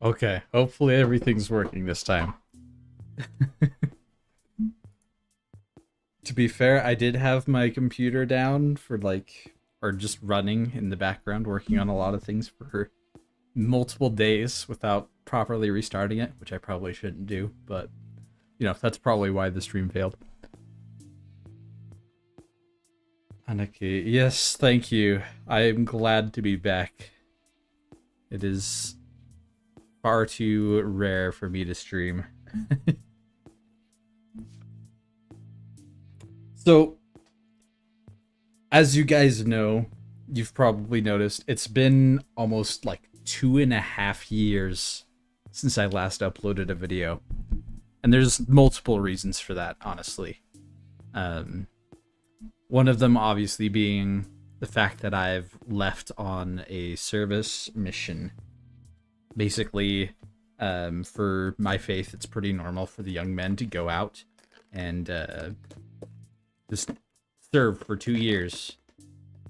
Okay, hopefully everything's working this time. To be fair, I did have my computer down for like, or just running in the background, working on a lot of things for multiple days without properly restarting it, which I probably shouldn't do, but you know, that's probably why the stream failed. Anaki, yes, thank you. I am glad to be back. It is far too rare for me to stream. So, as you guys know, you've probably noticed, it's been almost like 2.5 years since I last uploaded a video. And there's multiple reasons for that, honestly. One of them obviously being the fact that I've left on a service mission. Basically, for my faith, it's pretty normal for the young men to go out and just serve for 2 years.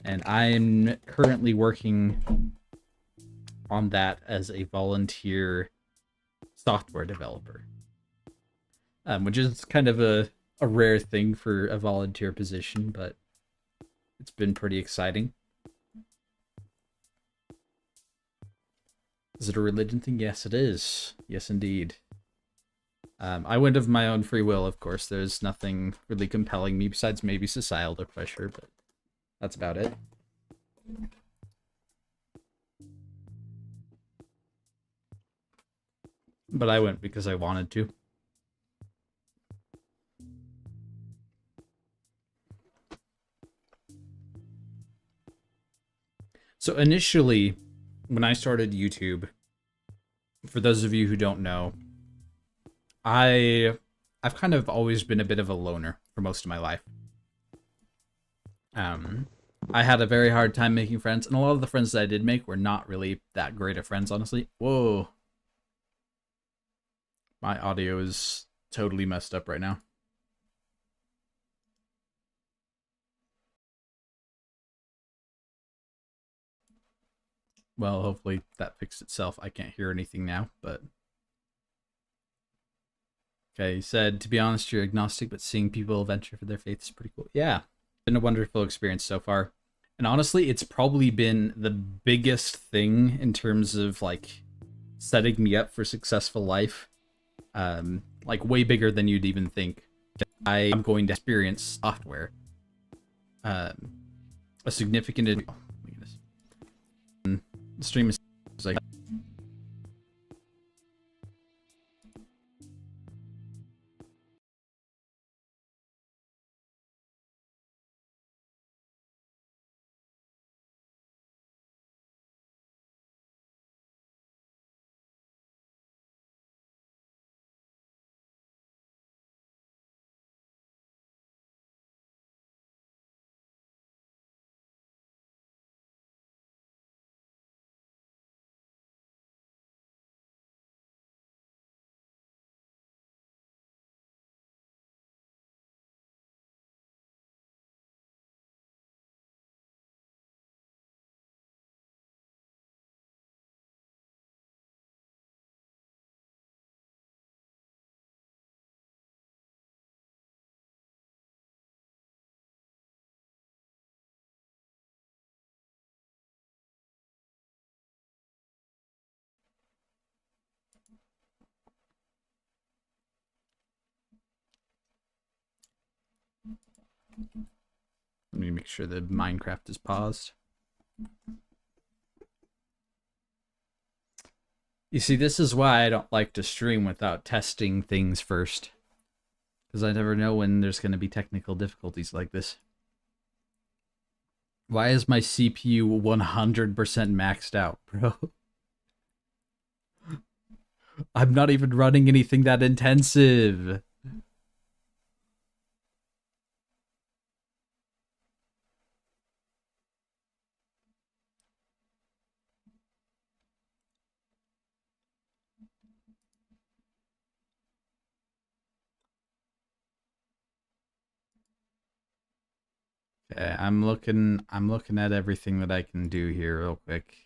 And I'm currently working on that as a volunteer software developer. Which is kind of a rare thing for a volunteer position, but it's been pretty exciting. Is it a religion thing? Yes, it is. Yes, indeed. I went of my own free will, of course. There's nothing really compelling me besides maybe societal pressure, but that's about it. But I went because I wanted to. So initially, when I started YouTube, for those of you who don't know, I've kind of always been a bit of a loner for most of my life. I had a very hard time making friends, and a lot of the friends that I did make were not really that great of friends, honestly. Whoa. My audio is totally messed up right now. Well, hopefully that fixed itself. I can't hear anything now, but... Okay, he said, to be honest, you're agnostic, but seeing people venture for their faith is pretty cool. Yeah, been a wonderful experience so far. And honestly, it's probably been the biggest thing in terms of, like, setting me up for successful life. Like, way bigger than you'd even think. I am going to experience software. A significant... Oh, my goodness. The stream is like... Let me make sure that Minecraft is paused. You see, this is why I don't like to stream without testing things first. Because I never know when there's going to be technical difficulties like this. Why is my CPU 100% maxed out, bro? I'm not even running anything that intensive. Okay, I'm looking at everything that I can do here real quick.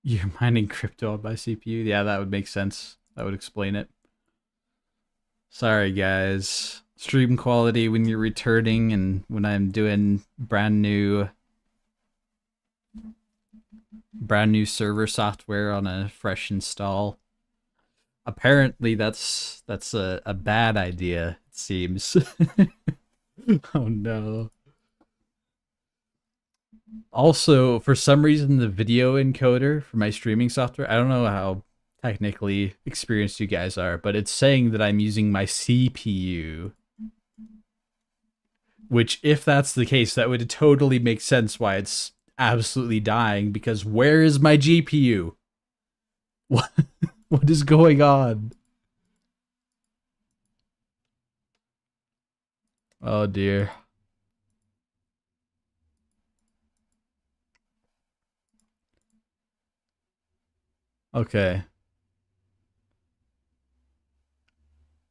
You're mining crypto on my CPU? Yeah, that would make sense. That would explain it. Sorry, guys. Stream quality when you're returning and when I'm doing brand new server software on a fresh install. Apparently that's a bad idea, it seems. Oh no. Also, for some reason, the video encoder for my streaming software, I don't know how technically experienced you guys are, but it's saying that I'm using my CPU. Which, if that's the case, that would totally make sense why it's absolutely dying, because where is my GPU? What, what is going on? Oh dear. Okay.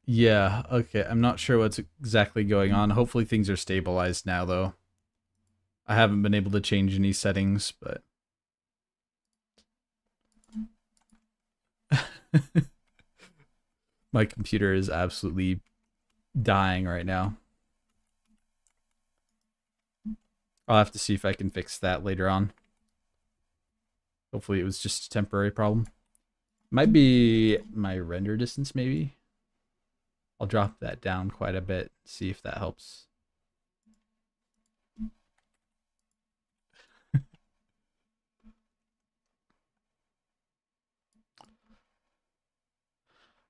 Yeah, okay. I'm not sure what's exactly going on. Hopefully things are stabilized now, though. I haven't been able to change any settings, but... My computer is absolutely dying right now. I'll have to see if I can fix that later on. Hopefully it was just a temporary problem. Might be my render distance, maybe? I'll drop that down quite a bit, see if that helps.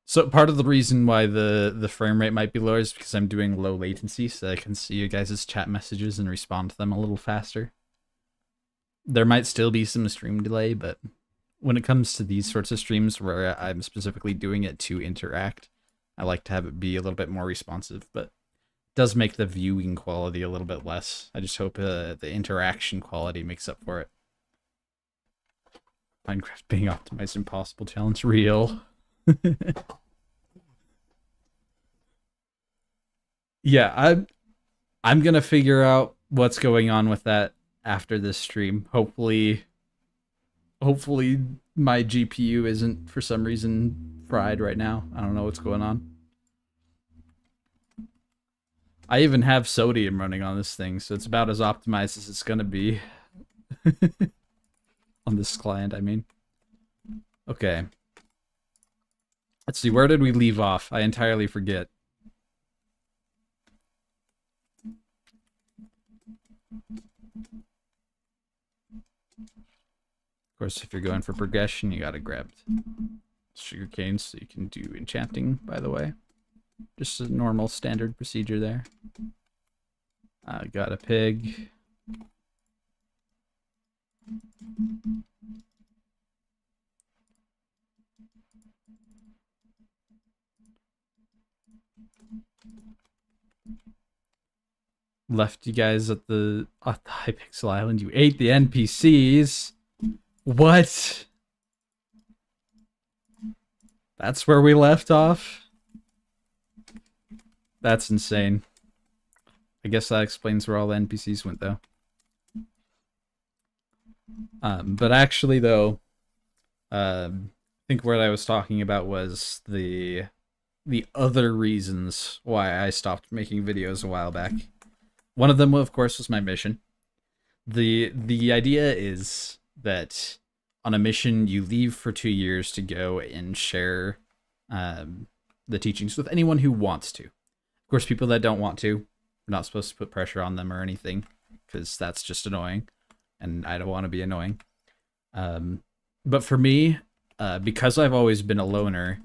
So part of the reason why the frame rate might be lower is because I'm doing low latency, so I can see you guys' chat messages and respond to them a little faster. There might still be some stream delay, but when it comes to these sorts of streams where I'm specifically doing it to interact, I like to have it be a little bit more responsive, but it does make the viewing quality a little bit less. I just hope the interaction quality makes up for it. Minecraft being optimized impossible challenge real. Yeah, I'm gonna figure out what's going on with that after this stream. Hopefully my GPU isn't for some reason fried right now. I don't know what's going on. I even have sodium running on this thing, so it's about as optimized as it's gonna be. On this client, I mean. Okay. Let's see, where did we leave off? I entirely forget. Of course, if you're going for progression, you gotta grab sugarcane so you can do enchanting, by the way. Just a normal standard procedure there. Got a pig. Left you guys at the Hypixel Island. You ate the NPCs. What? That's where we left off? That's insane. I guess that explains where all the NPCs went, though. But actually, though, I think what I was talking about was the other reasons why I stopped making videos a while back. One of them, of course, was my mission. The idea is that on a mission, you leave for 2 years to go and share the teachings with anyone who wants to. Of course, people that don't want to, we're not supposed to put pressure on them or anything, because that's just annoying, and I don't want to be annoying. But for me, because I've always been a loner,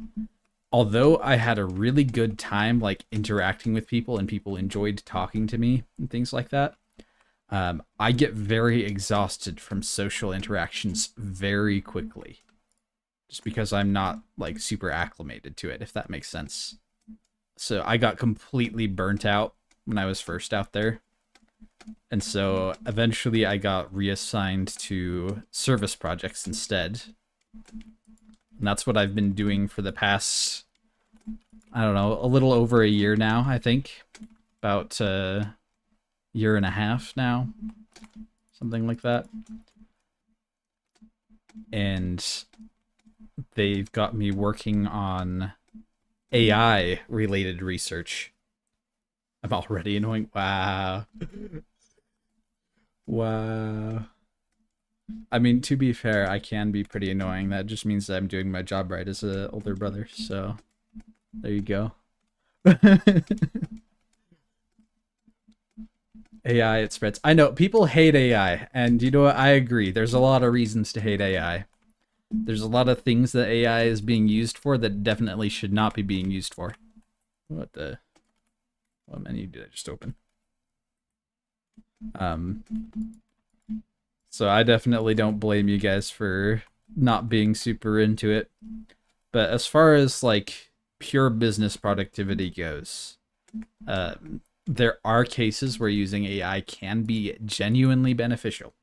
although I had a really good time like interacting with people and people enjoyed talking to me and things like that, I get very exhausted from social interactions very quickly. Just because I'm not like super acclimated to it, if that makes sense. So I got completely burnt out when I was first out there. And so eventually I got reassigned to service projects instead. And that's what I've been doing for the past, I don't know, a little over a year now, I think. About a year and a half now. Something like that. And they've got me working on AI related research. I'm already annoying. Wow. Wow. I mean, to be fair, I can be pretty annoying. That just means that I'm doing my job right as an older brother. So, there you go. AI, it spreads. I know, people hate AI. And you know what? I agree. There's a lot of reasons to hate AI. There's a lot of things that AI is being used for that definitely should not be being used for. What menu did I just open? So I definitely don't blame you guys for not being super into it. But as far as like pure business productivity goes, there are cases where using AI can be genuinely beneficial.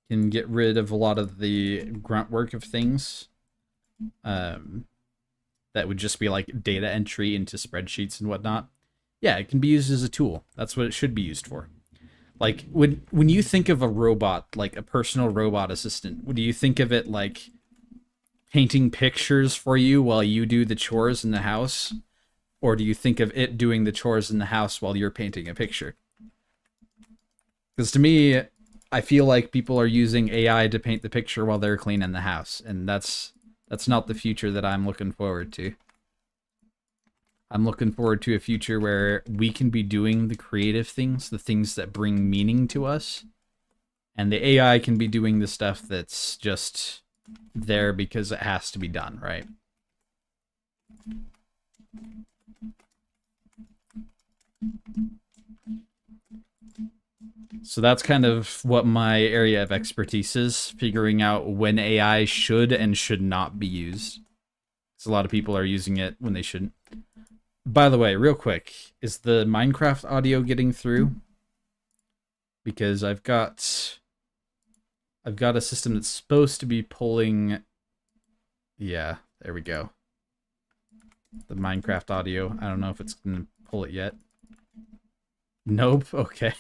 Can get rid of a lot of the grunt work of things. That would just be like data entry into spreadsheets and whatnot. Yeah, it can be used as a tool. That's what it should be used for. Like, when you think of a robot, like a personal robot assistant, do you think of it like painting pictures for you while you do the chores in the house? Or do you think of it doing the chores in the house while you're painting a picture? Because to me, I feel like people are using AI to paint the picture while they're cleaning the house, and that's not the future that I'm looking forward to. I'm looking forward to a future where we can be doing the creative things, the things that bring meaning to us, and the AI can be doing the stuff that's just there because it has to be done, right? So that's kind of what my area of expertise is, figuring out when AI should and should not be used. Because a lot of people are using it when they shouldn't. By the way, real quick, is the Minecraft audio getting through? Because I've got a system that's supposed to be pulling... Yeah, there we go. The Minecraft audio. I don't know if it's going to pull it yet. Nope, okay.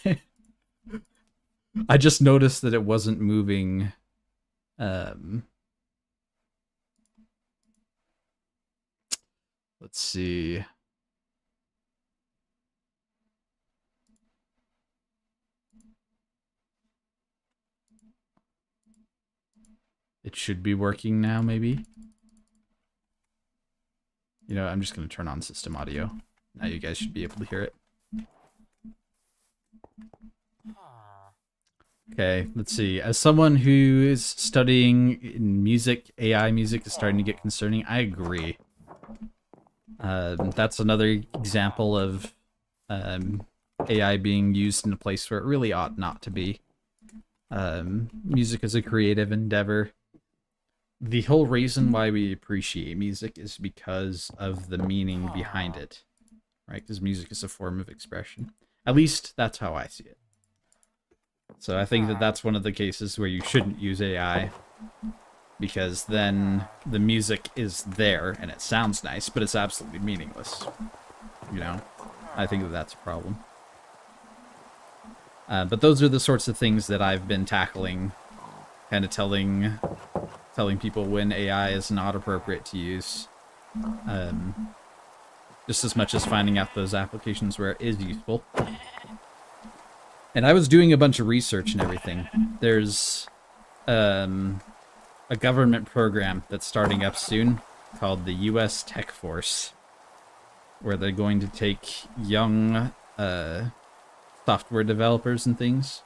I just noticed that it wasn't moving. Let's see. It should be working now, maybe. You know, I'm just going to turn on system audio. Now you guys should be able to hear it. Okay, let's see. As someone who is studying music, AI music is starting to get concerning. I agree. That's another example of AI being used in a place where it really ought not to be. Music is a creative endeavor. The whole reason why we appreciate music is because of the meaning behind it, right? Because music is a form of expression. At least that's how I see it. So I think that that's one of the cases where you shouldn't use AI, because then the music is there and it sounds nice, but it's absolutely meaningless. You know, I think that that's a problem. But those are the sorts of things that I've been tackling, kind of telling people when AI is not appropriate to use. Just as much as finding out those applications where it is useful. And I was doing a bunch of research and everything. There's a government program that's starting up soon called the US Tech Force, where they're going to take young software developers and things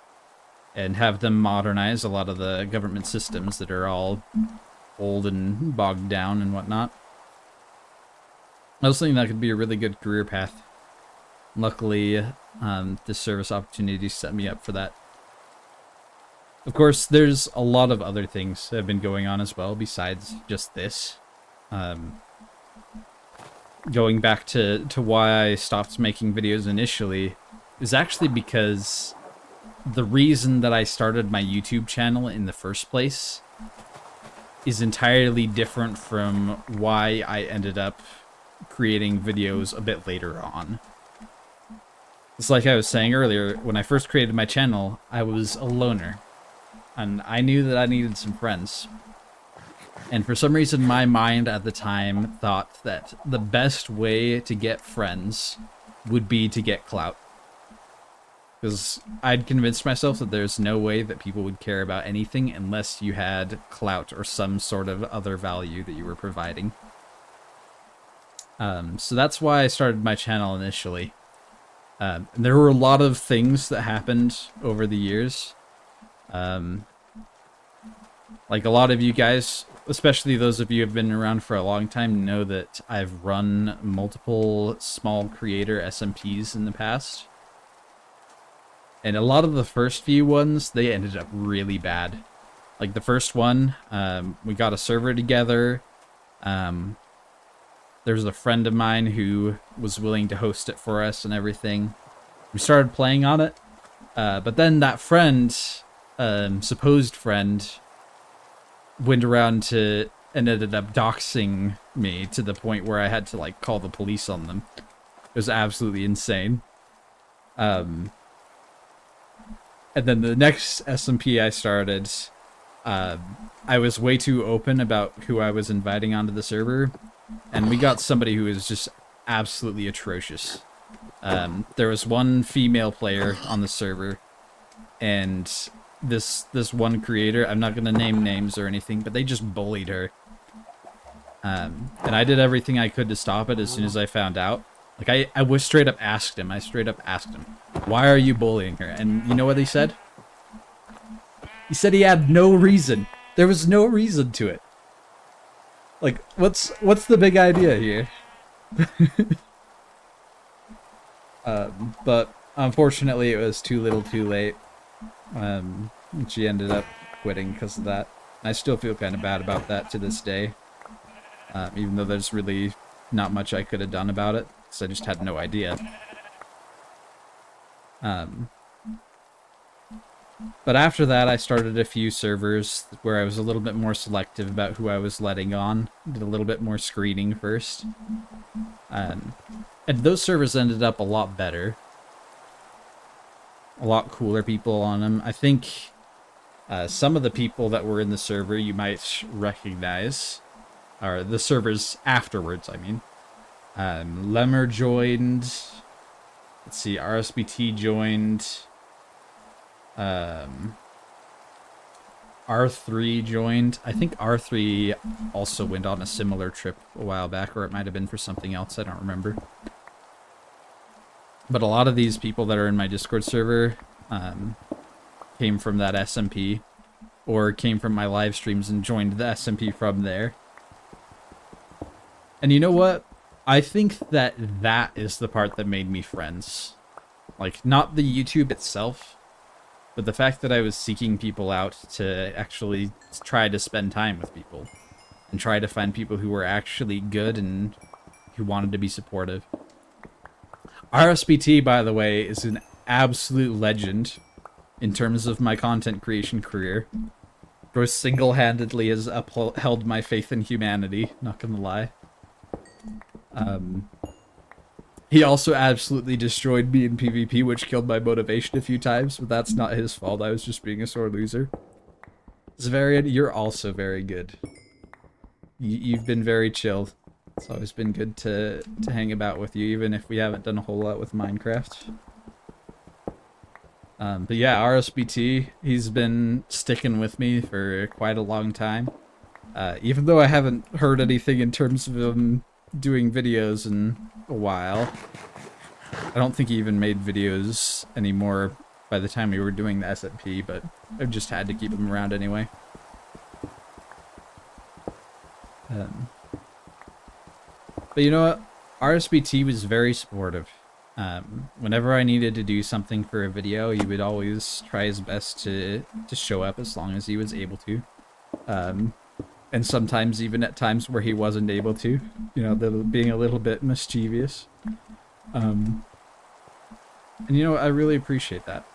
and have them modernize a lot of the government systems that are all old and bogged down and whatnot. I was thinking that could be a really good career path. Luckily, this service opportunity set me up for that. Of course, there's a lot of other things that have been going on as well besides just this. Going back to why I stopped making videos initially is actually because the reason that I started my YouTube channel in the first place is entirely different from why I ended up creating videos a bit later on. It's like I was saying earlier, when I first created my channel, I was a loner. And I knew that I needed some friends. And for some reason, my mind at the time thought that the best way to get friends would be to get clout. Because I'd convinced myself that there's no way that people would care about anything unless you had clout or some sort of other value that you were providing. So that's why I started my channel initially. And there were a lot of things that happened over the years. Like a lot of you guys, especially those of you who have been around for a long time, know that I've run multiple small creator SMPs in the past. And a lot of the first few ones, they ended up really bad. Like the first one, we got a server together. There was a friend of mine who was willing to host it for us and everything. We started playing on it. But then that friend, supposed friend, went around and ended up doxing me to the point where I had to like call the police on them. It was absolutely insane. And then the next SMP I started, I was way too open about who I was inviting onto the server, and we got somebody who was just absolutely atrocious. There was one female player on the server, and this one creator, I'm not going to name names or anything, but they just bullied her. And I did everything I could to stop it as soon as I found out. Like, I was straight up asked him, why are you bullying her? And you know what he said? He said he had no reason. There was no reason to it. Like, what's the big idea here? But unfortunately it was too little too late. She ended up quitting because of that. I still feel kind of bad about that to this day. Even though there's really not much I could have done about it. I just had no idea. But after that, I started a few servers where I was a little bit more selective about who I was letting on. Did a little bit more screening first. And those servers ended up a lot better. A lot cooler people on them. I think some of the people that were in the server you might recognize. Or the servers afterwards, I mean. Lemmer joined. Let's see, RSBT joined. R3 joined. I think R3 also went on a similar trip a while back, or it might have been for something else, I don't remember. But a lot of these people that are in my Discord server came from that SMP, or came from my live streams and joined the SMP from there. And you know what? I think that is the part that made me friends. Like, not the YouTube itself, but the fact that I was seeking people out to actually try to spend time with people. And try to find people who were actually good and who wanted to be supportive. RSBT, by the way, is an absolute legend in terms of my content creation career. Bro single-handedly has upheld my faith in humanity, not gonna lie. He also absolutely destroyed me in PvP, which killed my motivation a few times, but that's not his fault. I was just being a sore loser. Zavarian, you're also very good. You've been very chill. It's always been good to hang about with you, even if we haven't done a whole lot with Minecraft. But yeah, RSBT, he's been sticking with me for quite a long time. Even though I haven't heard anything in terms of him doing videos in a while. I don't think he even made videos anymore by the time we were doing the SMP, but I've just had to keep him around anyway. Um, but you know what? RSBT was very supportive. Whenever I needed to do something for a video, he would always try his best to show up as long as he was able to. And sometimes even at times where he wasn't able to, you know, being a little bit mischievous. And you know, I really appreciate that.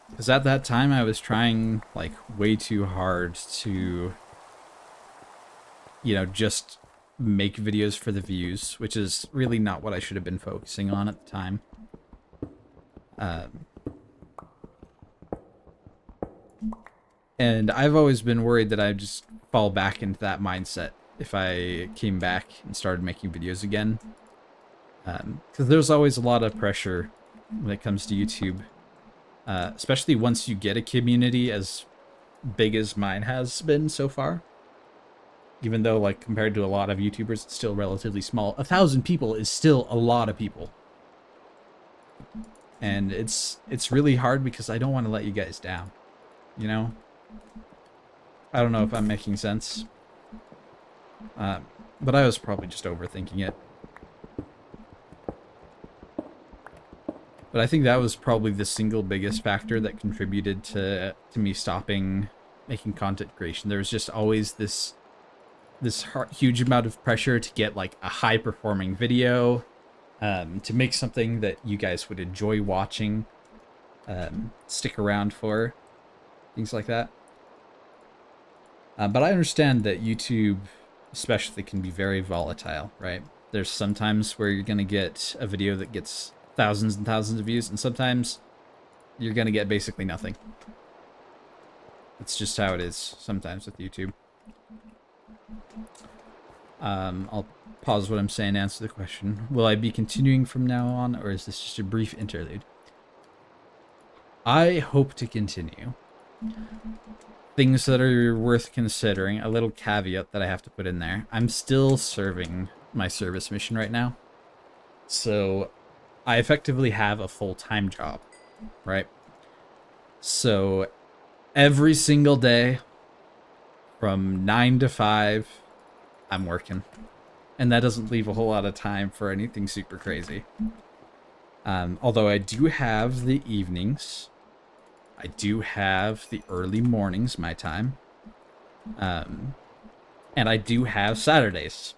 Because at that time I was trying like way too hard to, you know, just make videos for the views, which is really not what I should have been focusing on at the time. And I've always been worried that I'd just fall back into that mindset if I came back and started making videos again. Because there's always a lot of pressure when it comes to YouTube. Especially once you get a community as big as mine has been so far. Even though, like, compared to a lot of YouTubers, it's still relatively small. 1,000 people is still a lot of people. And it's really hard because I don't want to let you guys down. You know? I don't know if I'm making sense. But I was probably just overthinking it. But I think that was probably the single biggest factor that contributed to me stopping making content creation. There was just always this huge amount of pressure to get like a high performing video, to make something that you guys would enjoy watching, stick around for, things like that. But I understand that YouTube especially can be very volatile, right? There's sometimes where you're going to get a video that gets thousands and thousands of views, and sometimes you're going to get basically nothing. It's just how it is sometimes with YouTube. I'll pause what I'm saying to answer the question. Will I be continuing from now on, or is this just a brief interlude? I hope to continue. Things that are worth considering, a little caveat that I have to put in there. I'm still serving my service mission right now. So I effectively have a full-time job, right? So every single day from 9 to 5, I'm working. And that doesn't leave a whole lot of time for anything super crazy. Although I do have the evenings. I do have the early mornings, my time. And I do have Saturdays.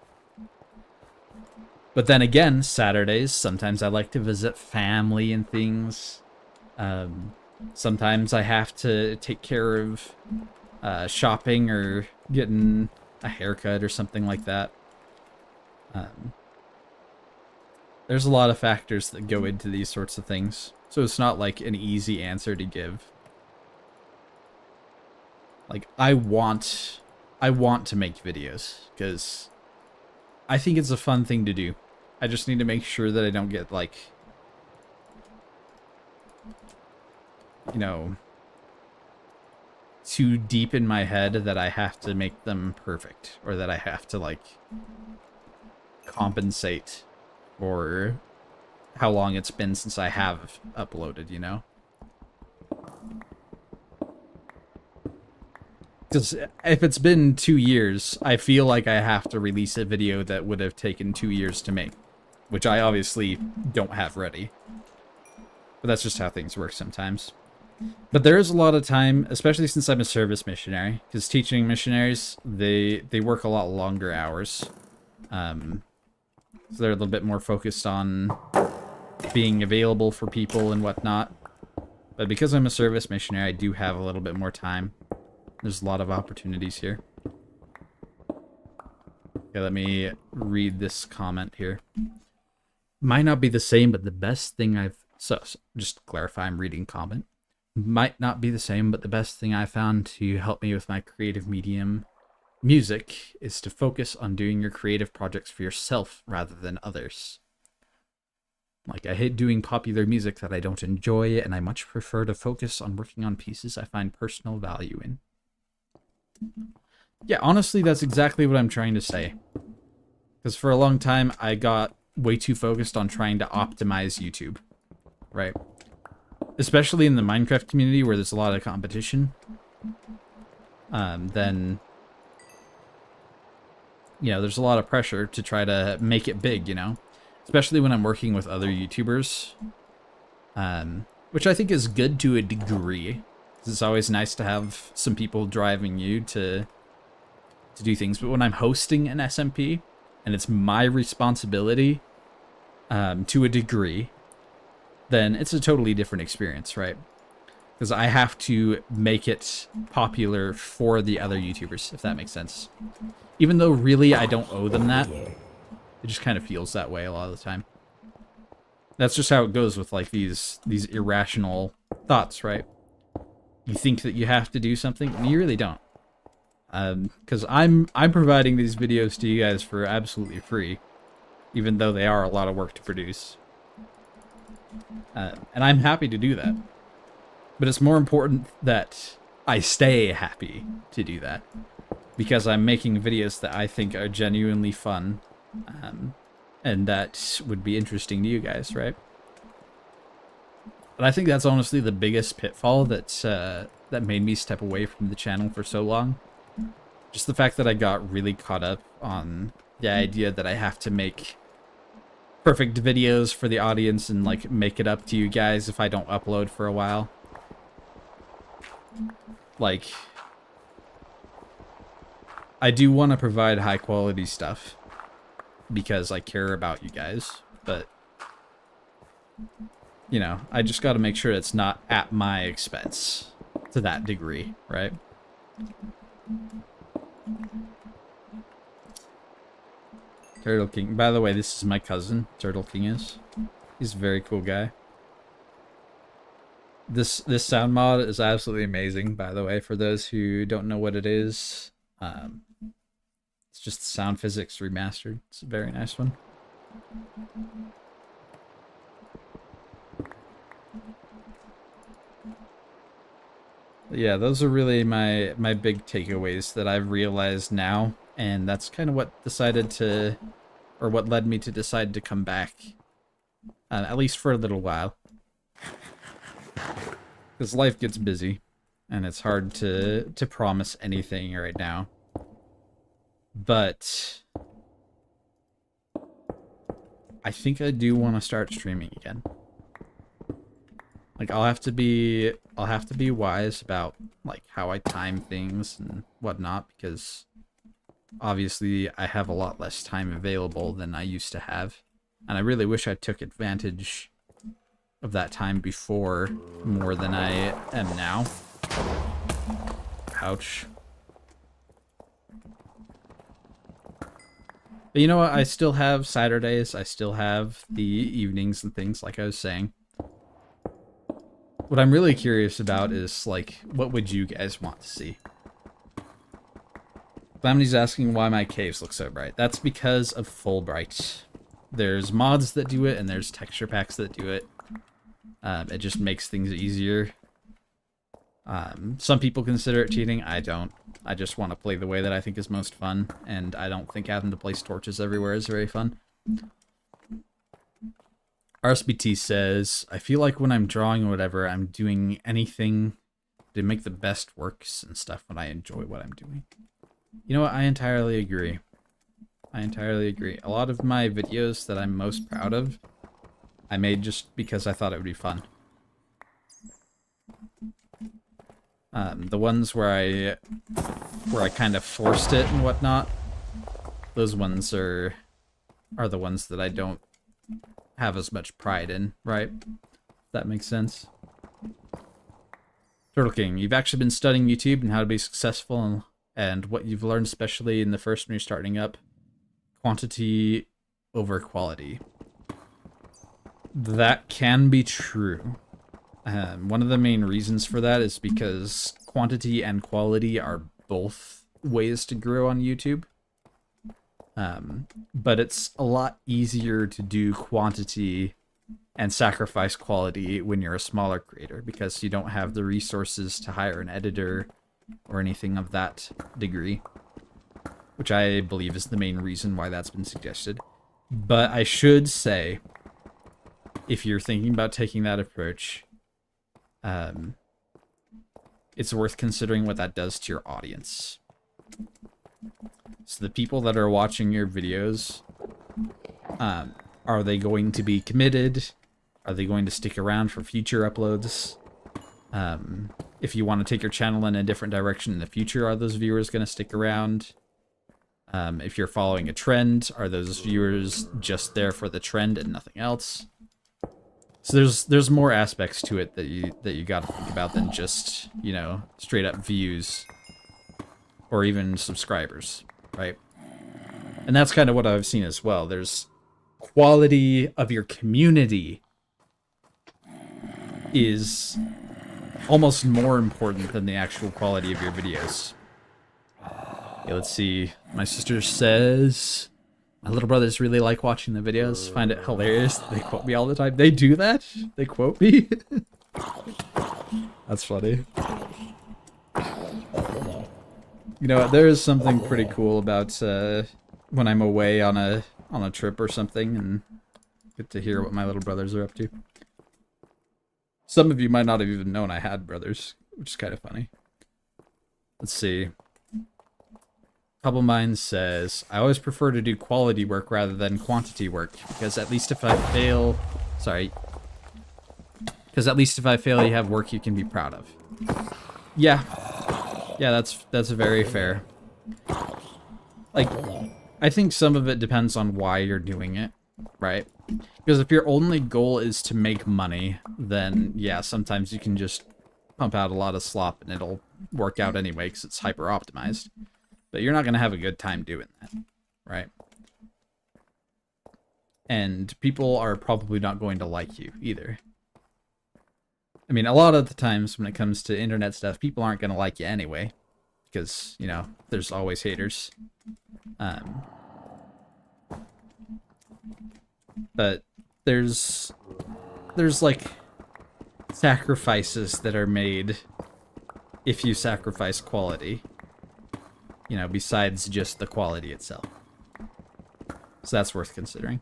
But then again, Saturdays, sometimes I like to visit family and things. Sometimes I have to take care of shopping or getting a haircut or something like that. There's a lot of factors that go into these sorts of things. So it's not like an easy answer to give. Like, I want to make videos because I think it's a fun thing to do. I just need to make sure that I don't get, like, you know, too deep in my head that I have to make them perfect, or that I have to, like, compensate for how long it's been since I have uploaded, you know? Because if it's been 2 years, I feel like I have to release a video that would have taken 2 years to make, which I obviously don't have ready. But that's just how things work sometimes. But there is a lot of time, especially since I'm a service missionary, because teaching missionaries, they work a lot longer hours. So they're a little bit more focused on being available for people and whatnot. But because I'm a service missionary, I do have a little bit more time. There's a lot of opportunities here. Okay, let me read this comment here. Might not be the same, but the best thing So, just to clarify, I'm reading comment. Might not be the same, but the best thing I found to help me with my creative medium, music, is to focus on doing your creative projects for yourself rather than others. Like, I hate doing popular music that I don't enjoy, and I much prefer to focus on working on pieces I find personal value in. Yeah, honestly, that's exactly what I'm trying to say. Because for a long time, I got way too focused on trying to optimize YouTube, right? Especially in the Minecraft community where there's a lot of competition. then, you know, there's a lot of pressure to try to make it big, you know? Especially when I'm working with other YouTubers. Which I think is good to a degree. It's always nice to have some people driving you to do things. But when I'm hosting an SMP, and it's my responsibility, to a degree, then it's a totally different experience, right? Because I have to make it popular for the other YouTubers, if that makes sense. Even though really I don't owe them that, it just kind of feels that way a lot of the time. That's just how it goes with like these irrational thoughts, right? You think that you have to do something, and you really don't. Because I'm providing these videos to you guys for absolutely free, even though they are a lot of work to produce. And I'm happy to do that. But it's more important that I stay happy to do that, because I'm making videos that I think are genuinely fun, and that would be interesting to you guys, right? But I think that's honestly the biggest pitfall that made me step away from the channel for so long. Just the fact that I got really caught up on the idea that I have to make perfect videos for the audience and like make it up to you guys if I don't upload for a while. Like, I do want to provide high quality stuff because I care about you guys, but you know, I just got to make sure it's not at my expense to that degree, right? Turtle King. By the way, this is my cousin, Turtle King is. He's a very cool guy. This sound mod is absolutely amazing, by the way, for those who don't know what it is. It's just Sound Physics Remastered. It's a very nice one. Yeah, those are really my big takeaways that I've realized now, and that's kind of what decided to, or what led me to decide to come back, at least for a little while. Because life gets busy, and it's hard to promise anything right now. But I think I do want to start streaming again. Like, I'll have to be wise about like how I time things and whatnot, because obviously I have a lot less time available than I used to have, and I really wish I took advantage of that time before more than I am now. Ouch. But you know what? I still have Saturdays. I still have the evenings and things, like I was saying. What I'm really curious about is, like, what would you guys want to see? Flamini's asking why my caves look so bright. That's because of Fullbright. There's mods that do it, and there's texture packs that do it. It just makes things easier. Some people consider it cheating. I don't. I just want to play the way that I think is most fun, and I don't think having to place torches everywhere is very fun. RSBT says, I feel like when I'm drawing or whatever, I'm doing anything to make the best works and stuff when I enjoy what I'm doing. You know what? I entirely agree. I entirely agree. A lot of my videos that I'm most proud of, I made just because I thought it would be fun. The ones where I kind of forced it and whatnot, those ones are the ones that I don't have as much pride in, right? If that makes sense. Turtle King, you've actually been studying YouTube and how to be successful, and what you've learned, especially in the first when you're starting up, quantity over quality. That can be true. One of the main reasons for that is because quantity and quality are both ways to grow on YouTube. But it's a lot easier to do quantity and sacrifice quality when you're a smaller creator, because you don't have the resources to hire an editor or anything of that degree, which I believe is the main reason why that's been suggested. But I should say, if you're thinking about taking that approach, it's worth considering what that does to your audience. So the people that are watching your videos, are they going to be committed? Are they going to stick around for future uploads? If you want to take your channel in a different direction in the future, are those viewers going to stick around? If you're following a trend, are those viewers just there for the trend and nothing else? So there's more aspects to it that you got to think about than just, you know, straight up views or even subscribers, right? And that's kind of what I've seen as well. There's quality of your community is almost more important than the actual quality of your videos. Okay, let's see. My sister says, my little brothers really like watching the videos, find it hilarious. They quote me all the time. They do that? They quote me? That's funny. You know, there is something pretty cool about when I'm away on a trip or something and get to hear what my little brothers are up to. Some of you might not have even known I had brothers, which is kind of funny. Let's see. Couple Minds says, I always prefer to do quality work rather than quantity work, because at least if I fail... Sorry. Because at least if I fail, you have work you can be proud of. Yeah. Yeah, that's very fair. Like, I think some of it depends on why you're doing it, right? Because if your only goal is to make money, then yeah, sometimes you can just pump out a lot of slop and it'll work out anyway because it's hyper optimized. But you're not going to have a good time doing that, right? And people are probably not going to like you either. I mean, a lot of the times when it comes to internet stuff, people aren't going to like you anyway. Because, you know, there's always haters. But there's like sacrifices that are made if you sacrifice quality. You know, besides just the quality itself. So that's worth considering.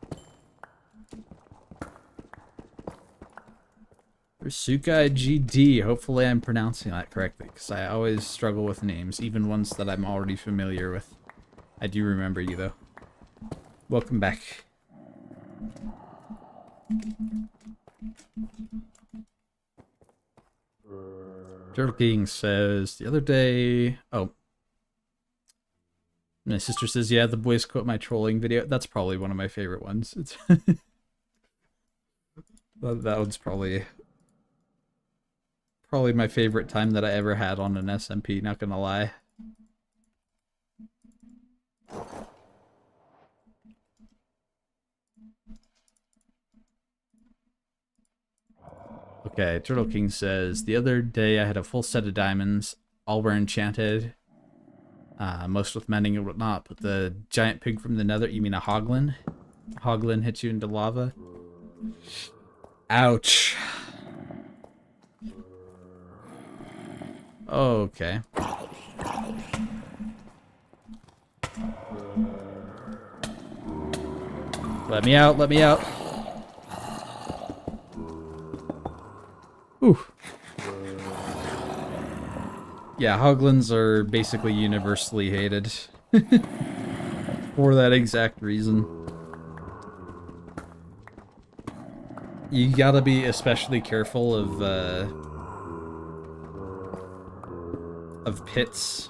Sukai GD, hopefully I'm pronouncing that correctly, because I always struggle with names, even ones that I'm already familiar with. I do remember you, though. Welcome back. Turtle King says, the other day... Oh. My sister says, yeah, the boys quote my trolling video. That's probably one of my favorite ones. It's that one's probably my favorite time that I ever had on an SMP, not gonna lie. Okay, Turtle King says, the other day I had a full set of diamonds, all were enchanted. Most with mending and whatnot, but the giant pig from the nether, you mean a hoglin? Hoglin hits you into lava. Ouch. Okay. Let me out, let me out. Ooh. Yeah, hoglins are basically universally hated. For that exact reason. You gotta be especially careful of pits.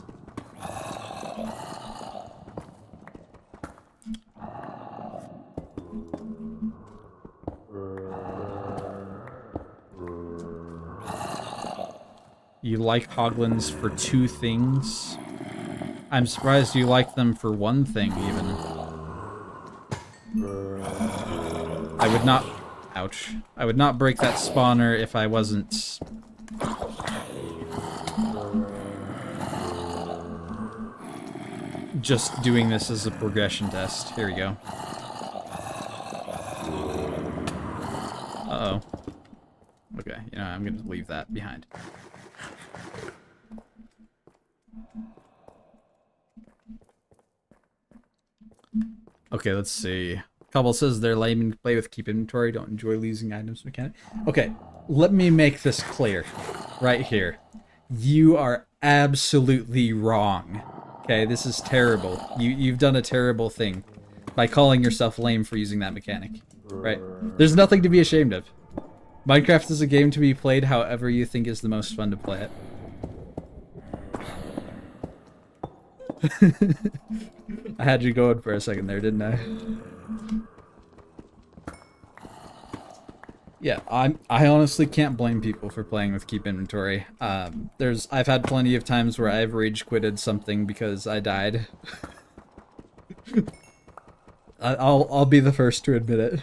You like hoglins for 2 things? I'm surprised you like them for 1 thing, even. I would not... Ouch. I would not break that spawner if I wasn't... just doing this as a progression test. Here we go. Uh-oh. Okay, you know, I'm gonna leave that behind. Okay, let's see. Cobble says they're lame and play with keep inventory, don't enjoy losing items mechanic. Okay, let me make this clear. Right here. You are absolutely wrong. Okay, this is terrible. You've done a terrible thing by calling yourself lame for using that mechanic. Right? There's nothing to be ashamed of. Minecraft is a game to be played however you think is the most fun to play it. I had you going for a second there, didn't I? Yeah, I honestly can't blame people for playing with Keep Inventory. I've had plenty of times where I've rage quitted something because I died. I'll be the first to admit it.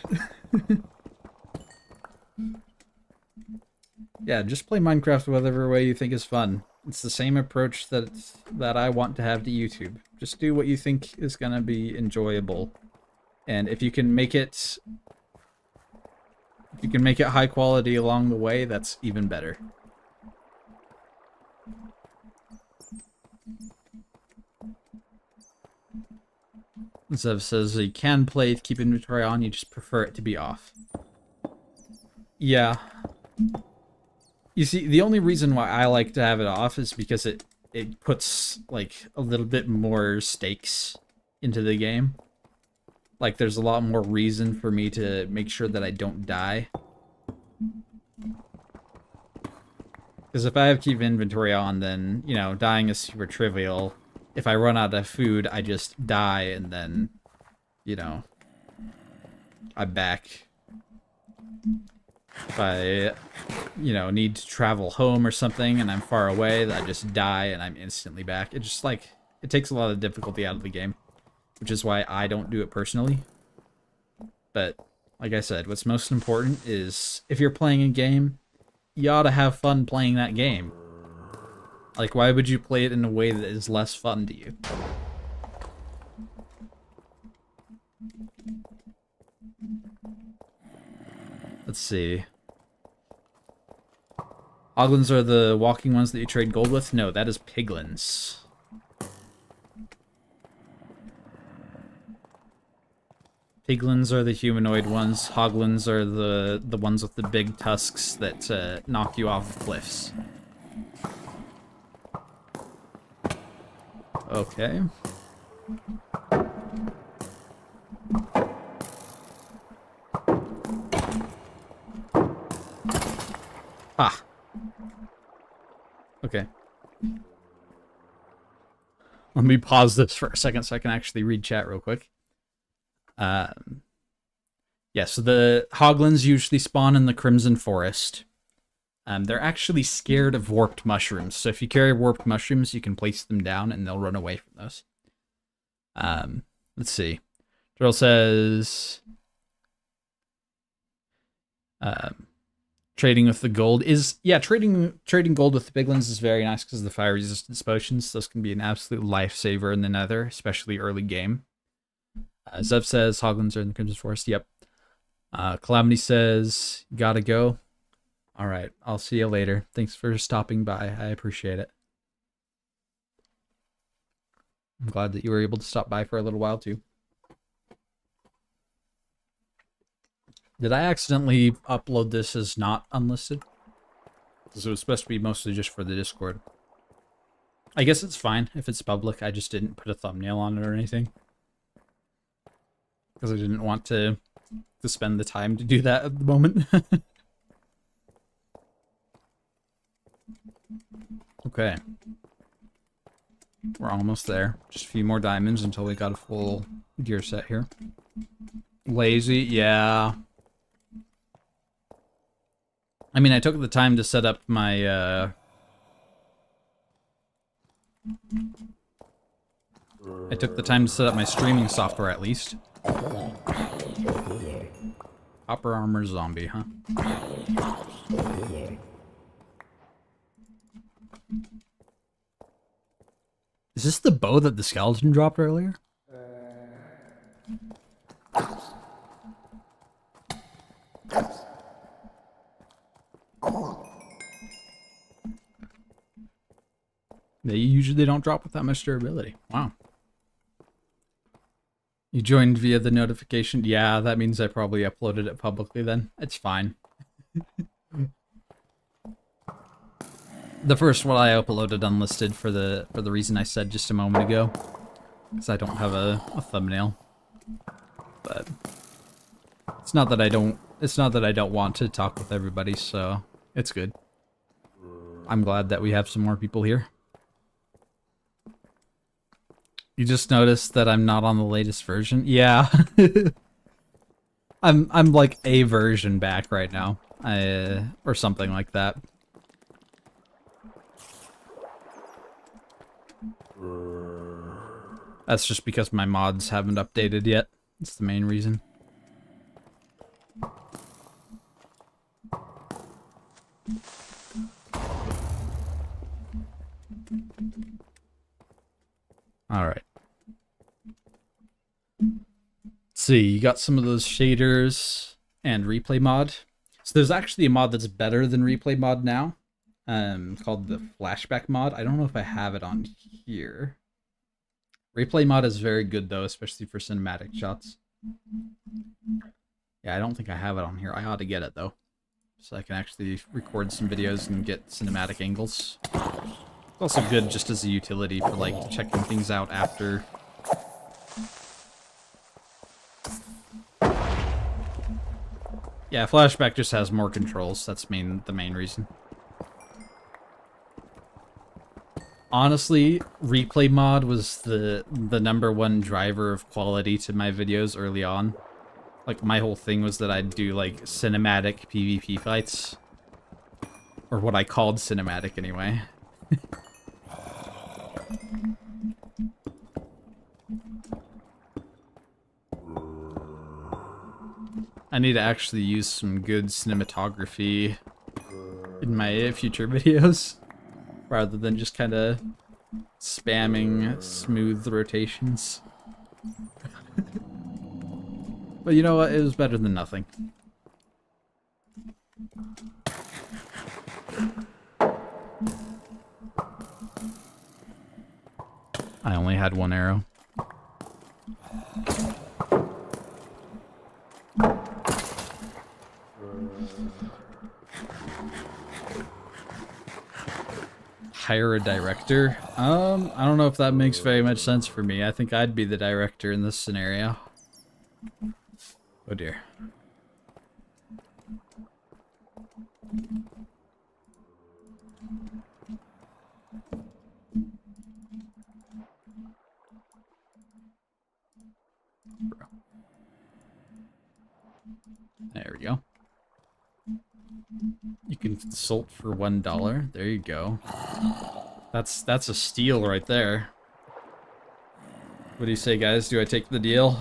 Yeah, just play Minecraft whatever way you think is fun. It's the same approach that I want to have to YouTube. Just do what you think is gonna be enjoyable, and if you can make it high quality along the way, that's even better. Zev says you can play with Keep Inventory on, you just prefer it to be off. Yeah. You see, the only reason why I like to have it off is because it puts, like, a little bit more stakes into the game. Like, there's a lot more reason for me to make sure that I don't die. Because if I have Keep Inventory on, then, you know, dying is super trivial. If I run out of food, I just die, and then, you know, I'm back. If I, you know, need to travel home or something, and I'm far away, I just die, and I'm instantly back. It just, like, it takes a lot of difficulty out of the game. Which is why I don't do it personally. But, like I said, what's most important is, if you're playing a game, you ought to have fun playing that game. Like, why would you play it in a way that is less fun to you? Let's see. Hoglins are the walking ones that you trade gold with? No, that is piglins. Piglins are the humanoid ones. Hoglins are the ones with the big tusks that knock you off cliffs. Okay. Ah. Okay. Let me pause this for a second so I can actually read chat real quick. Yeah, so the Hoglins usually spawn in the Crimson Forest. They're actually scared of warped mushrooms, so if you carry warped mushrooms, you can place them down and they'll run away from those. Let's see. Drill says... trading with the gold is... Yeah, trading gold with the piglins is very nice because of the fire resistance potions. Those can be an absolute lifesaver in the nether, especially early game. Zev says Hoglins are in the Crimson Forest. Yep. Calamity says, gotta go. Alright, I'll see you later. Thanks for stopping by. I appreciate it. I'm glad that you were able to stop by for a little while, too. Did I accidentally upload this as not unlisted? Because it was supposed to be mostly just for the Discord. I guess it's fine if it's public. I just didn't put a thumbnail on it or anything. Because I didn't want to spend the time to do that at the moment. Okay. We're almost there. Just a few more diamonds until we got a full gear set here. Lazy, yeah. I mean, I took the time to set up my, I took the time to set up my streaming software, at least. Copper armor zombie, huh? Is this the bow that the skeleton dropped earlier? They usually don't drop with that much durability. Wow. You joined via the notification? Yeah, that means I probably uploaded it publicly then. It's fine. The first one I uploaded unlisted for the reason I said just a moment ago, because I don't have a thumbnail. But it's not that I don't want to talk with everybody, so it's good. I'm glad that we have some more people here. You just noticed that I'm not on the latest version? Yeah. I'm like a version back right now. Or something like that. That's just because my mods haven't updated yet. That's the main reason. Alright. Let's see, you got some of those shaders and replay mod. So there's actually a mod that's better than replay mod now. Called the flashback mod. I don't know if I have it on here. Replay mod is very good though, especially for cinematic shots. Yeah, I don't think I have it on here. I ought to get it though, so I can actually record some videos and get cinematic angles. It's also good just as a utility for like checking things out after. Yeah, flashback just has more controls. That's the main reason. Honestly, replay mod was the #1 driver of quality to my videos early on. Like, my whole thing was that I'd do, like, cinematic PvP fights. Or what I called cinematic, anyway. I need to actually use some good cinematography in my future videos, rather than just kind of spamming smooth rotations. But you know what? It was better than nothing. I only had one arrow. Hire a director? I don't know if that makes very much sense for me. I think I'd be the director in this scenario. Oh dear. There we go. You can consult for $1. There you go. That's a steal right there. What do you say, guys? Do I take the deal?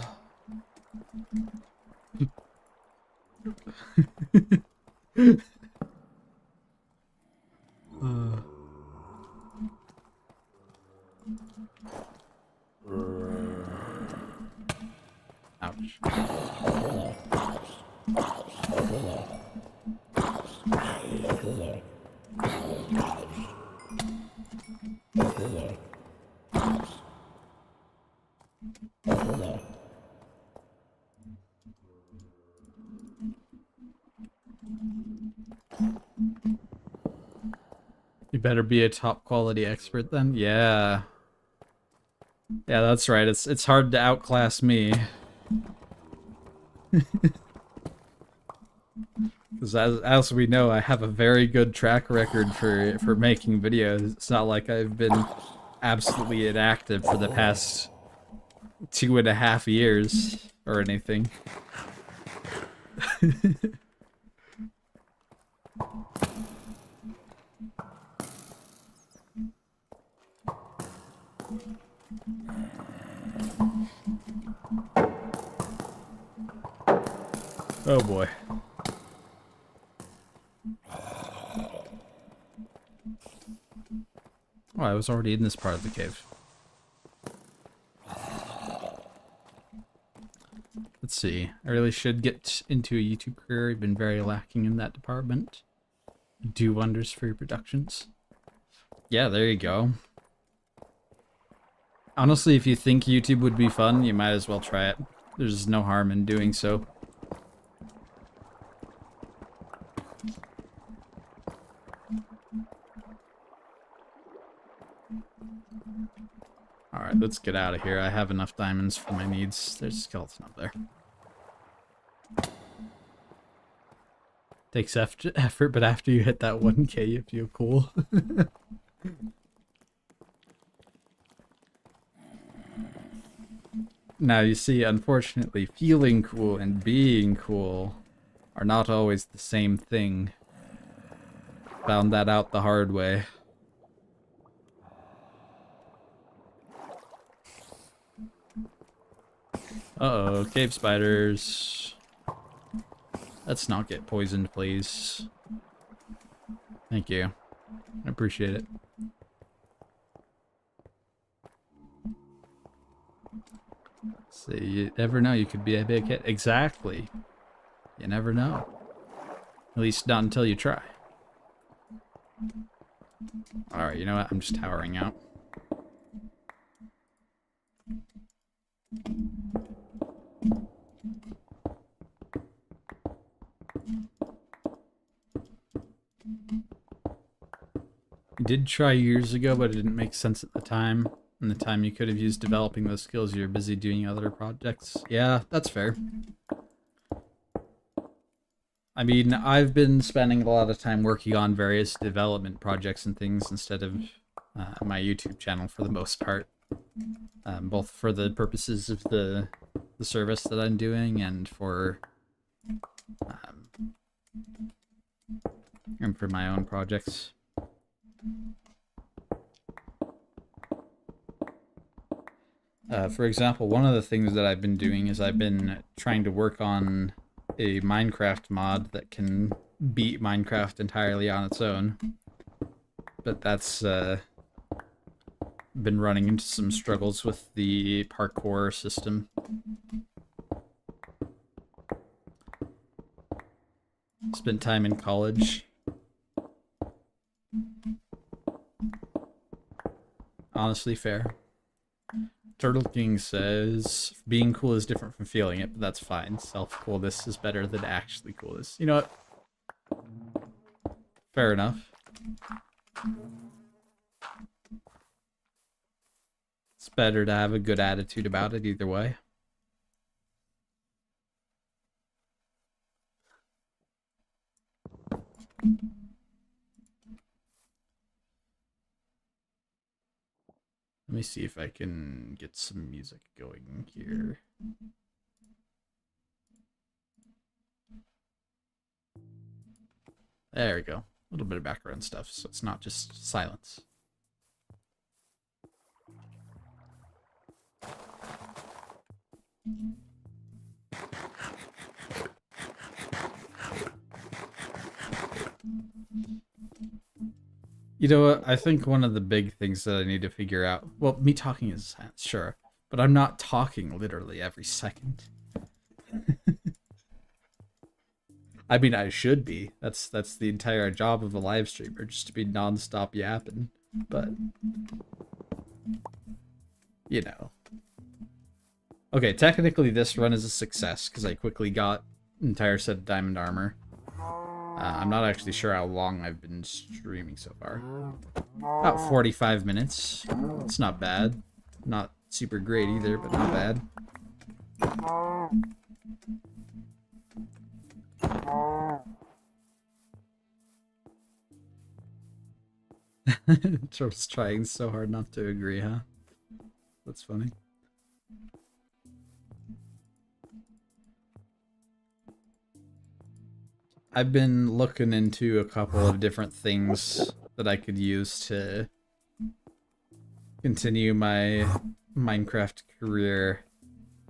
Ouch. You better be a top quality expert then. Yeah. Yeah, that's right. It's hard to outclass me. Because as we know, I have a very good track record for making videos. It's not like I've been absolutely inactive for the past 2.5 years or anything. Oh boy. Oh, I was already in this part of the cave. Let's see. I really should get into a YouTube career. I've been very lacking in that department. Do wonders for your productions. Yeah, there you go. Honestly, if you think YouTube would be fun, you might as well try it. There's no harm in doing so. Alright, let's get out of here. I have enough diamonds for my needs. There's a skeleton up there. Takes effort, but after you hit that 1k, you feel cool. Now, you see, unfortunately, feeling cool and being cool are not always the same thing. Found that out the hard way. Uh-oh, cave spiders. Let's not get poisoned, please. Thank you. I appreciate it. So you never know, you could be a big hit. Exactly. You never know. At least not until you try. Alright, you know what? I'm just towering out. I did try years ago, but it didn't make sense at the time. And the time you could have used developing those skills, you're busy doing other projects. Yeah, that's fair. I mean, I've been spending a lot of time working on various development projects and things instead of my YouTube channel for the most part. Both for the purposes of the service that I'm doing and for my own projects. For example, one of the things that I've been doing is I've been trying to work on a Minecraft mod that can beat Minecraft entirely on its own. But that's been running into some struggles with the parkour system. Spent time in college. Honestly, fair. Turtle King says, being cool is different from feeling it, but that's fine. Self-coolness is better than actually coolness. You know what? Fair enough. It's better to have a good attitude about it either way. Let me see if I can get some music going here. There we go. A little bit of background stuff, so it's not just silence. You know what? I think one of the big things that I need to figure out... Well, me talking is silence, sure. But I'm not talking literally every second. I mean, I should be. That's the entire job of a live streamer, just to be non-stop yapping. But... you know. Okay, technically this run is a success, because I quickly got an entire set of diamond armor. I'm not actually sure how long I've been streaming so far. About 45 minutes. It's not bad. Not super great either, but not bad. Just trying so hard not to agree, huh? That's funny. I've been looking into a couple of different things that I could use to continue my Minecraft career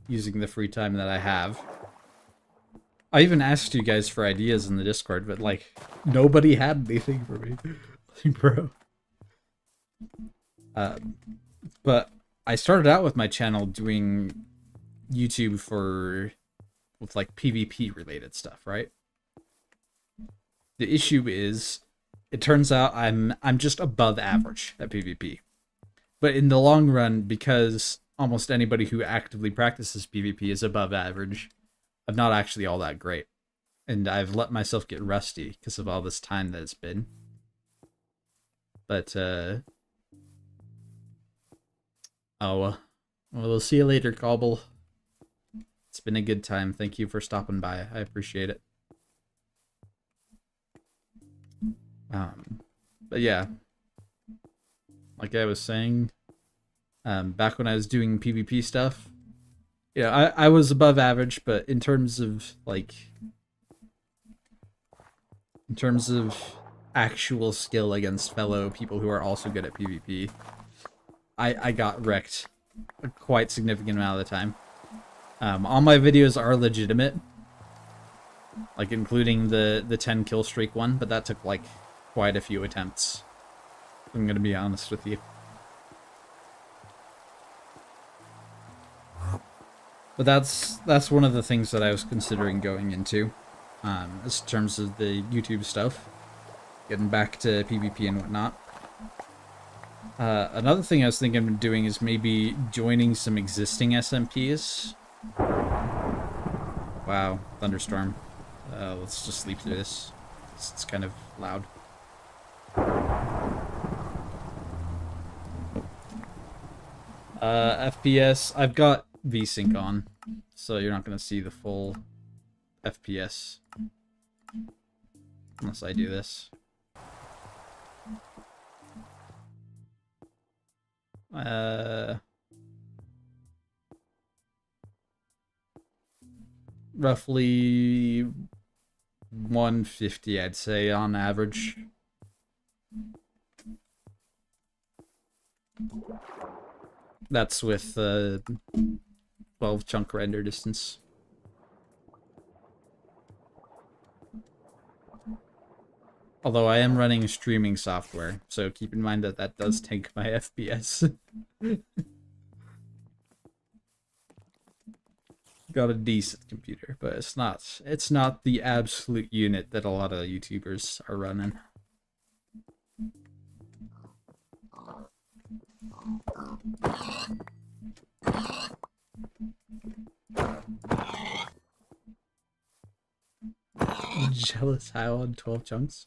using the free time that I have. I even asked you guys for ideas in the Discord, but like nobody had anything for me. Like, bro. But I started out with my channel doing YouTube with like PvP related stuff, right? The issue is, it turns out I'm just above average at PvP. But in the long run, because almost anybody who actively practices PvP is above average, I'm not actually all that great. And I've let myself get rusty because of all this time that it's been. But, Oh, well, we'll see you later, Cobble. It's been a good time. Thank you for stopping by. I appreciate it. But yeah, like I was saying, back when I was doing PvP stuff, yeah, I was above average, but in terms of actual skill against fellow people who are also good at PvP, I got wrecked a quite significant amount of the time. All my videos are legitimate, like including the 10 kill streak one, but that took like quite a few attempts. I'm gonna be honest with you. But that's one of the things that I was considering going into, as terms of the YouTube stuff, getting back to PvP and whatnot. Another thing I was thinking of doing is maybe joining some existing SMPs. Wow, thunderstorm. Let's just sleep through this. It's kind of loud. FPS, I've got VSync on, so you're not going to see the full FPS unless I do this. Roughly 150, I'd say, on average. That's with 12 chunk render distance. Although I am running streaming software, so keep in mind that that does tank my FPS. Got a decent computer, but it's not the absolute unit that a lot of YouTubers are running. Jealous how on 12 chunks?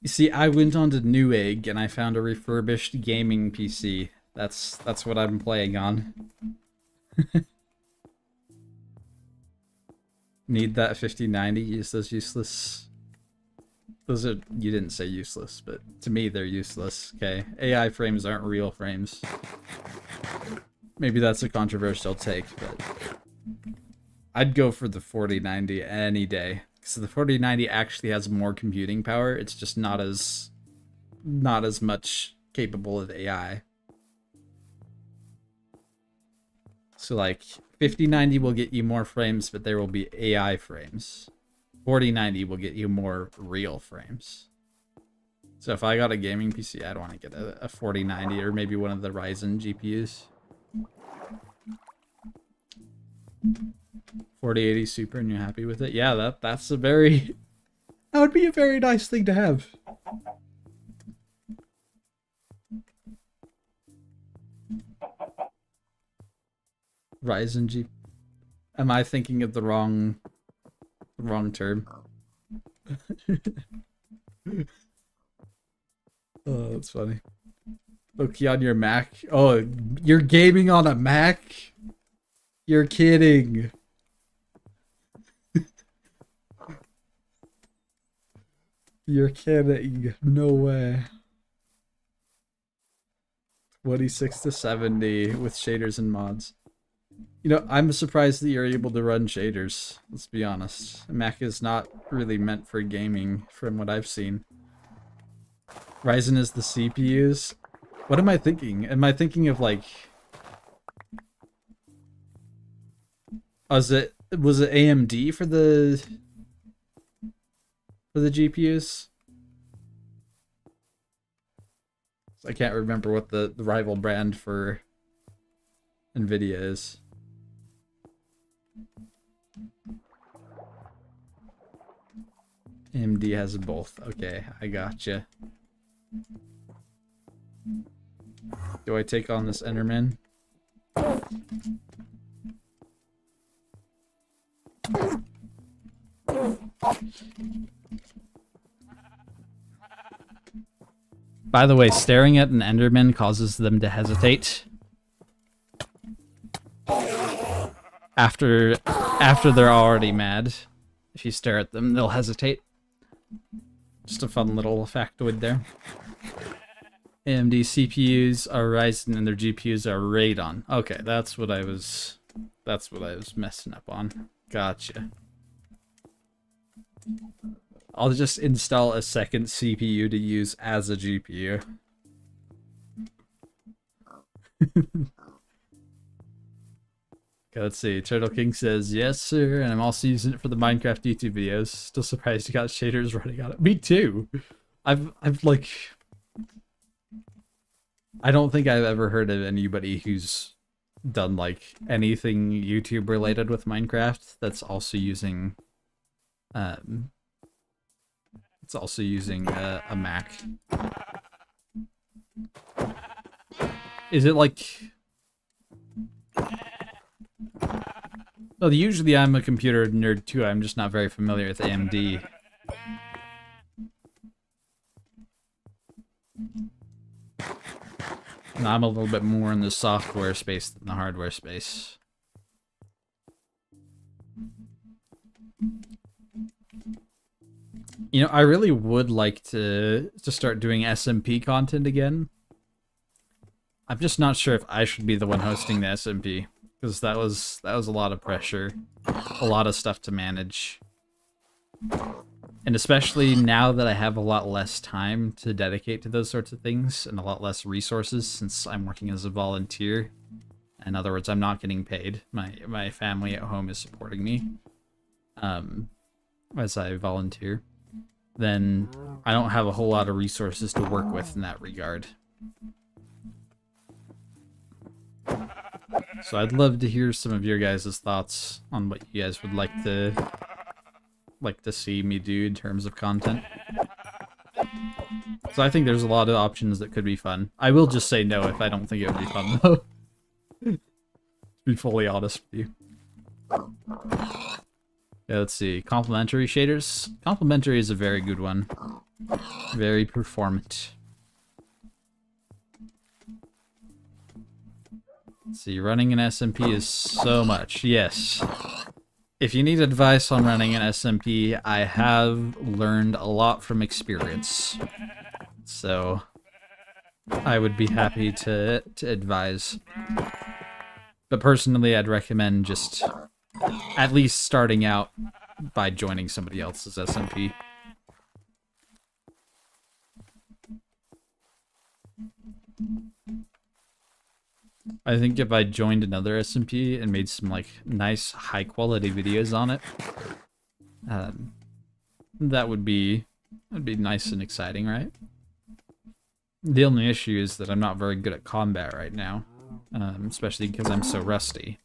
You see, I went on to Newegg and I found a refurbished gaming PC. That's what I'm playing on. Need that 5090, use those useless. Those are, you didn't say useless, but to me they're useless, okay? AI frames aren't real frames. Maybe that's a controversial take, but I'd go for the 4090 any day. Because the 4090 actually has more computing power, it's just not as much capable of AI. So like 5090 will get you more frames, but there will be AI frames. 4090 will get you more real frames. So if I got a gaming PC, I'd want to get a 4090 or maybe one of the Ryzen GPUs. 4080 Super, and you're happy with it? Yeah, that would be a very nice thing to have. Ryzen G. Am I thinking of the wrong term? Oh, that's funny. Okay, on your Mac. Oh, you're gaming on a Mac? You're kidding. You're kidding. No way. 26 to 70 with shaders and mods. You know, I'm surprised that you're able to run shaders. Let's be honest. Mac is not really meant for gaming from what I've seen. Ryzen is the CPUs. What am I thinking? Am I thinking of like... was it AMD for the GPUs? I can't remember what the rival brand for Nvidia is. AMD has both. Okay, I gotcha. Do I take on this Enderman? By the way, staring at an Enderman causes them to hesitate. After they're already mad, if you stare at them, they'll hesitate. Just a fun little factoid there. AMD CPUs are Ryzen and their GPUs are Radeon. Okay, that's what I was messing up on. Gotcha. I'll just install a second CPU to use as a GPU. Okay, let's see. Turtle King says, yes, sir, and I'm also using it for the Minecraft YouTube videos. Still surprised you got shaders running on it. Me too. I've like... I don't think I've ever heard of anybody who's done, like, anything YouTube related with Minecraft that's also using... it's also using a Mac. Is it like... Well, usually I'm a computer nerd too. I'm just not very familiar with AMD. And I'm a little bit more in the software space than the hardware space. You know, I really would like to start doing SMP content again. I'm just not sure if I should be the one hosting the SMP. Because that was a lot of pressure, a lot of stuff to manage. And especially now that I have a lot less time to dedicate to those sorts of things and a lot less resources since I'm working as a volunteer. In other words, I'm not getting paid. My family at home is supporting me as I volunteer. Then I don't have a whole lot of resources to work with in that regard. So I'd love to hear some of your guys' thoughts on what you guys would like to see me do in terms of content. So I think there's a lot of options that could be fun. I will just say no if I don't think it would be fun, though. To be fully honest with you. Yeah, let's see. Complementary shaders. Complementary is a very good one. Very performant. Let's see, running an SMP is so much. Yes. If you need advice on running an SMP, I have learned a lot from experience. So I would be happy to advise. But personally, I'd recommend just at least starting out by joining somebody else's SMP. I think if I joined another SMP and made some like nice high quality videos on it, that'd be nice and exciting, right? The only issue is that I'm not very good at combat right now, especially because I'm so rusty.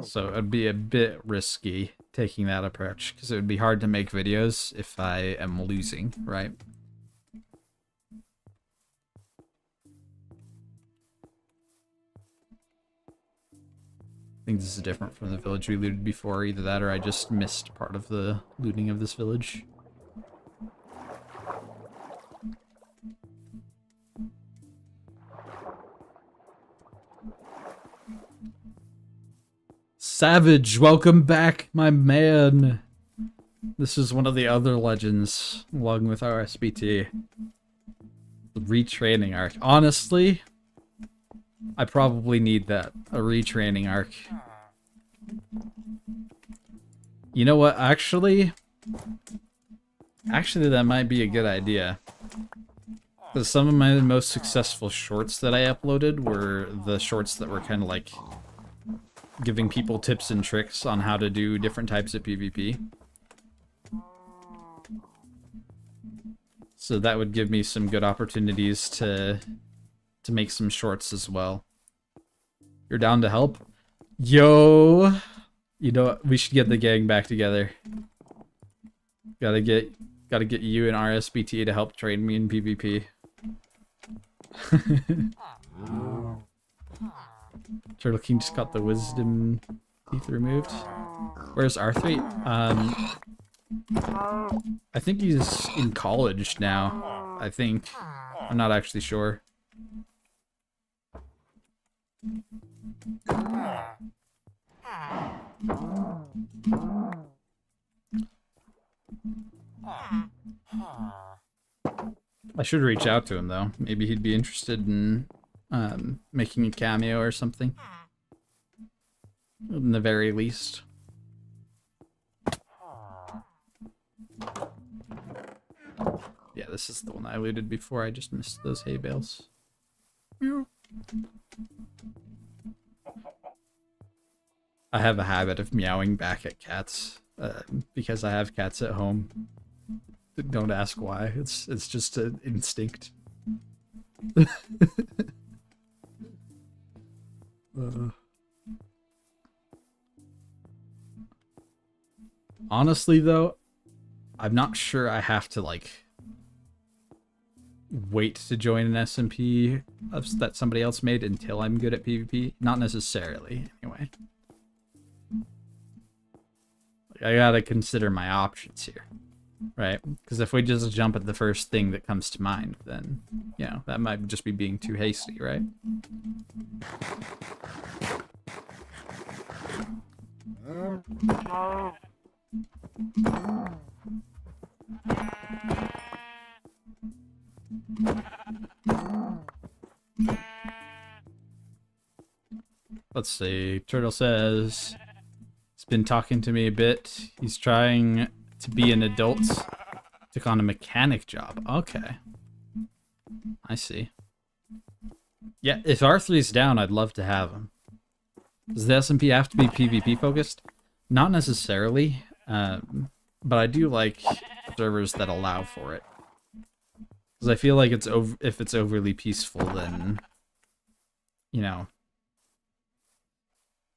So it'd be a bit risky taking that approach, because it would be hard to make videos if I am losing, right? I think this is different from the village we looted before. Either that or I just missed part of the looting of this village. Savage, welcome back, my man. This is one of the other legends, along with RSBT. The retraining arc. Honestly, I probably need that. A retraining arc. You know what? Actually, that might be a good idea. Because some of my most successful shorts that I uploaded were the shorts that were kind of like giving people tips and tricks on how to do different types of PvP. So that would give me some good opportunities to make some shorts as well. You're down to help? Yo! You know what? We should get the gang back together. Gotta get you and RSBT to help train me in PvP. Turtle King just got the wisdom teeth removed. Where's R3? I think he's in college now. I think. I'm not actually sure. I should reach out to him, though. Maybe he'd be interested in making a cameo or something. In the very least. Yeah, this is the one I looted before. I just missed those hay bales. I have a habit of meowing back at cats because I have cats at home. Don't ask why. It's just an instinct. Honestly, though, I'm not sure I have to, like, wait to join an SMP that somebody else made until I'm good at PvP. Not necessarily, anyway. I gotta consider my options here, right? Because if we just jump at the first thing that comes to mind, then, you know, that might just be being too hasty, right? Let's see. Turtle says he's been talking to me a bit. He's trying to be an adult. Took on a mechanic job. Okay. I see. Yeah, if R3's down, I'd love to have him. Does the SMP have to be PvP focused? Not necessarily, but I do like servers that allow for it. Because I feel like if it's overly peaceful, then, you know,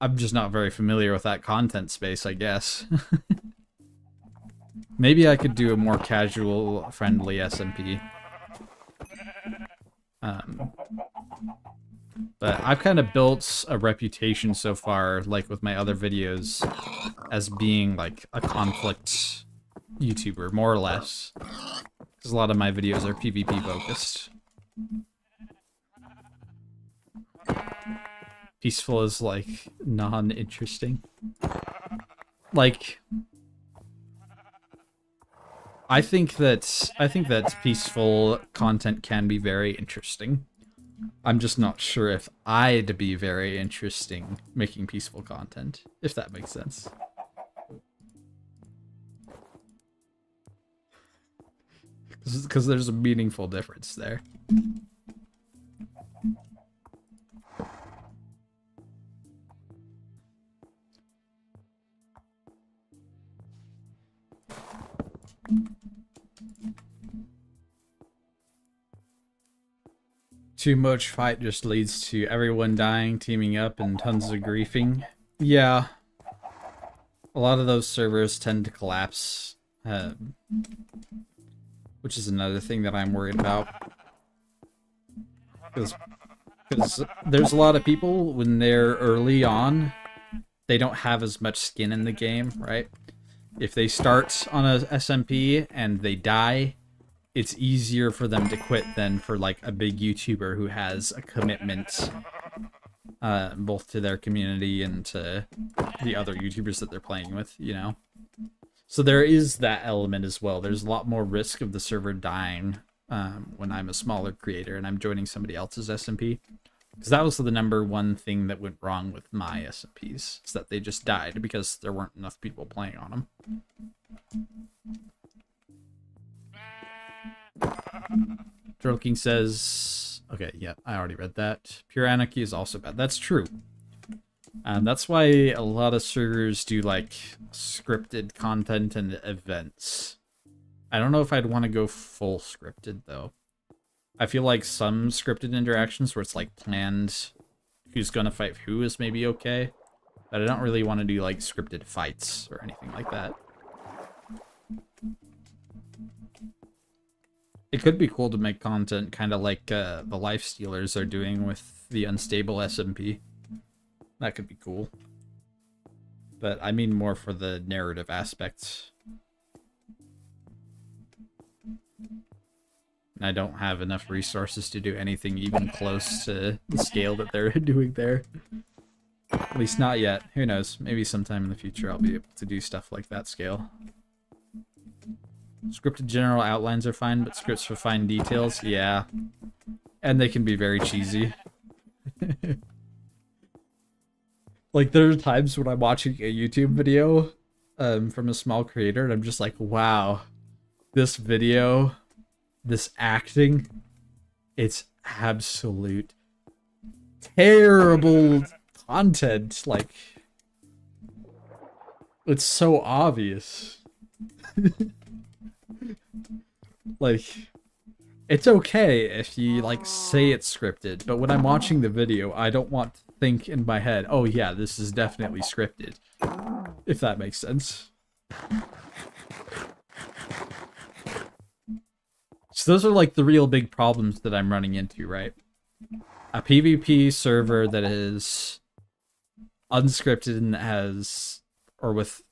I'm just not very familiar with that content space, I guess. Maybe I could do a more casual, friendly SMP. But I've kind of built a reputation so far, like with my other videos, as being like a conflict YouTuber, more or less. Because a lot of my videos are PvP focused. Peaceful is like non-interesting. Like, I think that peaceful content can be very interesting. I'm just not sure if I'd be very interesting making peaceful content, if that makes sense. Because there's a meaningful difference there. Too much fight just leads to everyone dying, teaming up, and tons of griefing. Yeah. A lot of those servers tend to collapse, which is another thing that I'm worried about. Because there's a lot of people, when they're early on, they don't have as much skin in the game, right? If they start on a SMP and they die, it's easier for them to quit than for like a big YouTuber who has a commitment both to their community and to the other YouTubers that they're playing with, you know? So there is that element as well. There's a lot more risk of the server dying when I'm a smaller creator and I'm joining somebody else's SMP. Because that was the #1 thing that went wrong with my SMPs, is that they just died because there weren't enough people playing on them. Turtle King says, okay, yeah, I already read that. Pure Anarchy is also bad. That's true. That's why a lot of servers do like scripted content and events. I don't know if I'd want to go full scripted though. I feel like some scripted interactions where it's like planned who's gonna fight who is maybe okay, but I don't really want to do like scripted fights or anything like that. It could be cool to make content kind of like the Lifestealers are doing with the Unstable SMP. That could be cool. But I mean more for the narrative aspects. And I don't have enough resources to do anything even close to the scale that they're doing there. At least not yet. Who knows? Maybe sometime in the future I'll be able to do stuff like that scale. Scripted general outlines are fine, but scripts for fine details, yeah. And they can be very cheesy. Like, there are times when I'm watching a YouTube video from a small creator, and I'm just like, wow, this video, this acting, it's absolute terrible content. Like, it's so obvious. Like, it's okay if you, like, say it's scripted, but when I'm watching the video, I don't want to think in my head, oh yeah, this is definitely scripted. If that makes sense. So those are, like, the real big problems that I'm running into, right? A PvP server that is unscripted and has, or with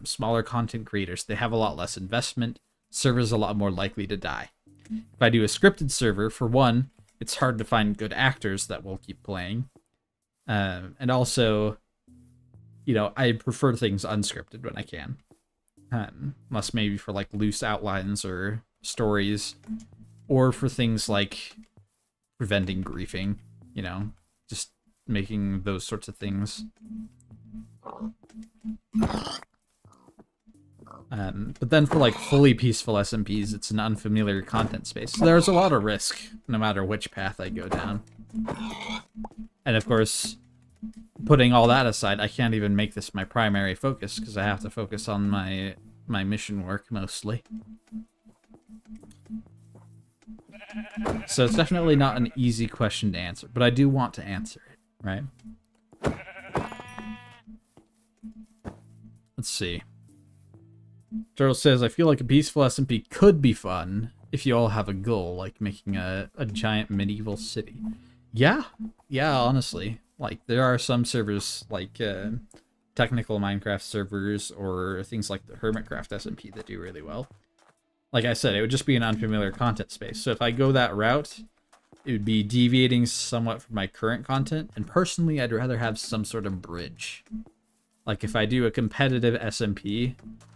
smaller content creators, they have a lot less investment. Server's a lot more likely to die. If I do a scripted server, for one, it's hard to find good actors that will keep playing. And also, you know, I prefer things unscripted when I can. Unless maybe for, like, loose outlines or stories. Or for things like preventing griefing, you know, just making those sorts of things. But then for, like, fully peaceful SMPs, it's an unfamiliar content space. So there's a lot of risk, no matter which path I go down. And of course, putting all that aside, I can't even make this my primary focus, because I have to focus on my mission work, mostly. So it's definitely not an easy question to answer, but I do want to answer it, right? Let's see. Turtle says, I feel like a peaceful SMP could be fun if you all have a goal, like making a giant medieval city. Yeah, honestly. Like, there are some servers, like technical Minecraft servers, or things like the Hermitcraft SMP that do really well. Like I said, it would just be an unfamiliar content space. So if I go that route, it would be deviating somewhat from my current content. And personally, I'd rather have some sort of bridge. Like, if I do a competitive SMP,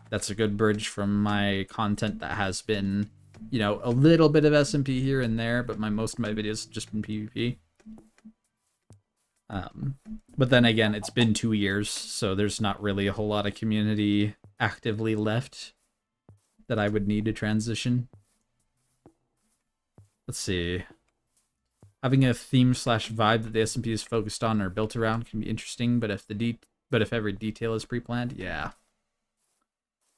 that's a good bridge from my content that has been, you know, a little bit of SMP here and there, but most of my videos have just been PvP. But then again, it's been 2 years, so there's not really a whole lot of community actively left that I would need to transition. Let's see. Having a theme/vibe that the SMP is focused on or built around can be interesting, but if every detail is pre-planned, yeah.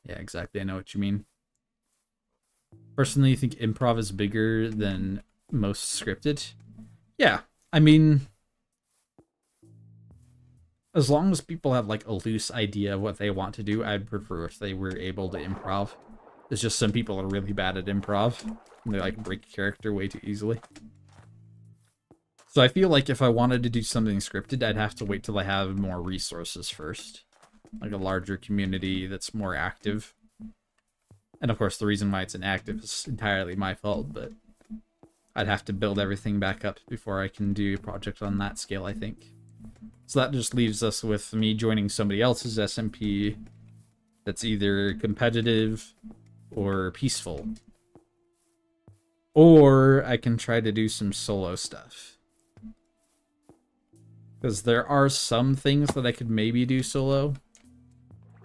Yeah, exactly. I know what you mean. Personally, you think improv is bigger than most scripted? Yeah, I mean, as long as people have, like, a loose idea of what they want to do, I'd prefer if they were able to improv. It's just some people are really bad at improv, and they, like, break character way too easily. So I feel like if I wanted to do something scripted, I'd have to wait till I have more resources first. Like a larger community that's more active. And of course, the reason why it's inactive is entirely my fault, but I'd have to build everything back up before I can do a project on that scale, I think. So that just leaves us with me joining somebody else's SMP that's either competitive or peaceful. Or I can try to do some solo stuff. Because there are some things that I could maybe do solo,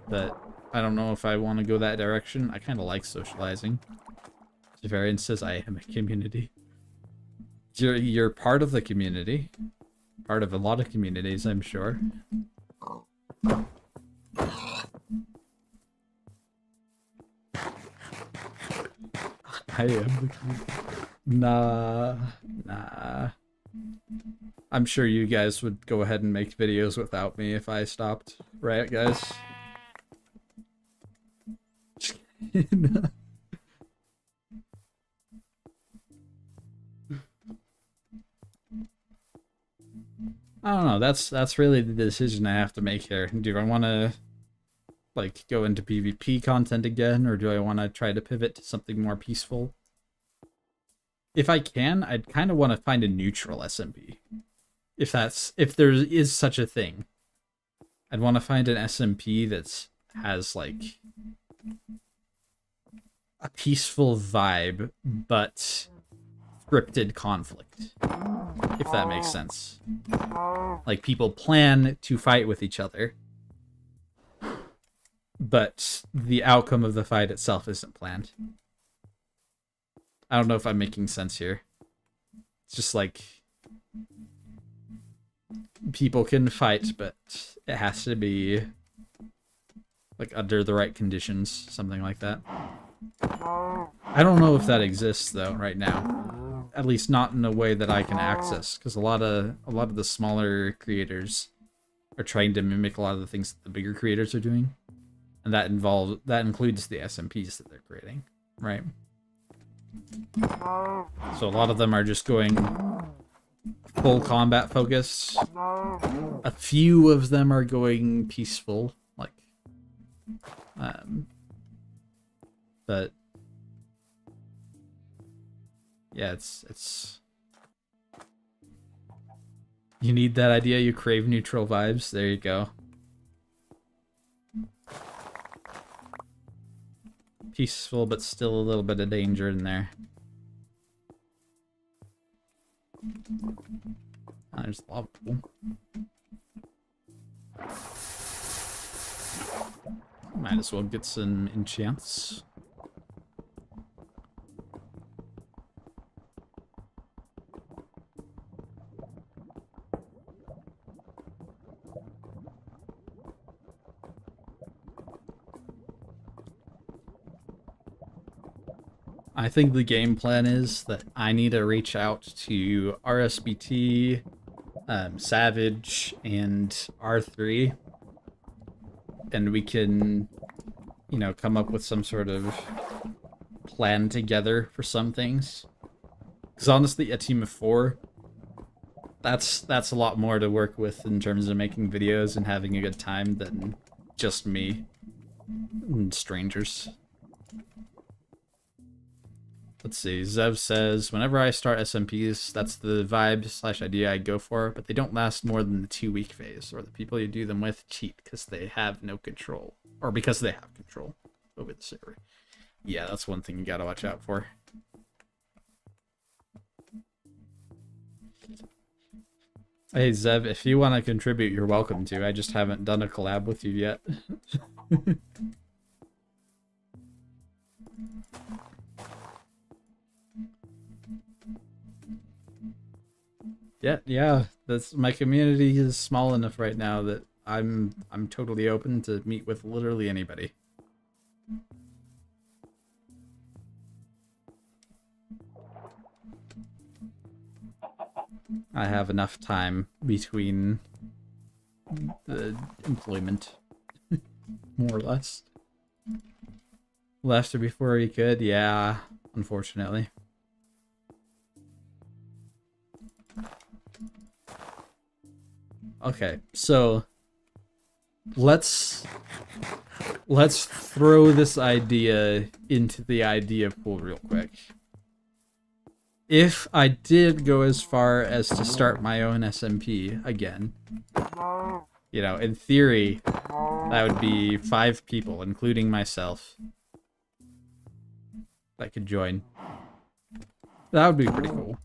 but I don't know if I want to go that direction. I kind of like socializing. Javarian says I am a community. You're part of the community. Part of a lot of communities, I'm sure. I am. Nah. I'm sure you guys would go ahead and make videos without me if I stopped. Right, guys? I don't know. That's really the decision I have to make here. Do I want to, like, go into PvP content again, or do I want to try to pivot to something more peaceful? if I can, I'd kind of want to find a neutral SMP. If there is such a thing. I'd want to find an SMP that has like a peaceful vibe, but scripted conflict. If that makes sense. Like, people plan to fight with each other, but the outcome of the fight itself isn't planned. I don't know if I'm making sense here. It's just like, people can fight, but it has to be like under the right conditions, something like that. I don't know if that exists though right now, at least not in a way that I can access, because a lot of the smaller creators are trying to mimic a lot of the things that the bigger creators are doing, and that includes the SMPs that they're creating, right? So a lot of them are just going full combat focused. A few of them are going peaceful, like, but yeah, it's you need that idea. You crave neutral vibes. There you go. Peaceful, but still a little bit of danger in there. Oh, there's a lava pool. Might as well get some enchants. I think the game plan is that I need to reach out to RSBT, Savage, and R3, and we can, you know, come up with some sort of plan together for some things. Because honestly, a team of 4, that's a lot more to work with in terms of making videos and having a good time than just me and strangers. Let's see, Zev says, whenever I start SMPs, that's the vibe/idea I go for, but they don't last more than the 2-week phase, or the people you do them with cheat because they have no control, or because they have control over the server. Yeah, that's one thing you gotta watch out for. Hey Zev, if you want to contribute, you're welcome to. I just haven't done a collab with you yet. Yeah, that's, my community is small enough right now that I'm totally open to meet with literally anybody. I have enough time between the employment, more or less. Left her before he could, yeah, unfortunately. Okay, so let's throw this idea into the idea pool real quick. If I did go as far as to start my own SMP again, you know, in theory, that would be 5 people, including myself, that could join. That would be pretty cool.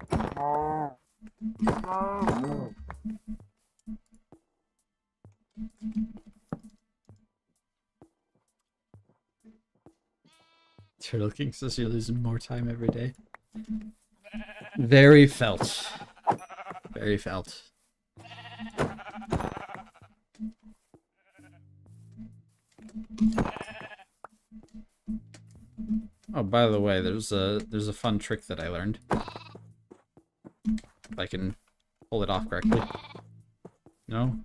Turtle King says you're losing more time every day. Very felt. Very felt. Oh, by the way, there's a fun trick that I learned. If I can pull it off correctly. No?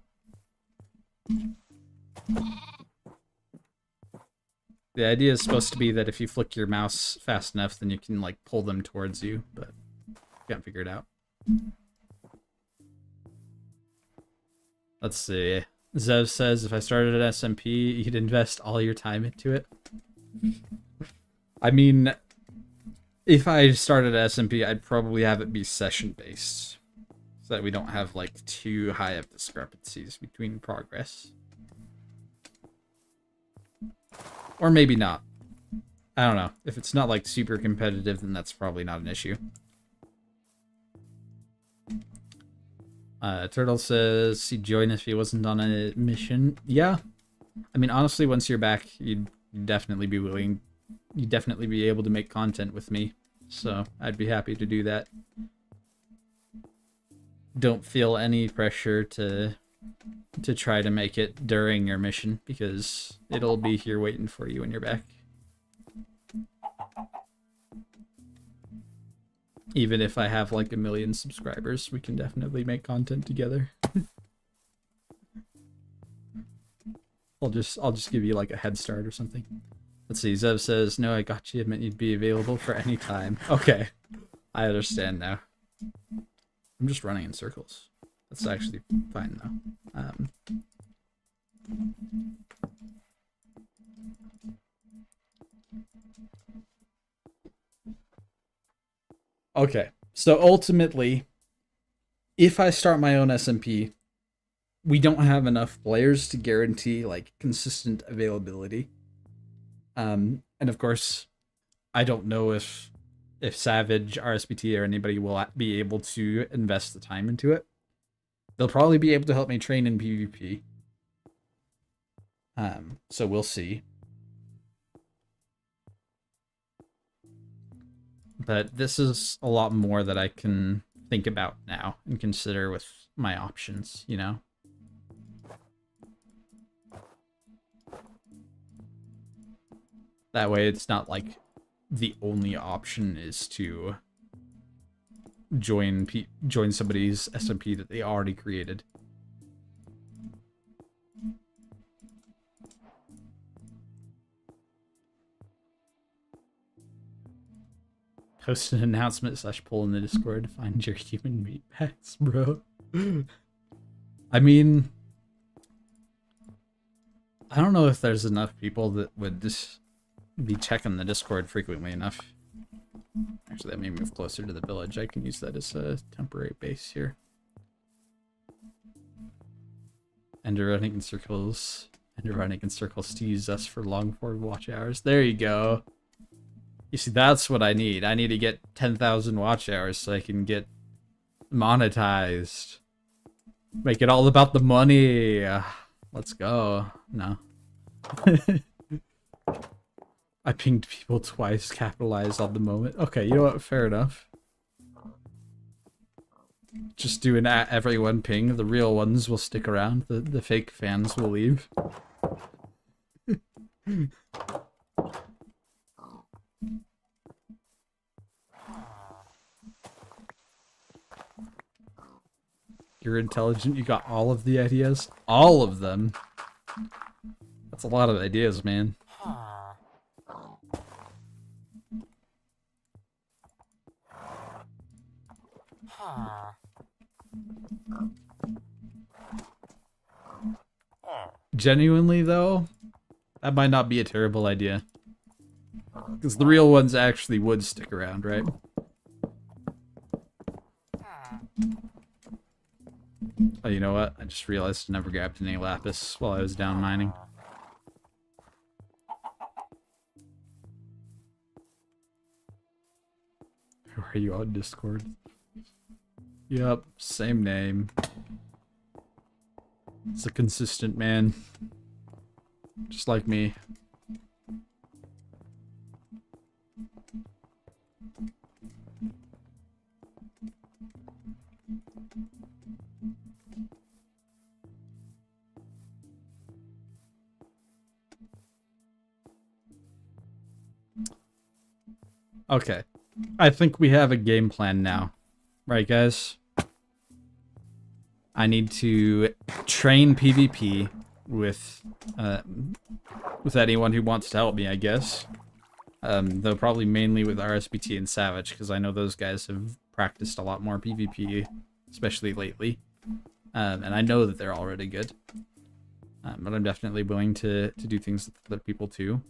The idea is supposed to be that if you flick your mouse fast enough, then you can, like, pull them towards you, but can't figure it out. Let's see. Zev says, if I started at SMP, you'd invest all your time into it. I mean, If I started SMP, I'd probably have it be session based, so that we don't have like too high of discrepancies between progress. Or maybe not. I don't know. If it's not like super competitive, then that's probably not an issue. Turtle says he'd join if he wasn't on a mission. Yeah. I mean, honestly, once you're back, you'd definitely be willing. You'd definitely be able to make content with me. So I'd be happy to do that. Don't feel any pressure to try to make it during your mission, because it'll be here waiting for you when you're back. Even if I have like 1 million subscribers, we can definitely make content together. I'll just give you like a head start or something. Let's see, Zev says, no, I got you. It meant you'd be available for any time. Okay, I understand now. I'm just running in circles. That's actually fine though. Okay, so ultimately, if I start my own SMP, we don't have enough players to guarantee like consistent availability. And of course, I don't know if Savage, RSBT, or anybody will be able to invest the time into it. They'll probably be able to help me train in PvP. So we'll see. But this is a lot more that I can think about now and consider with my options, you know? That way it's not like the only option is to join somebody's SMP that they already created. Post an announcement / poll in the Discord. Find your human meat packs, bro. I mean, I don't know if there's enough people that would just be checking the Discord frequently enough. Actually, let me move closer to the village. I can use that as a temporary base here. Ender running in circles. Ender running in circles to use us for long forward watch hours. There you go. You see, that's what I need. I need to get 10,000 watch hours so I can get monetized. Make it all about the money. Let's go. No. I pinged people twice, capitalized on the moment. Okay, you know what? Fair enough. Just do an everyone ping. The real ones will stick around. The fake fans will leave. You're intelligent. You got all of the ideas. All of them. That's a lot of ideas, man. Genuinely, though, that might not be a terrible idea. Because the real ones actually would stick around, right? Oh, you know what? I just realized I never grabbed any lapis while I was down mining. Who are you on Discord? Yep, same name. It's a consistent man. Just like me. Okay. I think we have a game plan now. Right, guys? I need to train PvP with anyone who wants to help me, I guess. Though probably mainly with RSBT and Savage, because I know those guys have practiced a lot more PvP, especially lately. And I know that they're already good. But I'm definitely willing to do things with other people too.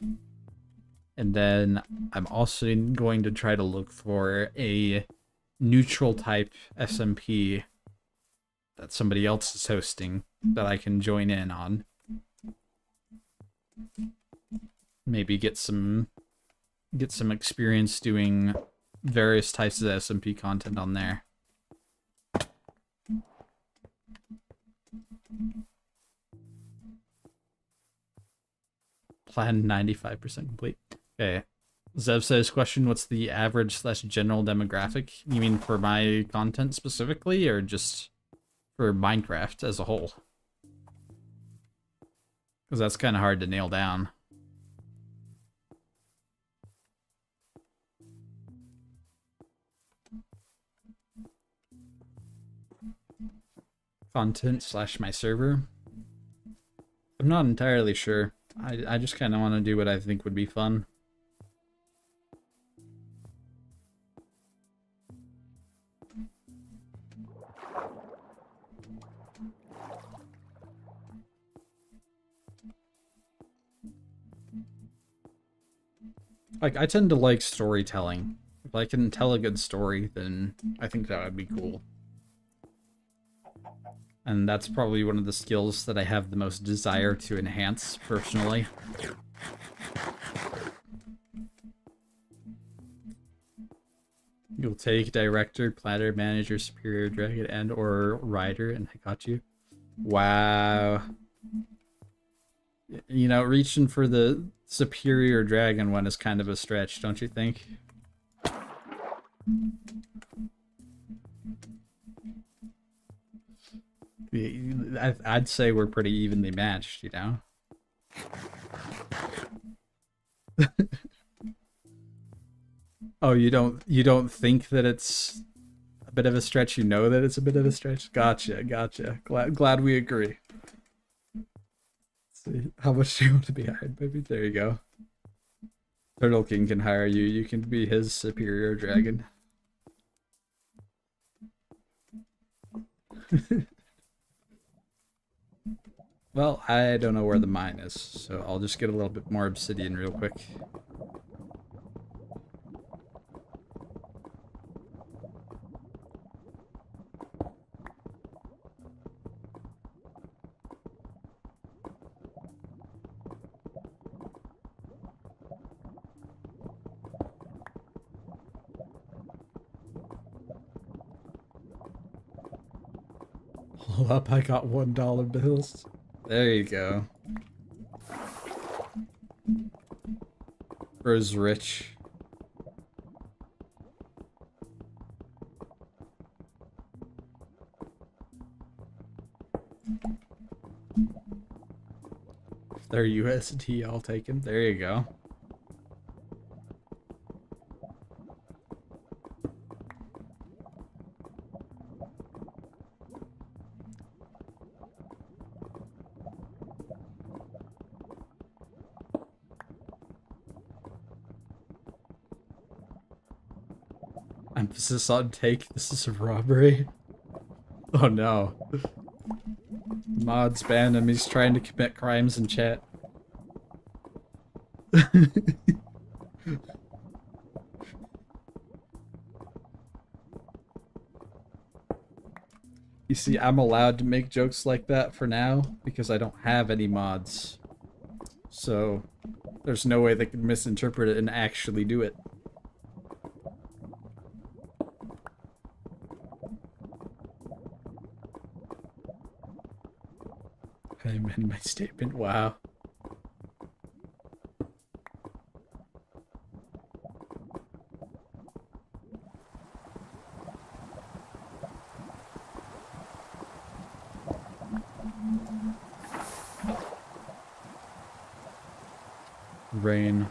And then I'm also going to try to look for a neutral type SMP that somebody else is hosting that I can join in on. Maybe get some experience doing various types of SMP content on there. Plan 95% complete. Okay. Zev says, question, what's the average / general demographic? You mean for my content specifically, or just for Minecraft as a whole? Because that's kind of hard to nail down. Content / my server? I'm not entirely sure. I just kind of want to do what I think would be fun. Like, I tend to like storytelling. If I can tell a good story, then I think that would be cool. And that's probably one of the skills that I have the most desire to enhance, personally. You'll take director, planner, manager, superior, dragon, and or rider, and I got you. Wow. You know, reaching for the superior dragon one is kind of a stretch, don't you think? I'd say we're pretty evenly matched, you know? Oh, you don't think that it's a bit of a stretch? You know that it's a bit of a stretch? Gotcha. Glad we agree. Let's see, how much do you want to be hired, baby? There you go. Turtle King can hire you. You can be his superior dragon. Well, I don't know where the mine is, so I'll just get a little bit more obsidian real quick. Hold up, I got $1 bills. There you go. Bro's rich. If they're USD, I'll take them. There you go. Emphasis on take. This is a robbery. Oh no. Mods banned him. He's trying to commit crimes in chat. You see, I'm allowed to make jokes like that for now because I don't have any mods. So there's no way they can misinterpret it and actually do it. I amend my statement. Wow. Rain.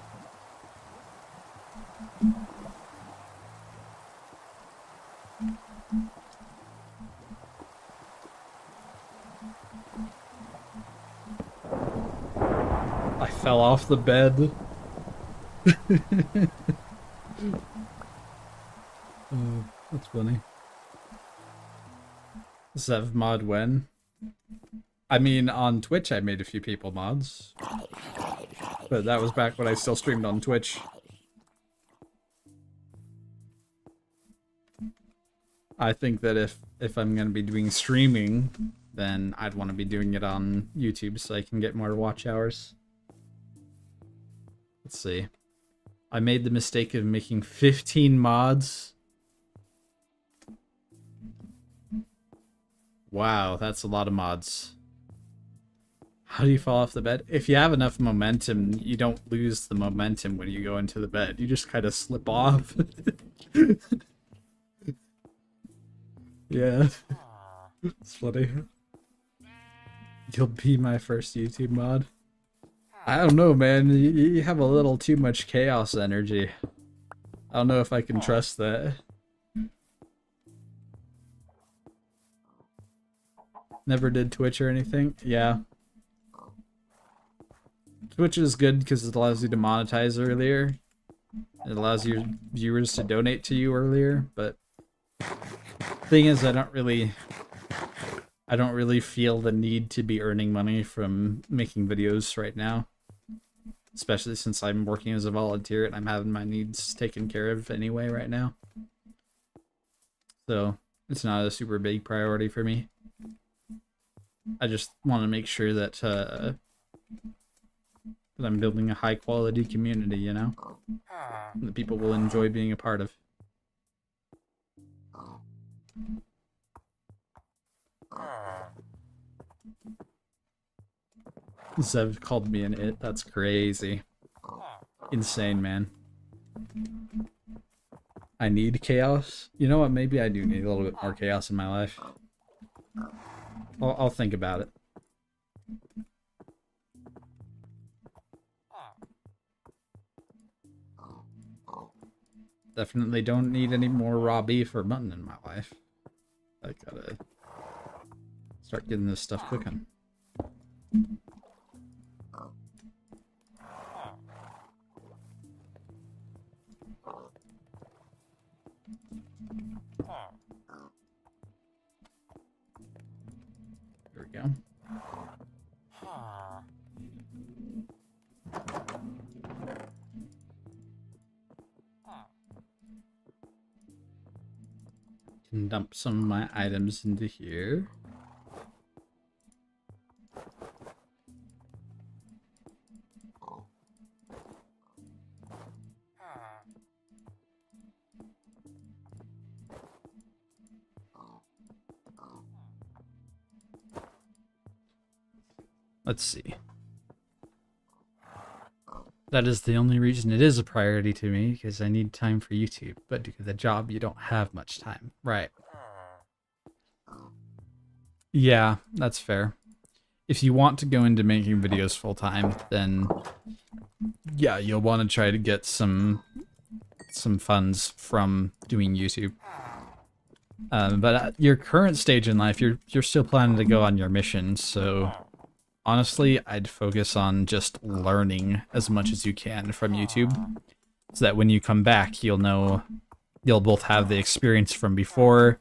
I fell off the bed. Oh, that's funny. Zev mod when? I mean, on Twitch I made a few people mods. but that was back when I still streamed on Twitch. I think that if I'm gonna be doing streaming, then I'd want to be doing it on YouTube so I can get more watch hours. Let's see. I made the mistake of making 15 mods. Wow, that's a lot of mods. How do you fall off the bed? If you have enough momentum, you don't lose the momentum when you go into the bed. You just kind of slip off. Yeah. It's funny. You'll be my first YouTube mod. I don't know, man. You have a little too much chaos energy. I don't know if I can trust that. Never did Twitch or anything? Yeah. Twitch is good because it allows you to monetize earlier. It allows your viewers to donate to you earlier, but thing is, I don't really feel the need to be earning money from making videos right now. Especially since I'm working as a volunteer and I'm having my needs taken care of anyway right now. So it's not a super big priority for me. I just want to make sure that that I'm building a high quality community, you know? That people will enjoy being a part of. Zev called me an it. That's crazy. Insane, man. I need chaos. You know what? Maybe I do need a little bit more chaos in my life. I'll think about it. Definitely don't need any more raw beef or mutton in my life. I gotta start getting this stuff cooking. There we go. Can dump some of my items into here. Let's see. That is the only reason it is a priority to me, because I need time for YouTube. But due to the job, you don't have much time. Right. Yeah, that's fair. If you want to go into making videos full time, then yeah, you'll want to try to get some funds from doing YouTube. But at your current stage in life, you're still planning to go on your mission, so honestly, I'd focus on just learning as much as you can from YouTube, so that when you come back, you'll both have the experience from before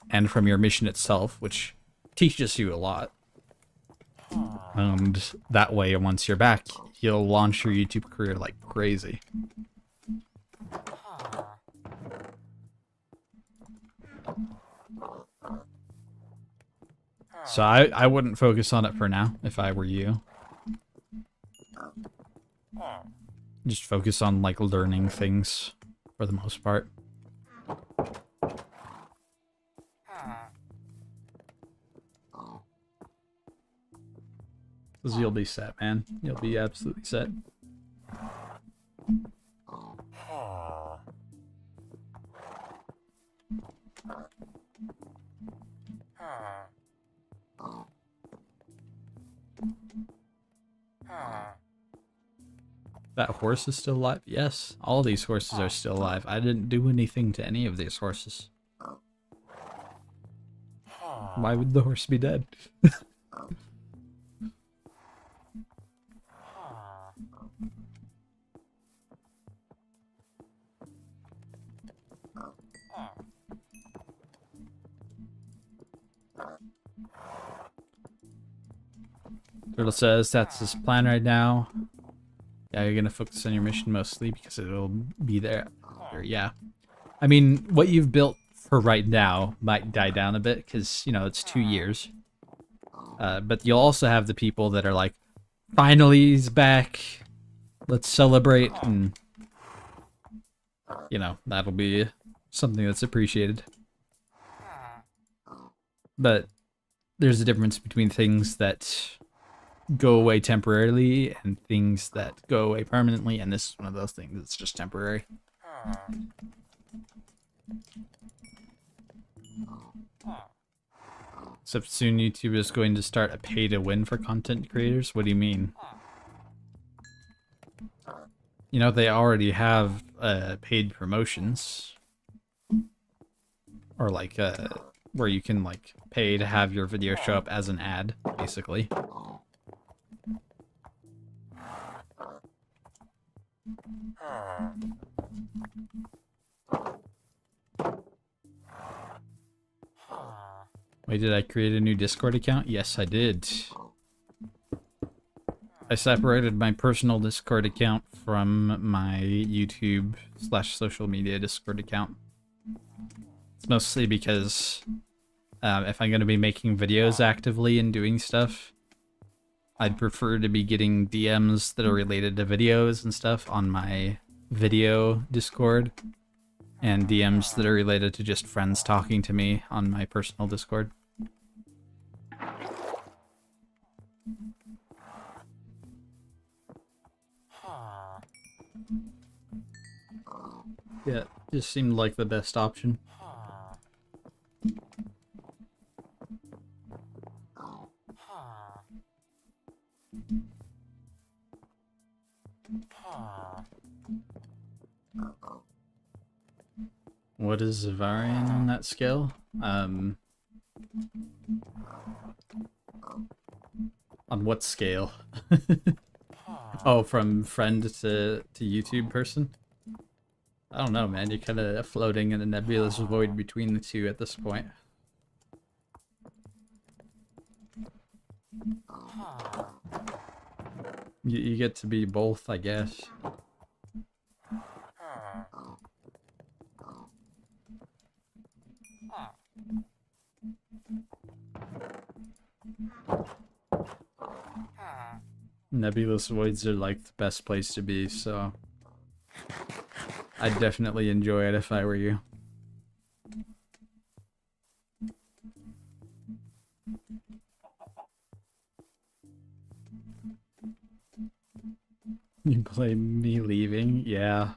and from your mission itself, which teaches you a lot. And that way, once you're back, you'll launch your YouTube career like crazy. So I wouldn't focus on it for now, if I were you. Just focus on, like, learning things, for the most part. Because you'll be set, man. You'll be absolutely set. That horse is still alive? Yes, all these horses are still alive. I didn't do anything to any of these horses. Why would the horse be dead? Turtle says that's his plan right now. Yeah, you're gonna focus on your mission mostly because it'll be there. Yeah. I mean, what you've built for right now might die down a bit because, you know, it's 2 years. But you'll also have the people that are like, finally he's back. Let's celebrate. And, you know, that'll be something that's appreciated. But there's a difference between things that go away temporarily and things that go away permanently, and this is one of those things that's just temporary. Except soon YouTube is going to start a pay-to-win for content creators. What do you mean? You know, they already have paid promotions. Or like, where you can like pay to have your video show up as an ad, basically. Wait, did I create a new Discord account? Yes, I did. I separated my personal Discord account from my YouTube/social media Discord account. It's mostly because if I'm going to be making videos actively and doing stuff, I'd prefer to be getting DMs that are related to videos and stuff on my video Discord, and DMs that are related to just friends talking to me on my personal Discord. Yeah, just seemed like the best option. What is Zavarian on that scale? On what scale? Oh, from friend to YouTube person? I don't know, man. You're kind of floating in a nebulous void between the two at this point. You get to be both, I guess. Nebulous voids are like the best place to be, so I'd definitely enjoy it if I were you. You blame me leaving? Yeah.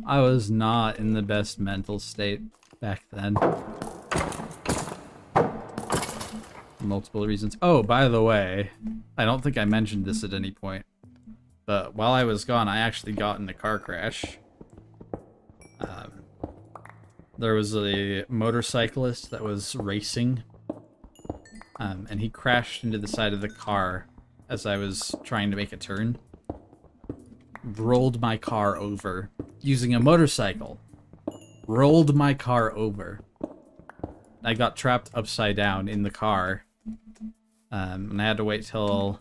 I was not in the best mental state back then. Multiple reasons. Oh, by the way, I don't think I mentioned this at any point, but while I was gone, I actually got in a car crash. There was a motorcyclist that was racing, and he crashed into the side of the car as I was trying to make a turn. Rolled my car over using a motorcycle. Rolled my car over. I got trapped upside down in the car. And I had to wait till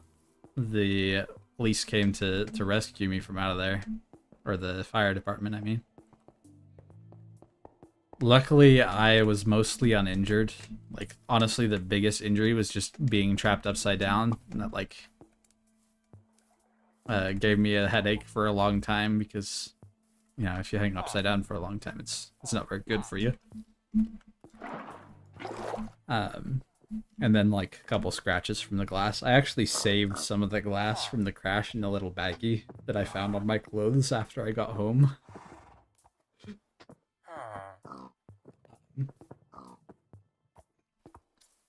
the police came to rescue me from out of there. Or the fire department, I mean. Luckily, I was mostly uninjured. Like, honestly, the biggest injury was just being trapped upside down. And that, like, gave me a headache for a long time because, you know, if you hang upside down for a long time, it's not very good for you. And then, like, a couple scratches from the glass. I actually saved some of the glass from the crash in a little baggie that I found on my clothes after I got home.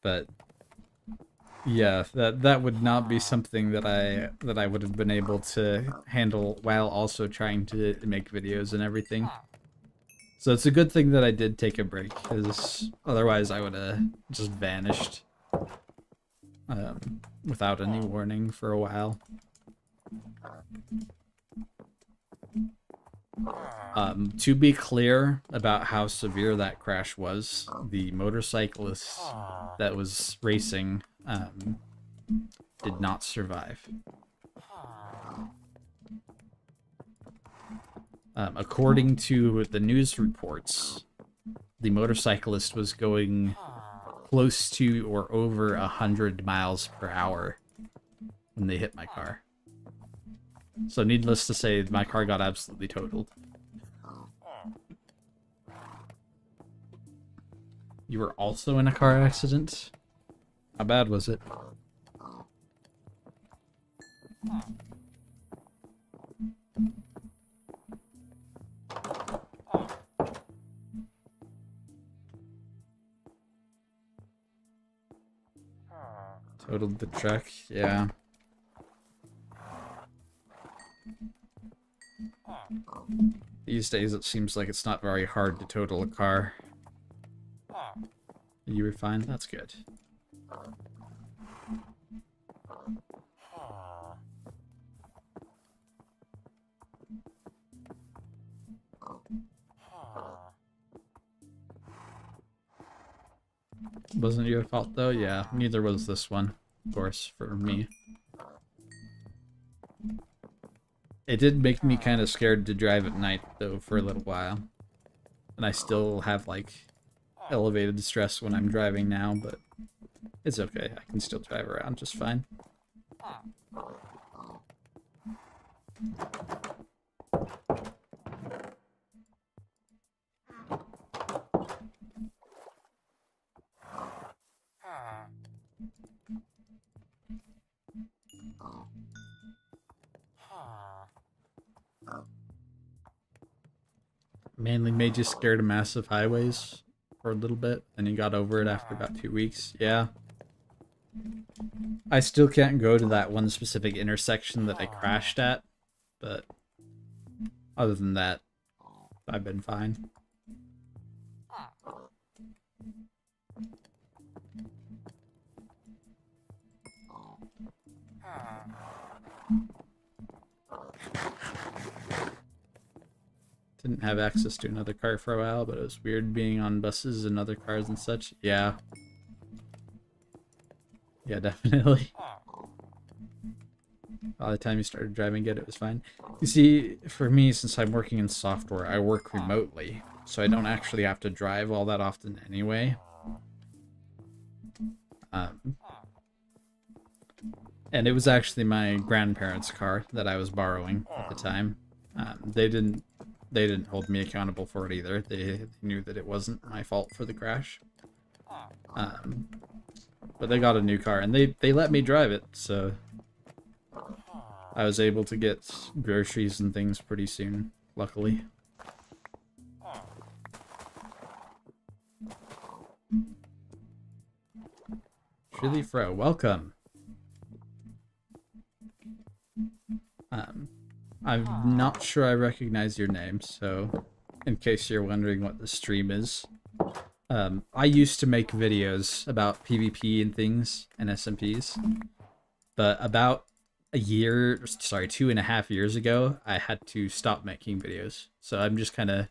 But yeah, that would not be something that I would have been able to handle while also trying to make videos and everything. So it's a good thing that I did take a break, because otherwise I would have just vanished without any warning for a while. To be clear about how severe that crash was, the motorcyclist that was racing did not survive. According to the news reports, the motorcyclist was going close to or over 100 miles per hour when they hit my car. So needless to say, my car got absolutely totaled. You were also in a car accident? How bad was it? Totaled the truck, yeah. These days it seems like it's not very hard to total a car. You were fine? That's good. Wasn't your fault though? Yeah, neither was this one, of course, for me. It did make me kind of scared to drive at night though for a little while. And I still have like elevated stress when I'm driving now, but it's okay. I can still drive around just fine. Mainly made you scared of massive highways for a little bit, and you got over it after about 2 weeks. Yeah. I still can't go to that one specific intersection that I crashed at, but other than that, I've been fine. Didn't have access to another car for a while, but it was weird being on buses and other cars and such. Yeah. Yeah, definitely. By the time you started driving again, it was fine. You see, for me, since I'm working in software, I work remotely, so I don't actually have to drive all that often anyway. And it was actually my grandparents' car that I was borrowing at the time. They didn't hold me accountable for it either. They knew that it wasn't my fault for the crash. But they got a new car, and they let me drive it, so I was able to get groceries and things pretty soon, luckily. Shilly Fro, welcome. I'm not sure I recognize your name, so in case you're wondering what the stream is. I used to make videos about PvP and things and SMPs, but about a year, sorry, 2.5 years ago, I had to stop making videos. So I'm just kind of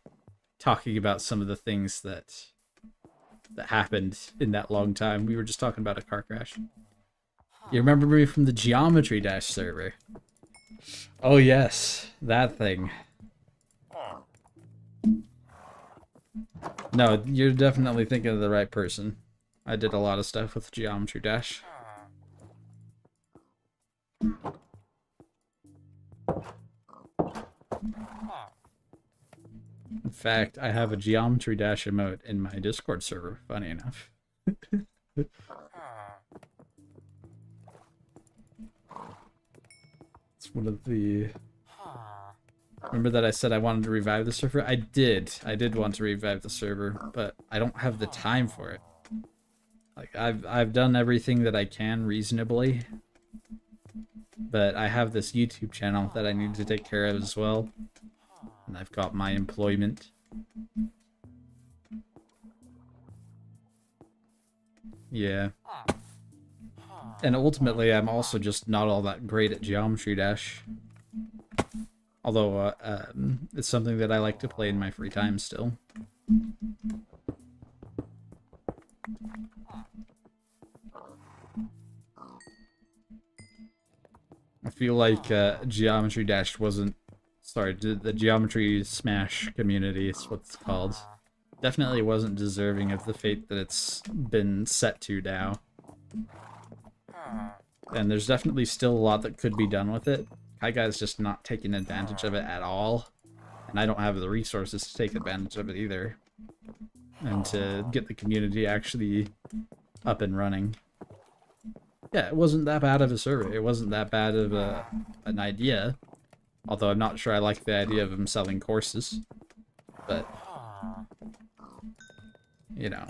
talking about some of the things that happened in that long time. We were just talking about a car crash. You remember me from the Geometry Dash server? Oh yes, that thing. No, you're definitely thinking of the right person. I did a lot of stuff with Geometry Dash. In fact, I have a Geometry Dash emote in my Discord server, funny enough. It's one of the... Remember that I said I wanted to revive the server? I did want to revive the server, but I don't have the time for it. Like, I've done everything that I can reasonably, but I have this YouTube channel that I need to take care of as well. And I've got my employment. Yeah. And ultimately, I'm also just not all that great at Geometry Dash. Although, it's something that I like to play in my free time still. feel like Geometry Dash wasn't... Sorry, the Geometry Smash community is what it's called. Definitely wasn't deserving of the fate that it's been set to now. And there's definitely still a lot that could be done with it. Kaigai's just not taking advantage of it at all. And I don't have the resources to take advantage of it either. And to get the community actually up and running. Yeah, it wasn't that bad of a survey. It wasn't that bad of an idea. Although I'm not sure I like the idea of him selling courses. But, you know.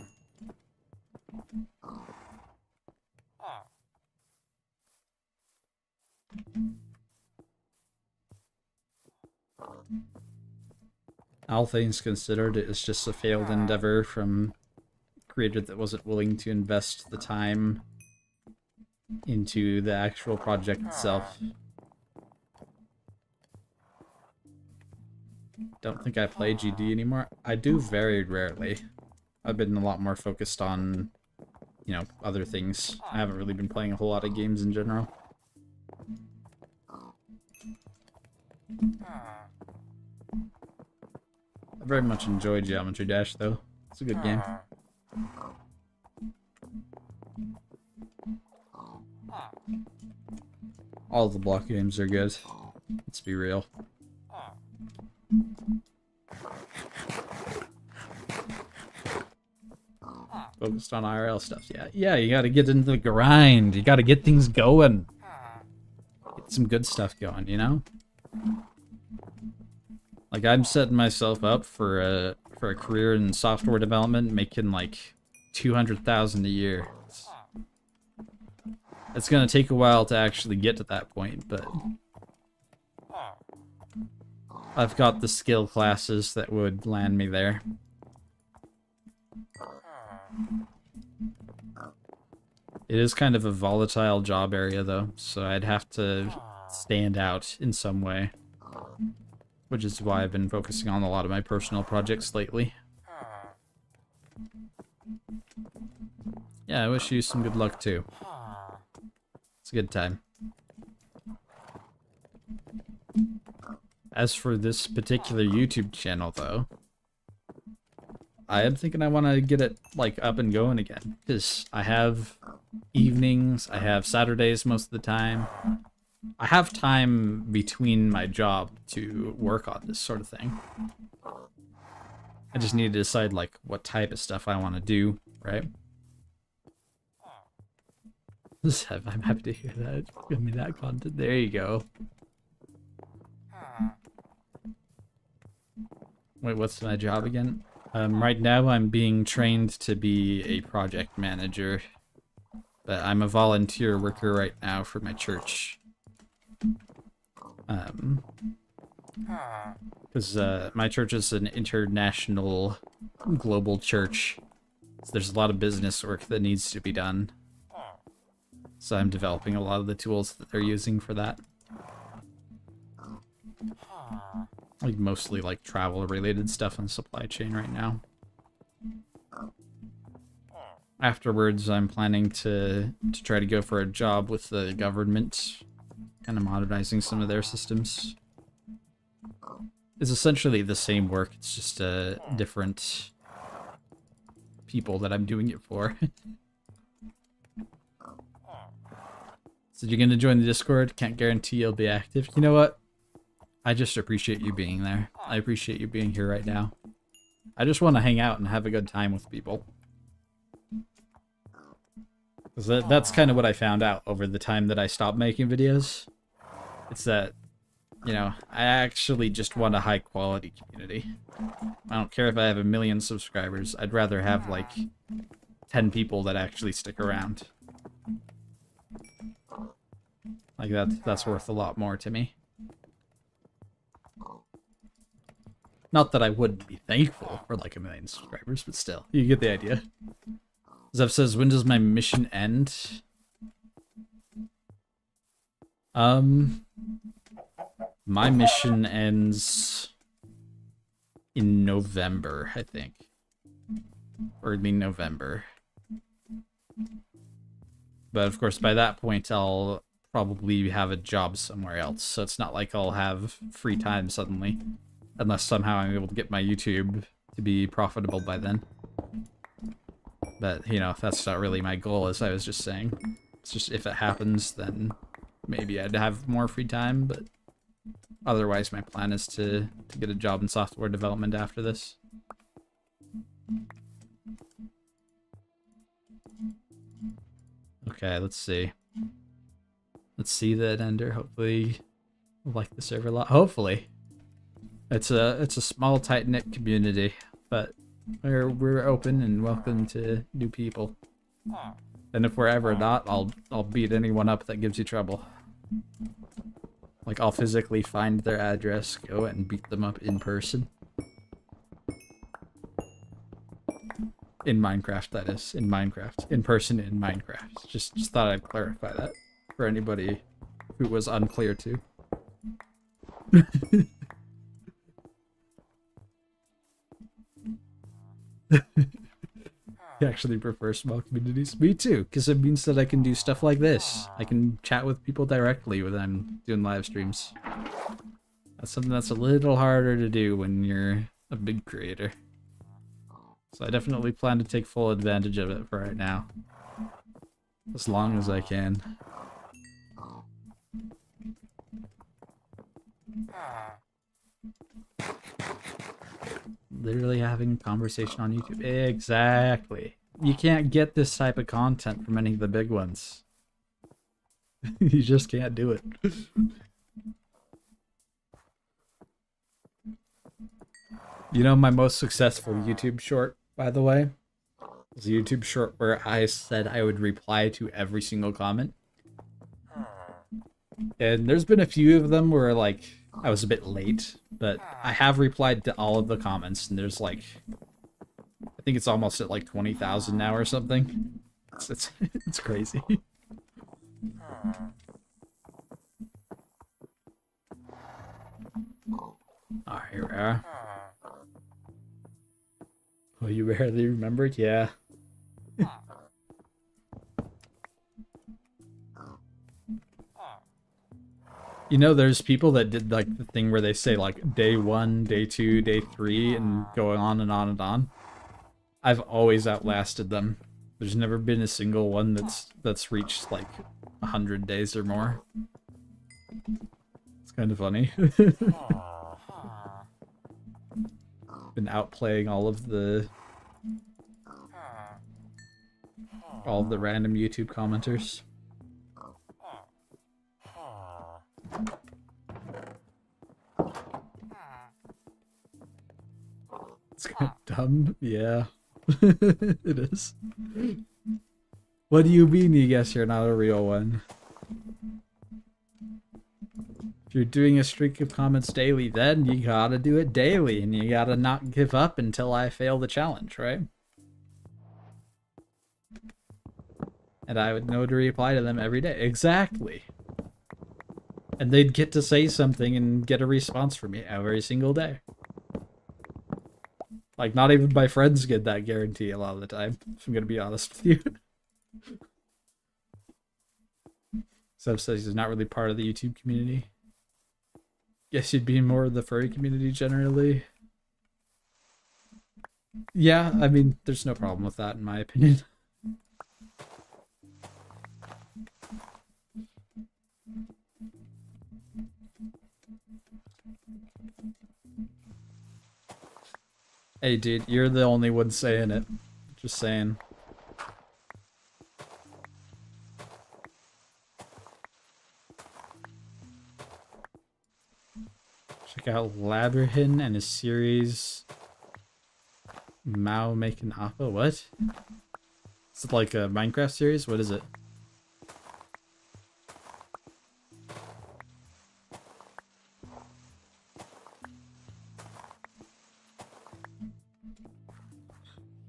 All things considered, it is just a failed endeavor from a creator that wasn't willing to invest the time into the actual project itself. Don't think I play GD anymore. I do very rarely. I've been a lot more focused on, you know, other things. I haven't really been playing a whole lot of games in general. I very much enjoy Geometry Dash, though. It's a good game. All the block games are good. Let's be real. Focused on IRL stuff. Yeah, you gotta get into the grind. You gotta get things going. Get some good stuff going, you know? Like, I'm setting myself up for a career in software development, making like 200,000 a year. It's gonna take a while to actually get to that point, but I've got the skill classes that would land me there. It is kind of a volatile job area, though, so I'd have to stand out in some way. Which is why I've been focusing on a lot of my personal projects lately. Yeah, I wish you some good luck, too. It's a good time. As for this particular YouTube channel, though, I am thinking I want to get it, like, up and going again. Because I have evenings, I have Saturdays most of the time. I have time between my job to work on this sort of thing. I just need to decide, like, what type of stuff I want to do, right? I'm happy to hear that. Give me that content. There you go. Wait, what's my job again? Right now I'm being trained to be a project manager. But I'm a volunteer worker right now for my church. Because my church is an international, global church. So there's a lot of business work that needs to be done. So I'm developing a lot of the tools that they're using for that. Like mostly like travel related stuff and supply chain right now. Afterwards, I'm planning to try to go for a job with the government, kind of modernizing some of their systems. It's essentially the same work, it's just different people that I'm doing it for. So you're gonna join the Discord? Can't guarantee you'll be active. You know what? I just appreciate you being there. I appreciate you being here right now. I just want to hang out and have a good time with people. That's kind of what I found out over the time that I stopped making videos. It's that, you know, I actually just want a high quality community. I don't care if I have 1 million subscribers. I'd rather have like 10 people that actually stick around. Like that's worth a lot more to me. Not that I wouldn't be thankful for like 1 million subscribers, but still, you get the idea. Zev says, when does my mission end? My mission ends in November, I think. Or it'd be November. But of course, by that point, I'll probably have a job somewhere else, so it's not like I'll have free time suddenly. Unless somehow I'm able to get my YouTube to be profitable by then. But, you know, that's not really my goal, as I was just saying. It's just if it happens, then maybe I'd have more free time, but otherwise my plan is to get a job in software development after this. Okay, let's see. Let's see that Ender. Hopefully we'll like the server a lot. Hopefully. It's a small, tight-knit community, but we're open and welcome to new people. And if we're ever not, I'll beat anyone up that gives you trouble. Like, I'll physically find their address, go and beat them up in person. In Minecraft, that is. In Minecraft. In person in Minecraft. Just thought I'd clarify that for anybody who was unclear to. I actually prefer small communities. Me too, because it means that I can do stuff like this. I can chat with people directly when I'm doing live streams. That's something that's a little harder to do when you're a big creator. So I definitely plan to take full advantage of it for right now. As long as I can. Literally having a conversation on YouTube. Exactly. You can't get this type of content from any of the big ones. You just can't do it. You know, my most successful YouTube short, by the way, was a YouTube short where I said I would reply to every single comment. And there's been a few of them where, like, I was a bit late, but I have replied to all of the comments, and there's, like, I think it's almost at, like, 20,000 now or something. It's crazy. Oh, here we are. Oh, you barely remembered? Yeah. You know, there's people that did, like, the thing where they say, like, day 1, day 2, day 3, and going on and on and on. I've always outlasted them. There's never been a single one that's reached, like, 100 days or more. It's kind of funny. Been outplaying all of the random YouTube commenters. It's kind of dumb. Yeah. It is. What do you mean you guess you're not a real one? If you're doing a streak of comments daily, then you gotta do it daily, and you gotta not give up until I fail the challenge, right? And I would know to reply to them every day. Exactly. And they'd get to say something and get a response from me every single day. Like, not even my friends get that guarantee a lot of the time, if I'm gonna be honest with you. Seb says he's not really part of the YouTube community. Guess you'd be more of the furry community generally. Yeah, I mean, there's no problem with that in my opinion. Hey dude, you're the only one saying it. Just saying. Check out Labyrinth and his series Mao Making Appa. What? Is it like a Minecraft series? What is it?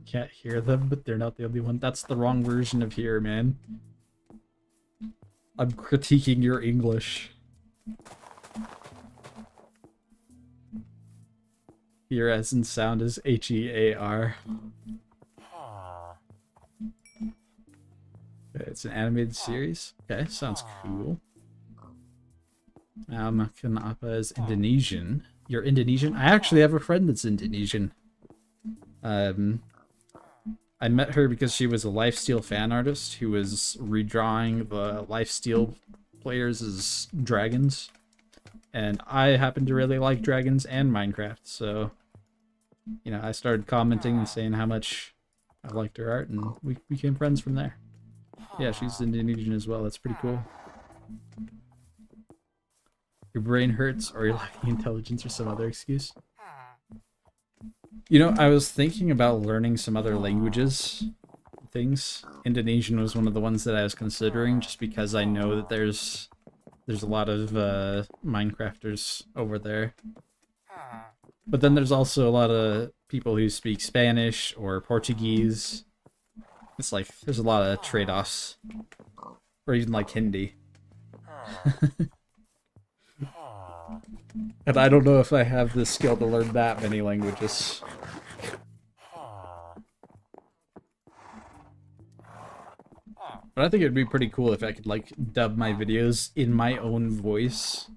Can't hear them, but they're not the only one. That's the wrong version of here, man. I'm critiquing your English. Here as in sound is H-E-A-R. It's an animated series. Okay, sounds cool. Kenapa is Indonesian. You're Indonesian? I actually have a friend that's Indonesian. I met her because she was a Lifesteal fan artist who was redrawing the Lifesteal players as dragons. And I happen to really like dragons and Minecraft, so, you know, I started commenting and saying how much I liked her art, and we became friends from there. Yeah, she's Indonesian as well. That's pretty cool. Your brain hurts, or you're lacking intelligence, or some other excuse. You know, I was thinking about learning some other languages, things. Indonesian was one of the ones that I was considering, just because I know that there's a lot of Minecrafters over there. But then there's also a lot of people who speak Spanish or Portuguese. It's like, there's a lot of trade-offs. Or even like Hindi. And I don't know if I have the skill to learn that many languages. But I think it'd be pretty cool if I could, like, dub my videos in my own voice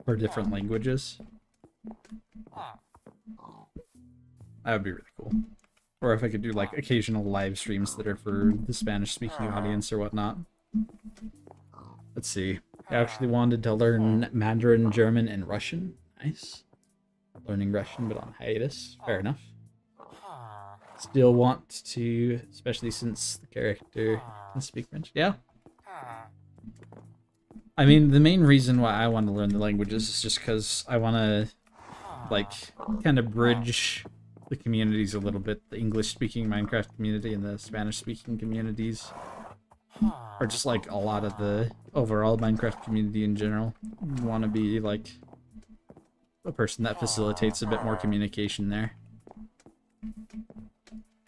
for different languages. That would be really cool. Or if I could do, like, occasional live streams that are for the Spanish-speaking audience or whatnot. Let's see. I actually wanted to learn Mandarin, German, and Russian. Nice. Learning Russian, but on hiatus. Fair enough. Still want to, especially since the character can speak French. Yeah. I mean, the main reason why I want to learn the languages is just because I want to, like, kind of bridge the communities a little bit. The English-speaking Minecraft community and the Spanish-speaking communities. Or just, like, a lot of the overall Minecraft community in general. Want to be, like, a person that facilitates a bit more communication there.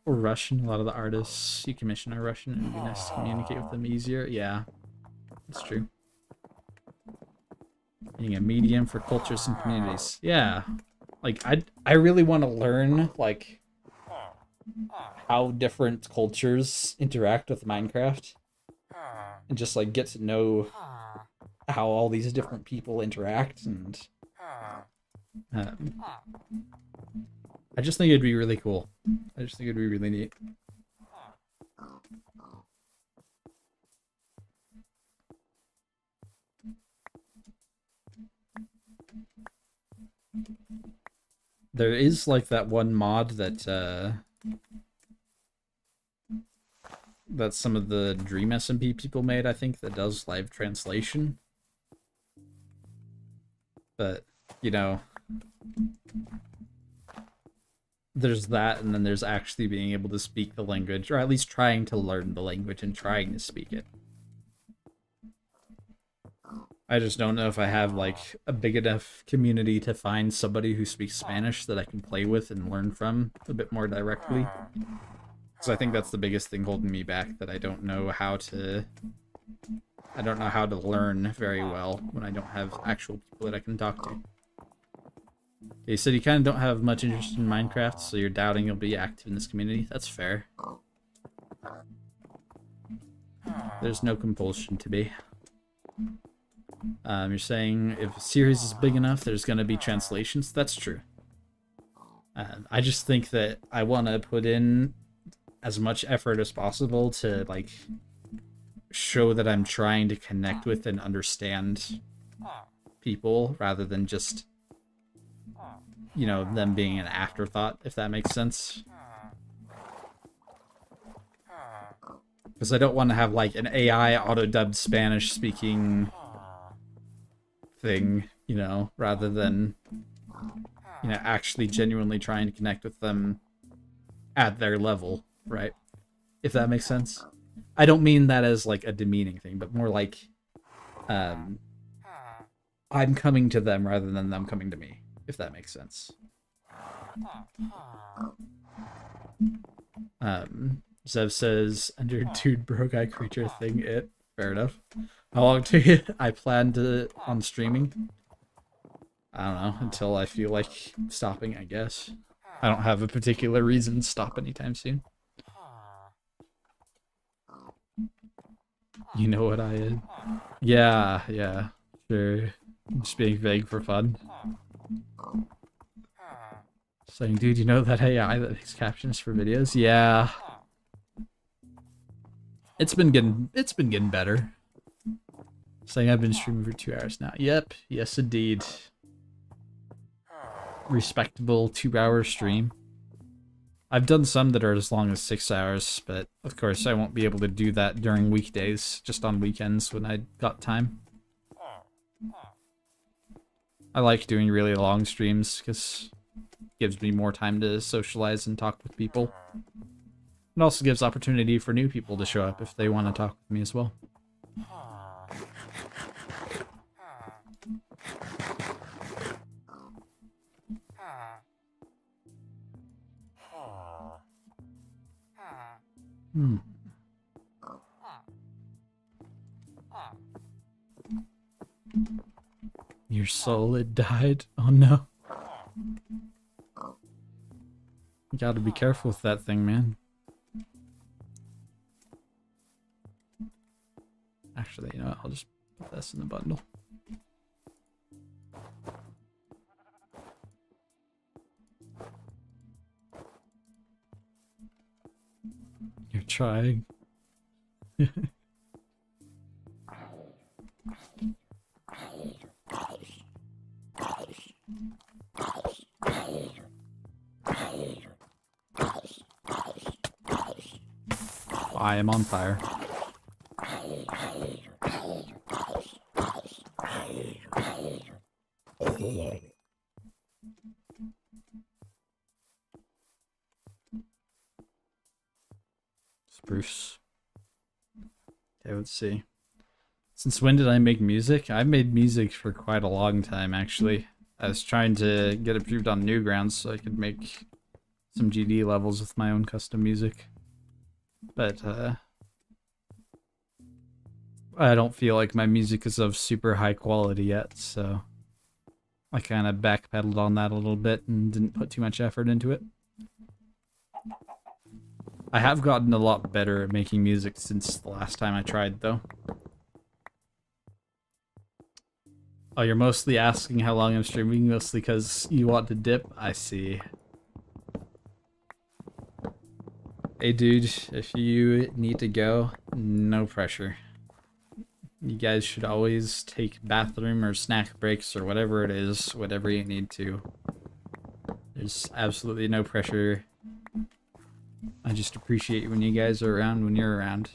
Or Russian. A lot of the artists you commission are Russian, and it would be nice to communicate with them easier. Yeah, that's true. Being a medium for cultures and communities. Yeah, like I really want to learn like how different cultures interact with Minecraft, and just like get to know how all these different people interact, and I just think it'd be really cool. I just think it'd be really neat. There is like that one mod that that some of the Dream SMP people made, I think, that does live translation. But, you know, there's that, and then there's actually being able to speak the language, or at least trying to learn the language and trying to speak it. I just don't know if I have, like, a big enough community to find somebody who speaks Spanish that I can play with and learn from a bit more directly. So I think that's the biggest thing holding me back, that I don't know how to learn very well when I don't have actual people that I can talk to. You said you kind of don't have much interest in Minecraft, so you're doubting you'll be active in this community. That's fair. There's no compulsion to be. You're saying if a series is big enough, there's going to be translations. That's true. I just think that I want to put in as much effort as possible to, like, show that I'm trying to connect with and understand people, rather than just, you know, them being an afterthought, if that makes sense. Because I don't want to have, like, an AI auto-dubbed Spanish-speaking thing, you know, rather than, you know, actually genuinely trying to connect with them at their level, right? If that makes sense. I don't mean that as, like, a demeaning thing, but more like, I'm coming to them rather than them coming to me, if that makes sense. Zev says, under dude bro guy creature thing it. Fair enough. How long do I plan to on streaming? I don't know, until I feel like stopping, I guess. I don't have a particular reason to stop anytime soon. You know what I... Yeah, sure. Just being vague for fun. Saying, dude, you know that AI that makes captions for videos? Yeah. It's been getting better. Saying I've been streaming for 2 hours now. Yep, yes indeed. Respectable 2-hour stream. I've done some that are as long as 6 hours, but of course I won't be able to do that during weekdays, just on weekends when I got time. I like doing really long streams because it gives me more time to socialize and talk with people. It also gives opportunity for new people to show up if they want to talk with me as well. Hmm. Your soul had died? Oh no. You gotta be careful with that thing, man. Actually, you know what? I'll just put this in the bundle. You're trying. I am on fire. Spruce. Okay, let's see. Since when did I make music? I've made music for quite a long time, actually. I was trying to get approved on Newgrounds so I could make some GD levels with my own custom music. But, I don't feel like my music is of super high quality yet, so I kind of backpedaled on that a little bit and didn't put too much effort into it. I have gotten a lot better at making music since the last time I tried, though. Oh, you're mostly asking how long I'm streaming, mostly because you want to dip? I see. Hey dude, if you need to go, no pressure. You guys should always take bathroom or snack breaks or whatever it is, whatever you need to. There's absolutely no pressure. I just appreciate when you guys are around when you're around.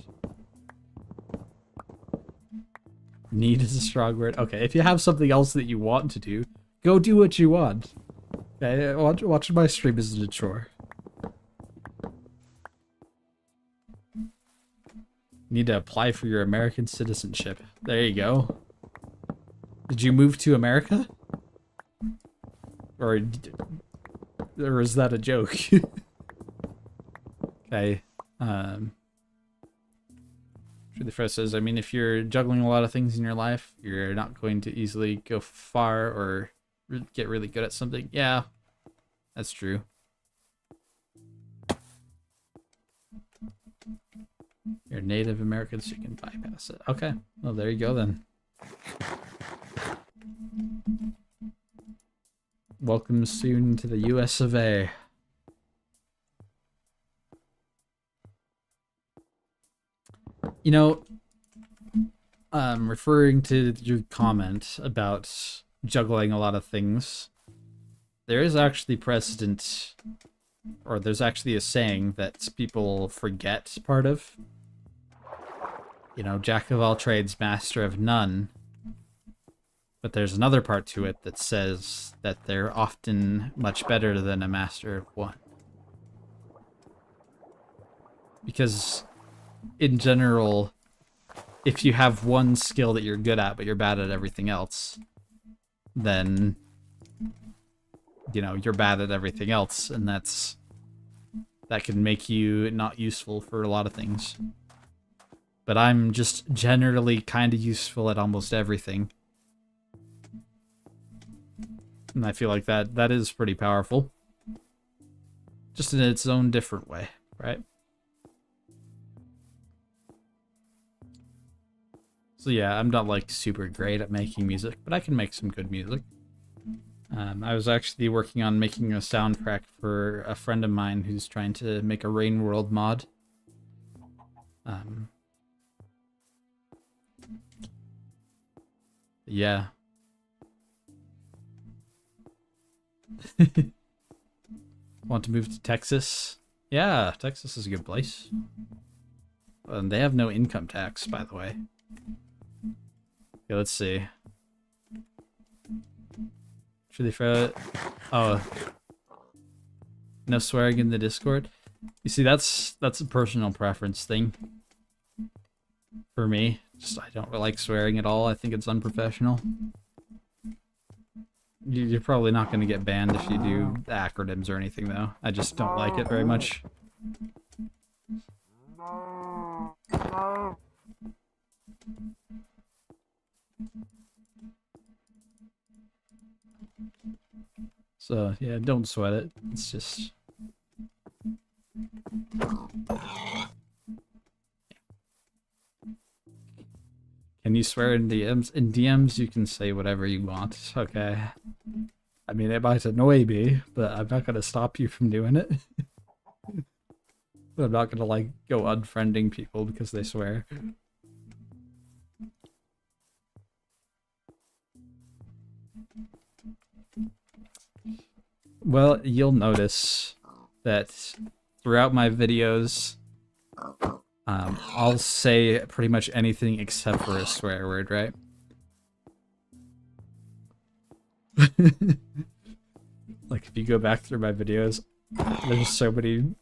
Need is a strong word. Okay, if you have something else that you want to do, go do what you want. Okay, watching my stream isn't a chore. Need to apply for your American citizenship. There you go. Did you move to America? Or is that a joke? Okay. The first says, I mean, if you're juggling a lot of things in your life, you're not going to easily go far or get really good at something. Yeah, that's true. You're Native American, so you can bypass it. Okay, well, there you go then. Welcome soon to the US of A. You know, referring to your comment about juggling a lot of things, there is actually precedent, or there's actually a saying that people forget part of. You know, jack of all trades, master of none. But there's another part to it that says that they're often much better than a master of one. Because in general, if you have one skill that you're good at, but you're bad at everything else, then, you know, you're bad at everything else, and that can make you not useful for a lot of things. But I'm just generally kind of useful at almost everything. And I feel like that is pretty powerful. Just in its own different way, right? So yeah, I'm not like super great at making music, but I can make some good music. I was actually working on making a soundtrack for a friend of mine who's trying to make a Rain World mod. Yeah. Want to move to Texas? Yeah, Texas is a good place. They have no income tax, by the way. Okay, let's see. Should they throw it? Oh. No swearing in the Discord? You see, that's a personal preference thing. For me. Just, I don't like swearing at all. I think it's unprofessional. You're probably not going to get banned if you do acronyms or anything, though. I just don't like it very much. So, yeah, don't sweat it. It's just... Can you swear in DMs? In DMs, you can say whatever you want, okay? I mean, it might annoy me, but I'm not gonna stop you from doing it. I'm not gonna, like, go unfriending people because they swear. Well, you'll notice that throughout my videos, I'll say pretty much anything except for a swear word, right? Like, if you go back through my videos, there's so many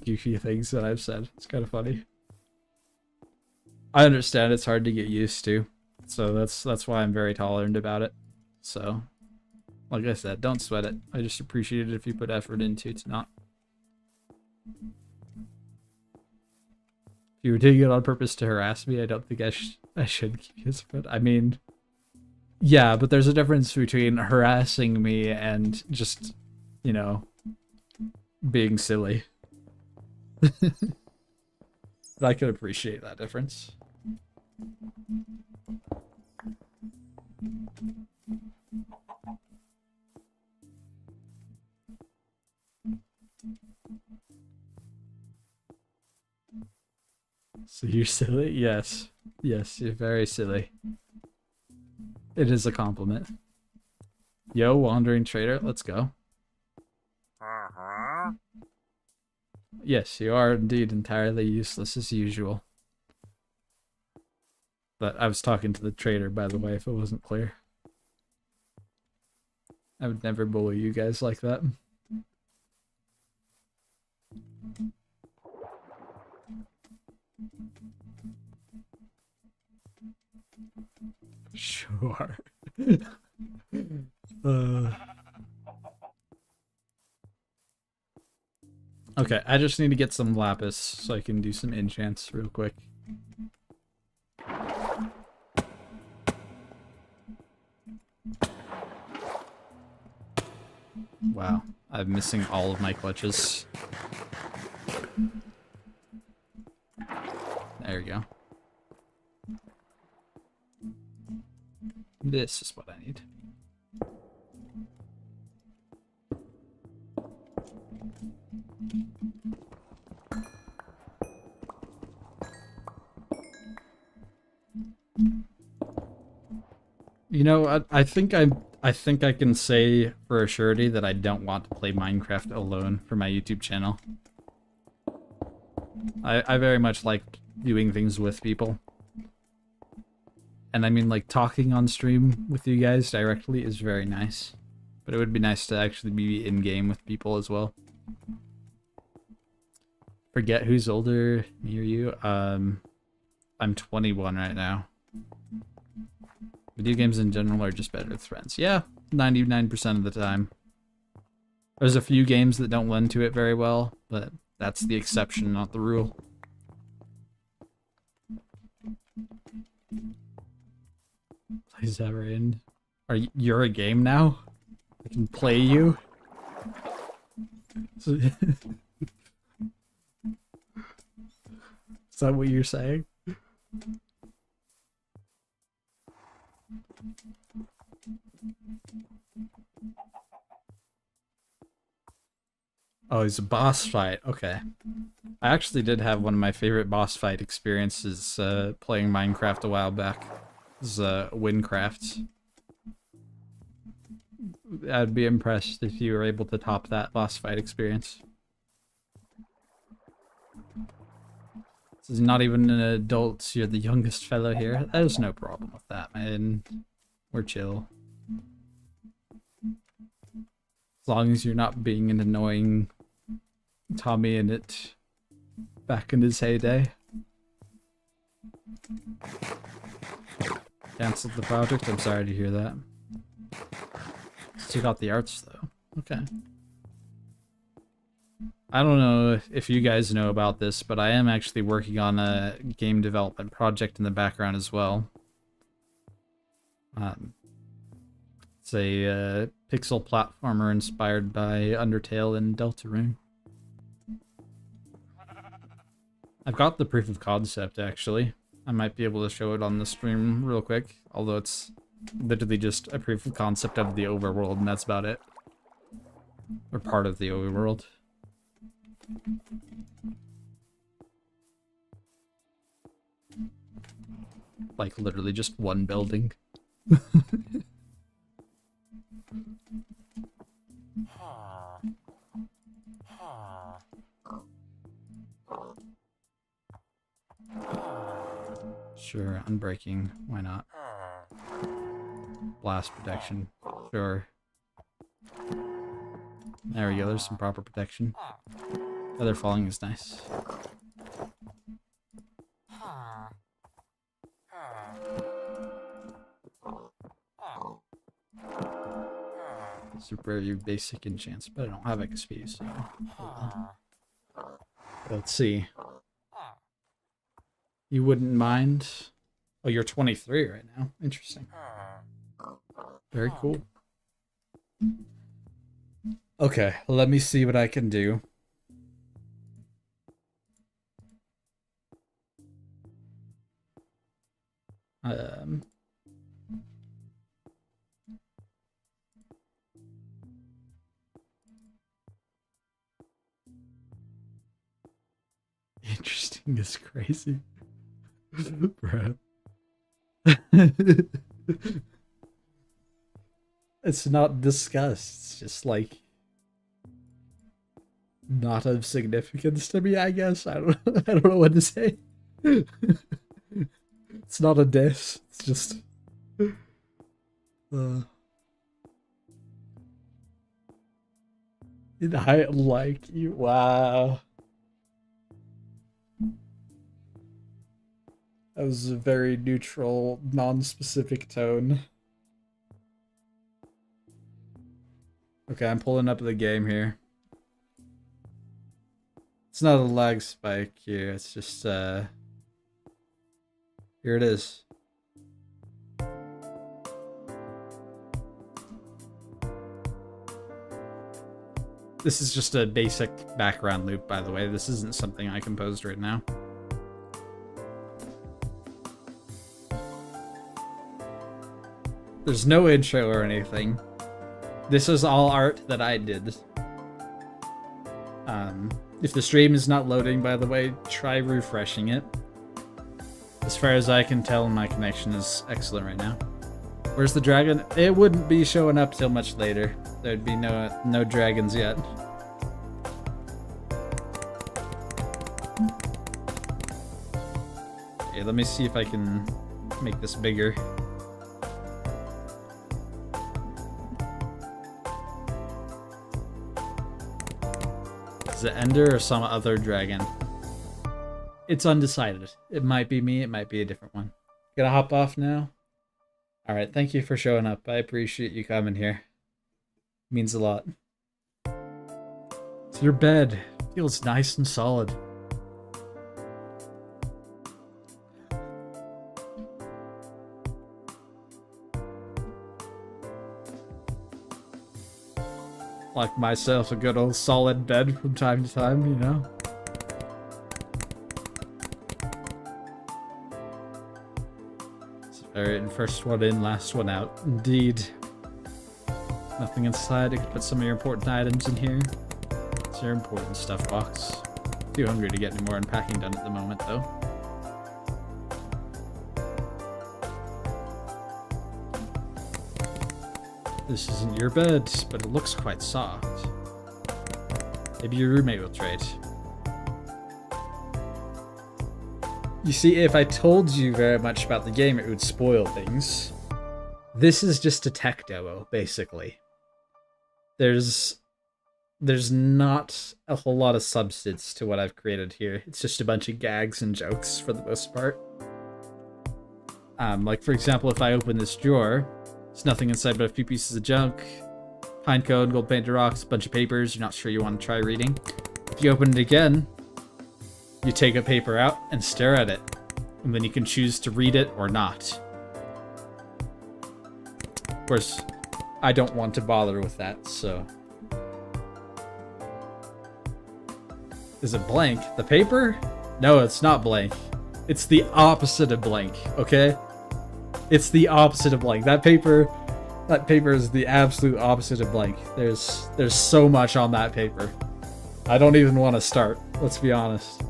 goofy things that I've said. It's kind of funny. I understand it's hard to get used to, so that's why I'm very tolerant about it. So, like I said, don't sweat it. I just appreciate it if you put effort into it to not. If you were doing it on purpose to harass me, I don't think I should keep you spread. I mean, yeah, but there's a difference between harassing me and just, you know, being silly. I can appreciate that difference. So you're silly? Yes. Yes, you're very silly. It is a compliment. Yo, Wandering Trader, let's go. Yes, you are indeed entirely useless as usual. But I was talking to the trader, by the way, if it wasn't clear. I would never bully you guys like that. Sure. Okay, I just need to get some lapis so I can do some enchants real quick. Wow, I'm missing all of my clutches. There you go. This is what I need. You know, I think I can say for a surety that I don't want to play Minecraft alone for my YouTube channel. I very much like doing things with people. And I mean, like, talking on stream with you guys directly is very nice. But it would be nice to actually be in-game with people as well. Forget who's older near you. I'm 21 right now. Video games in general are just better with friends. Yeah, 99% of the time. There's a few games that don't lend to it very well, but that's the exception, not the rule. Plays ever in. You're a game now? I can play you? Is that what you're saying? Oh, he's a boss fight. Okay. I actually did have one of my favorite boss fight experiences playing Minecraft a while back. It was Winecraft. I'd be impressed if you were able to top that boss fight experience. This is not even an adult. You're the youngest fellow here. There's no problem with that, man. We're chill. As long as you're not being an annoying Tommy in it back in his heyday. Cancelled the project. I'm sorry to hear that. Still got the arts though. Okay. I don't know if you guys know about this, but I am actually working on a game development project in the background as well. It's a pixel platformer inspired by Undertale and Deltarune. I've got the proof of concept, actually. I might be able to show it on the stream real quick, although it's literally just a proof of concept of the overworld, and that's about it. Or part of the overworld. Like, literally just one building. Sure, unbreaking. Why not? Blast protection. Sure. There we go, there's some proper protection. Feather falling is nice. Super rare basic enchants, but I don't have XP, so... Let's see. You wouldn't mind? Oh, you're 23 right now. Interesting. Very cool. Okay, let me see what I can do. Interesting is crazy. Bruh. It's not discussed. It's just like not of significance to me, I guess. I don't know what to say. It's not a diss. It's just I like you. Wow. That was a very neutral, non-specific tone. Okay, I'm pulling up the game here. It's not a lag spike here, it's just, here it is. This is just a basic background loop, by the way. This isn't something I composed right now. There's no intro or anything. This is all art that I did. If the stream is not loading, by the way, try refreshing it. As far as I can tell, my connection is excellent right now. Where's the dragon? It wouldn't be showing up till much later. There'd be no dragons yet. Okay, let me see if I can make this bigger. Is it Ender or some other dragon? It's undecided. It might be me, it might be a different one. Gonna hop off now? Alright, thank you for showing up. I appreciate you coming here. Means a lot. It's your bed. Feels nice and solid. Like myself, a good old solid bed from time to time, you know? It's Alright, first one in, last one out. Indeed. Nothing inside. I could put some of your important items in here. It's your important stuff box. Too hungry to get any more unpacking done at the moment, though. This isn't your bed, but it looks quite soft. Maybe your roommate will trade. You see, if I told you very much about the game, it would spoil things. This is just a tech demo, basically. There's not a whole lot of substance to what I've created here. It's just a bunch of gags and jokes for the most part. Like, for example, if I open this drawer, there's nothing inside but a few pieces of junk, pine cone, gold painted rocks, a bunch of papers you're not sure you want to try reading. If you open it again, you take a paper out and stare at it, and then you can choose to read it or not. Of course, I don't want to bother with that, so... Is it blank? The paper? No, it's not blank. It's the opposite of blank, okay? It's the opposite of blank. That paper is the absolute opposite of blank. There's so much on that paper. I don't even want to start, let's be honest.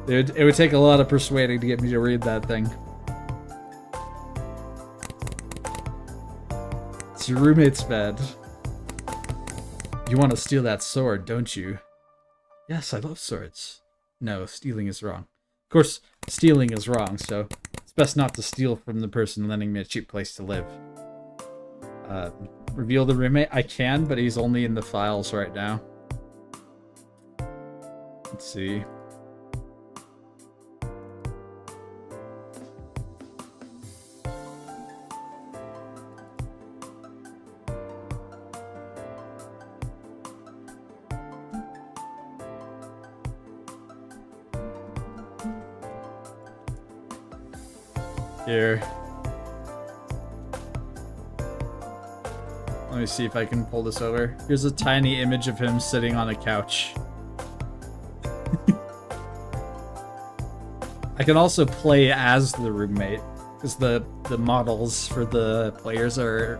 It would take a lot of persuading to get me to read that thing. It's your roommate's bed. You want to steal that sword, don't you? Yes, I love swords. No, stealing is wrong. Of course, stealing is wrong, so it's best not to steal from the person lending me a cheap place to live. Reveal the roommate? I can, but he's only in the files right now. Let's see. Here. Let me see if I can pull this over. Here's a tiny image of him sitting on a couch. I can also play as the roommate, because the models for the players are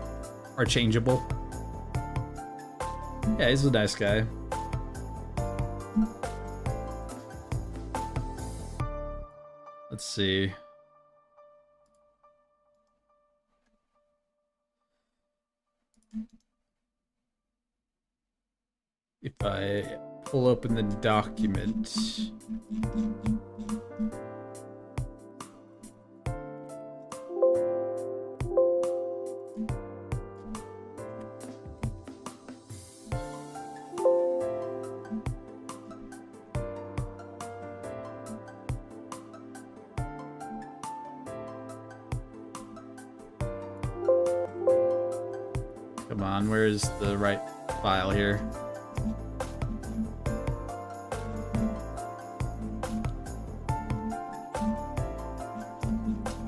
changeable. Yeah, he's a nice guy. Let's see. If I pull open the document. Come on, where's the right file here?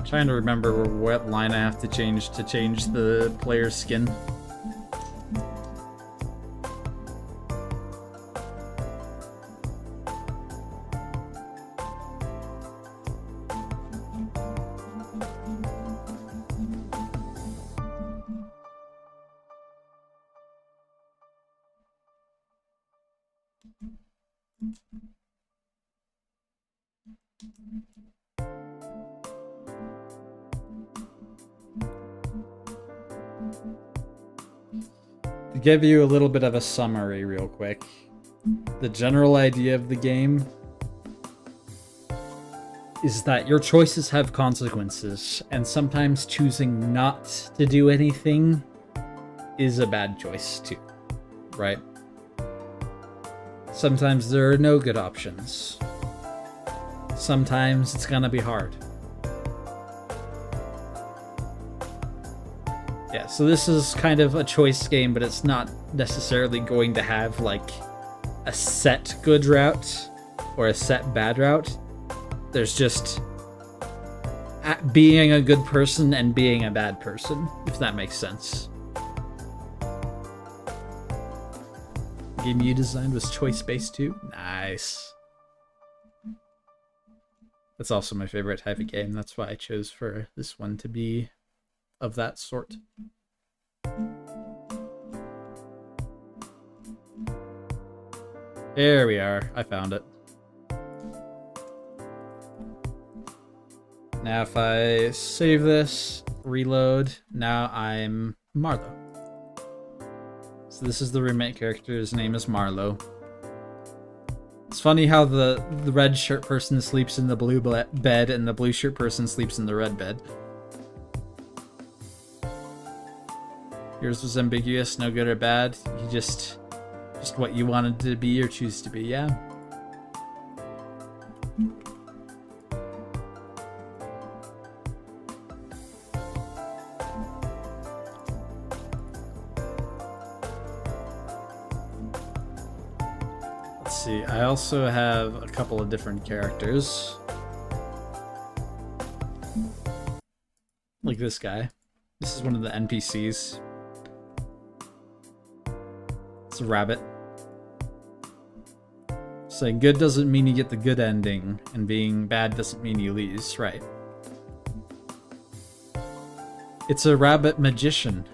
Trying to remember what line I have to change the player's skin. To give you a little bit of a summary real quick, the general idea of the game is that your choices have consequences, and sometimes choosing not to do anything is a bad choice too, right? Sometimes there are no good options. Sometimes it's gonna be hard. Yeah, so this is kind of a choice game, but it's not necessarily going to have like a set good route or a set bad route. There's just being a good person and being a bad person, if that makes sense. The game you designed was choice-based too? Nice. That's also my favorite type of game. That's why I chose for this one to be of that sort. There we are. I found it. Now if I save this, reload, now I'm Marlowe. So this is the roommate character. His name is Marlowe. It's funny how the red shirt person sleeps in the blue bed and the blue shirt person sleeps in the red bed. Yours was ambiguous, no good or bad. You just what you wanted to be or choose to be, yeah. Let's see, I also have a couple of different characters. Like this guy. This is one of the NPCs. It's a rabbit. Saying good doesn't mean you get the good ending, and being bad doesn't mean you lose, right? It's a rabbit magician.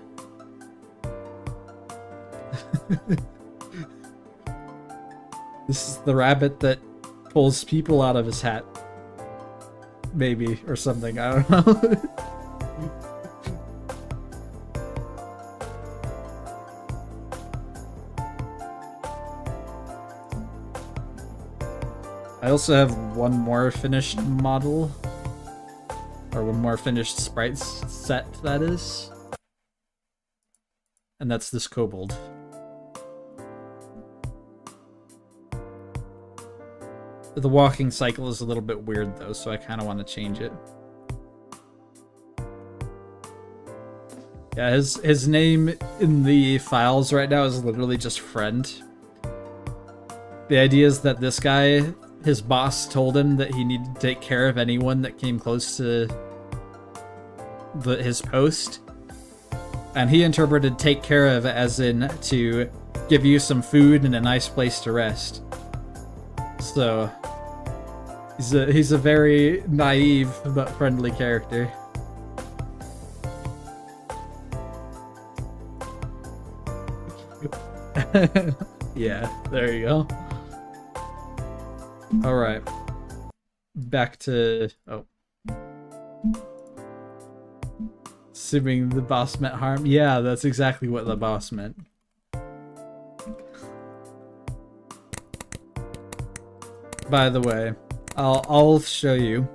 This is the rabbit that pulls people out of his hat. Maybe, or something, I don't know. I also have one more finished model, or one more finished sprite set, that is. And that's this kobold. The walking cycle is a little bit weird though, so I kind of want to change it. Yeah, his name in the files right now is literally just friend. The idea is that this guy, his boss told him that he needed to take care of anyone that came close to his post. And he interpreted take care of as in to give you some food and a nice place to rest. So he's a very naive but friendly character. Yeah, there you go. Alright. Back to... oh. Assuming the boss meant harm? Yeah, that's exactly what the boss meant. By the way, I'll show you.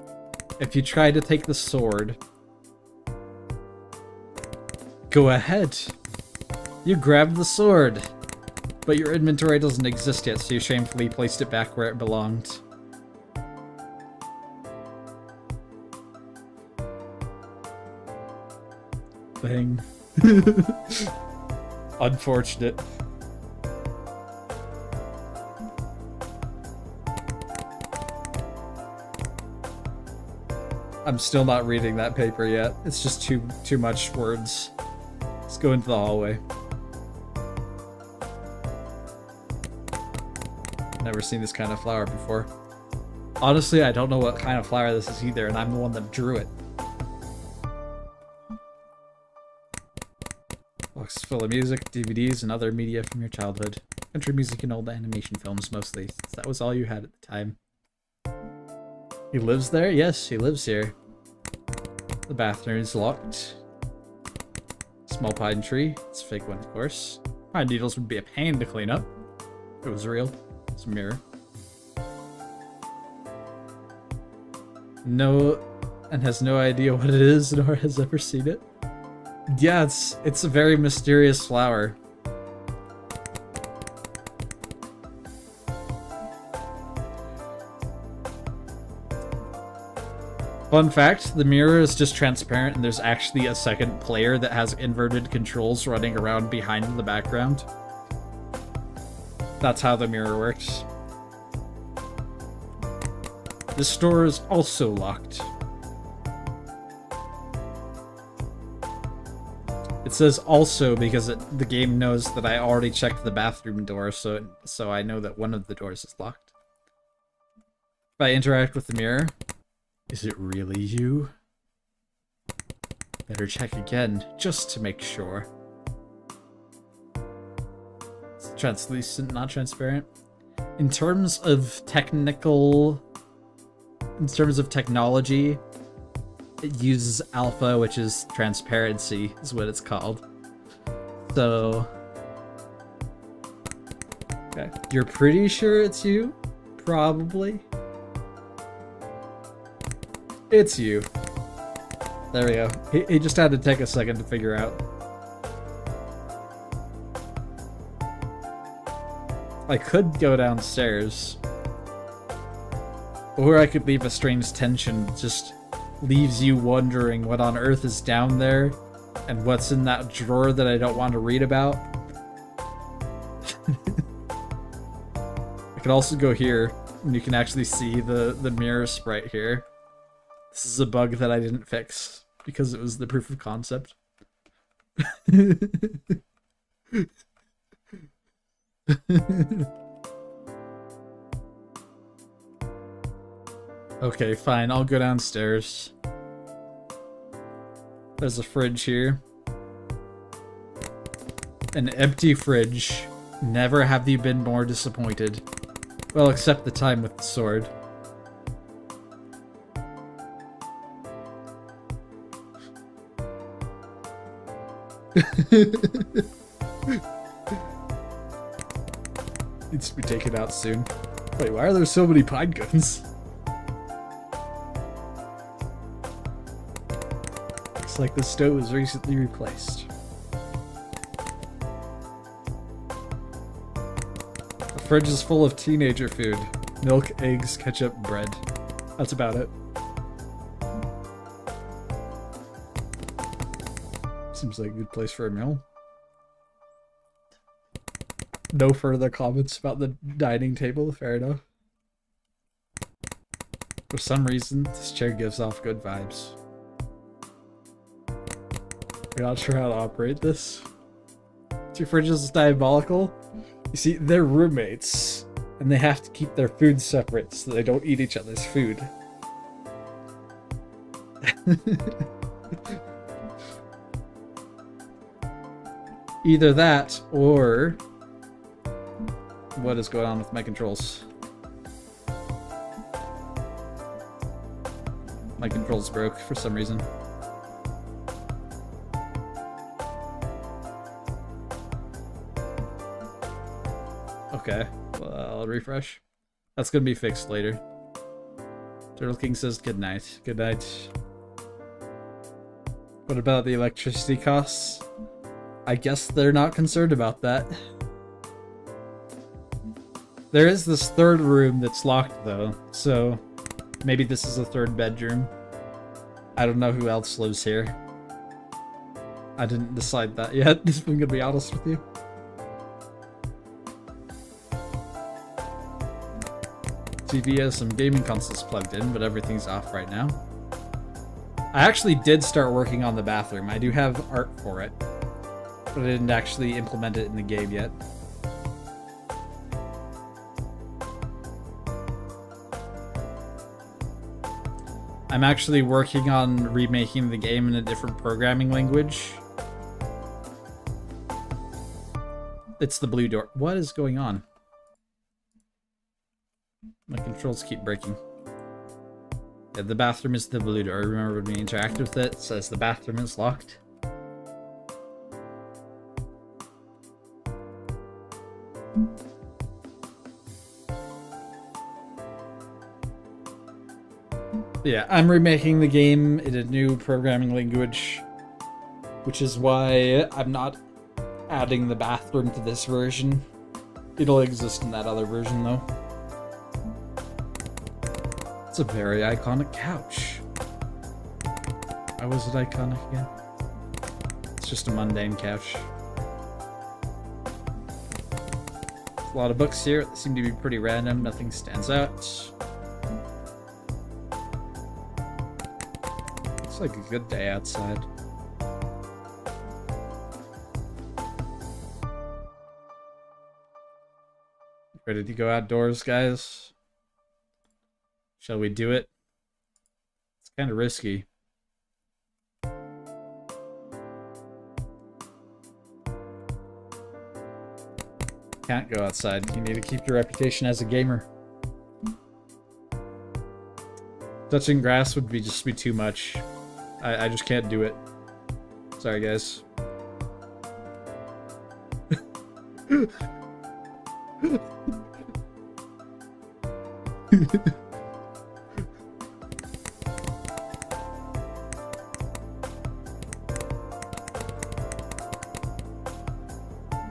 If you try to take the sword... go ahead. You grabbed the sword. But your inventory doesn't exist yet, so you shamefully placed it back where it belonged. Thing. Unfortunate. I'm still not reading that paper yet. It's just too much words. Let's go into the hallway. Never seen this kind of flower before. Honestly, I don't know what kind of flower this is either, and I'm the one that drew it. Box full of music, DVDs, and other media from your childhood. Country music and old animation films, mostly, since that was all you had at the time. He lives there? Yes, he lives here. The bathroom is locked. Small pine tree. It's a fake one, of course. Pine needles would be a pain to clean up. If it was real. It's a mirror. No, and has no idea what it is, nor has ever seen it. Yeah, it's a very mysterious flower. Fun fact, the mirror is just transparent and there's actually a second player that has inverted controls running around behind in the background. That's how the mirror works. This door is also locked. It says also because the game knows that I already checked the bathroom door, so I know that one of the doors is locked. If I interact with the mirror, Is it really you? Better check again, just to make sure. It's translucent, not transparent. In terms of technology, it uses alpha, which is transparency, is what it's called. So, okay, you're pretty sure it's you? Probably. It's you. There we go. He just had to take a second to figure out. I could go downstairs. Or I could leave a strange tension that just leaves you wondering what on earth is down there and what's in that drawer that I don't want to read about. I could also go here, and you can actually see the mirror sprite here. This is a bug that I didn't fix because it was the proof of concept. Okay, fine. I'll go downstairs. There's a fridge here. An empty fridge. Never have you been more disappointed. Well, except the time with the sword. Needs to be taken out soon. Wait, why are there so many pine guns? Looks like the stove was recently replaced. The fridge is full of teenager food. Milk, eggs, ketchup, bread. That's about it. Seems like a good place for a meal. No further comments about the dining table, fair enough. For some reason, this chair gives off good vibes. You're not sure how to operate this? Your fridge is diabolical? You see, they're roommates, and they have to keep their food separate so they don't eat each other's food. Either that, or... what is going on with my controls? My controls broke for some reason. Okay, well, I'll refresh. That's gonna be fixed later. Turtle King says good night. Good night. What about the electricity costs? I guess they're not concerned about that. There is this third room that's locked though, so maybe this is a third bedroom. I don't know who else lives here. I didn't decide that yet, if I'm gonna be honest with you. TV has some gaming consoles plugged in, but everything's off right now. I actually did start working on the bathroom. I do have art for it, but I didn't actually implement it in the game yet. I'm actually working on remaking the game in a different programming language. It's the blue door. What is going on? My controls keep breaking. Yeah, the bathroom is the blue door. Remember when we interact with it, it says the bathroom is locked. Yeah, I'm remaking the game in a new programming language, which is why I'm not adding the bathroom to this version. It'll exist in that other version, though. It's a very iconic couch. Why was it iconic again? It's just a mundane couch. A lot of books here that seem to be pretty random. Nothing stands out. Looks like a good day outside. Ready to go outdoors, guys? Shall we do it? Kind of risky. Can't go outside. You need to keep your reputation as a gamer. Touching grass would just be too much. I just can't do it. Sorry, guys.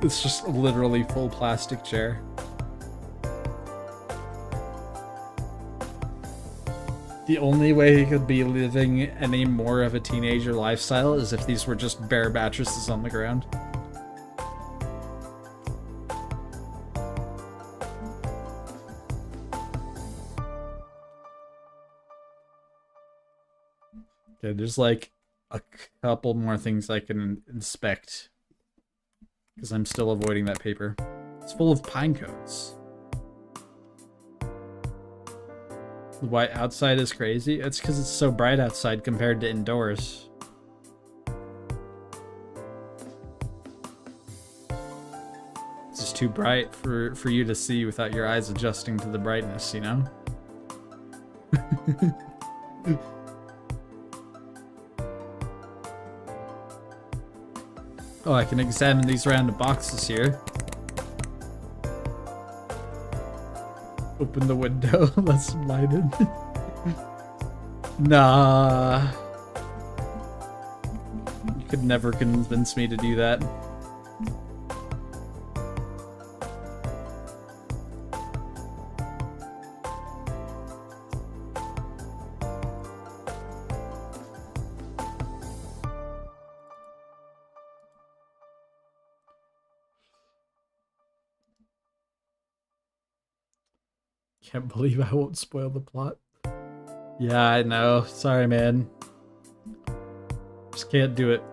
It's just literally full plastic chair. The only way he could be living any more of a teenager lifestyle is if these were just bare mattresses on the ground. Okay, there's like a couple more things I can inspect. Because I'm still avoiding that paper. It's full of pine cones. The white outside is crazy. It's because it's so bright outside compared to indoors. It's just too bright for you to see without your eyes adjusting to the brightness, you know? Oh, I can examine these random boxes here. Open the window. Let's light it. Nah. You could never convince me to do that. Can't believe I won't spoil the plot. Yeah, I know. Sorry, man. Just can't do it.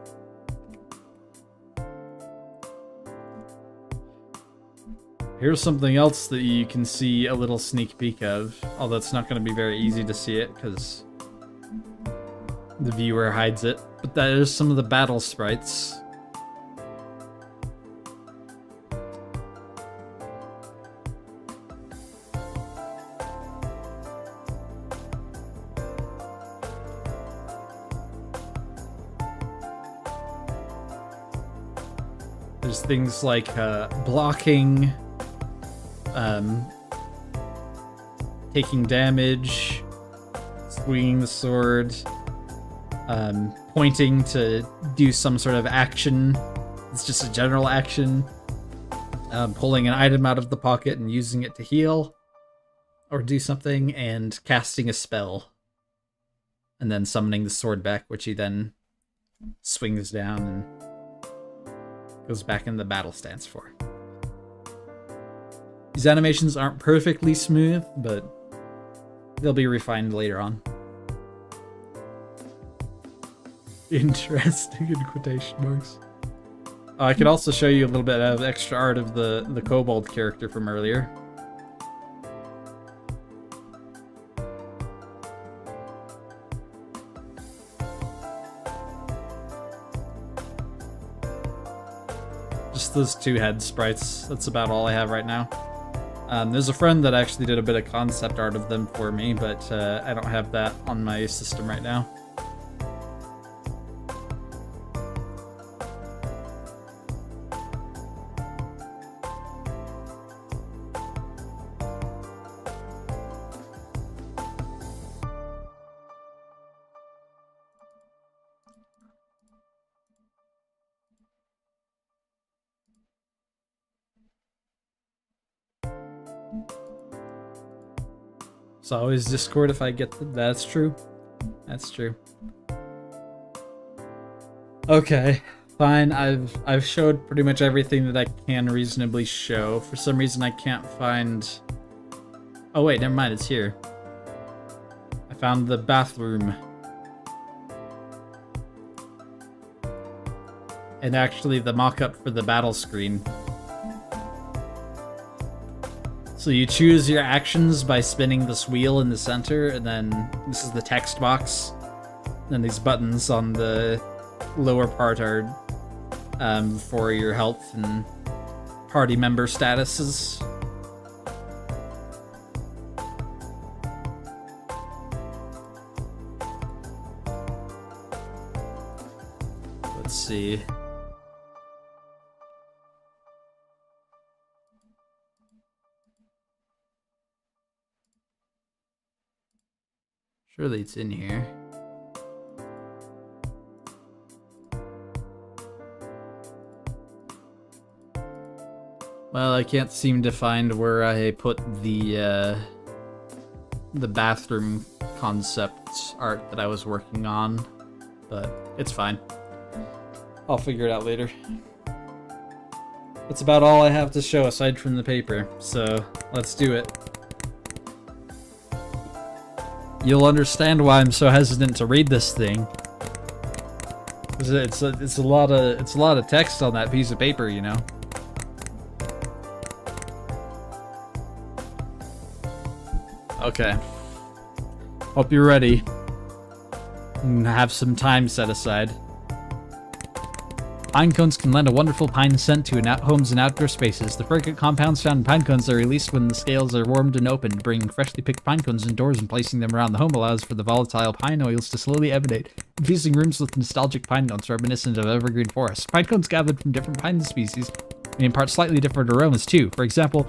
Here's something else that you can see a little sneak peek of. Although it's not going to be very easy to see it because the viewer hides it. But that is some of the battle sprites. There's things like blocking, taking damage, swinging the sword, pointing to do some sort of action. It's just a general action. Pulling an item out of the pocket and using it to heal or do something, and casting a spell. And then summoning the sword back, which he then swings down and goes back in the battle stance for. These animations aren't perfectly smooth, but they'll be refined later on. Interesting in quotation marks. I could also show you a little bit of extra art of the kobold character from earlier. Just those two head sprites. That's about all I have right now. There's a friend that actually did a bit of concept art of them for me, but I don't have that on my system right now. It's always Discord if I get that's true. That's true. Okay, fine. I've showed pretty much everything that I can reasonably show. For some reason I can't find... Oh wait, never mind, it's here. I found the bathroom. And actually the mock-up for the battle screen. So you choose your actions by spinning this wheel in the center, and then this is the text box. And these buttons on the lower part are for your health and party member statuses. Let's see. Surely it's in here. Well, I can't seem to find where I put the bathroom concept art that I was working on, but it's fine. I'll figure it out later. That's about all I have to show aside from the paper, so let's do it. You'll understand why I'm so hesitant to read this thing. It's a lot of text on that piece of paper, you know. Okay. Hope you're ready. And have some time set aside. Pine cones can lend a wonderful pine scent to homes and outdoor spaces. The fragrant compounds found in pine cones are released when the scales are warmed and opened. Bringing freshly picked pine cones indoors and placing them around the home allows for the volatile pine oils to slowly emanate, infusing rooms with nostalgic pine notes reminiscent of evergreen forests. Pine cones gathered from different pine species may impart slightly different aromas too. For example,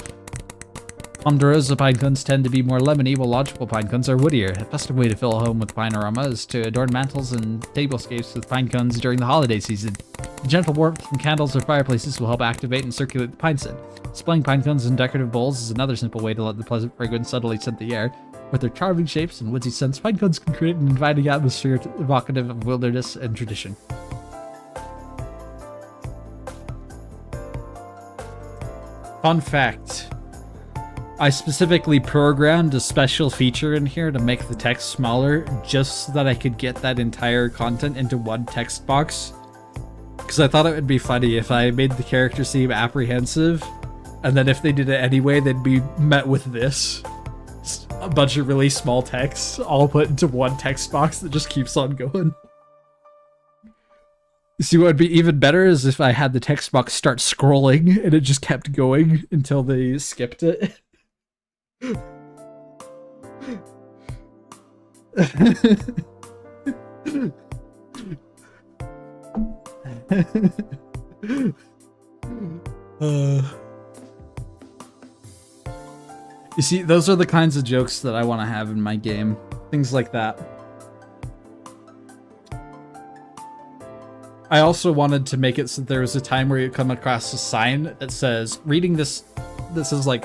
Ponderosa pine cones tend to be more lemony, while lodgepole pine cones are woodier. A festive way to fill a home with pine aroma is to adorn mantels and tablescapes with pine cones during the holiday season. The gentle warmth from candles or fireplaces will help activate and circulate the pine scent. Displaying pine cones in decorative bowls is another simple way to let the pleasant fragrance subtly scent the air. With their charming shapes and woodsy scents, pine cones can create an inviting atmosphere evocative of wilderness and tradition. Fun fact. I specifically programmed a special feature in here to make the text smaller just so that I could get that entire content into one text box. Because I thought it would be funny if I made the character seem apprehensive, and then if they did it anyway, they'd be met with this. Just a bunch of really small text, all put into one text box that just keeps on going. See, what would be even better is if I had the text box start scrolling, and it just kept going until they skipped it. You see, those are the kinds of jokes that I want to have in my game. Things like that. I also wanted to make it so there was a time where you come across a sign that says, reading this is like,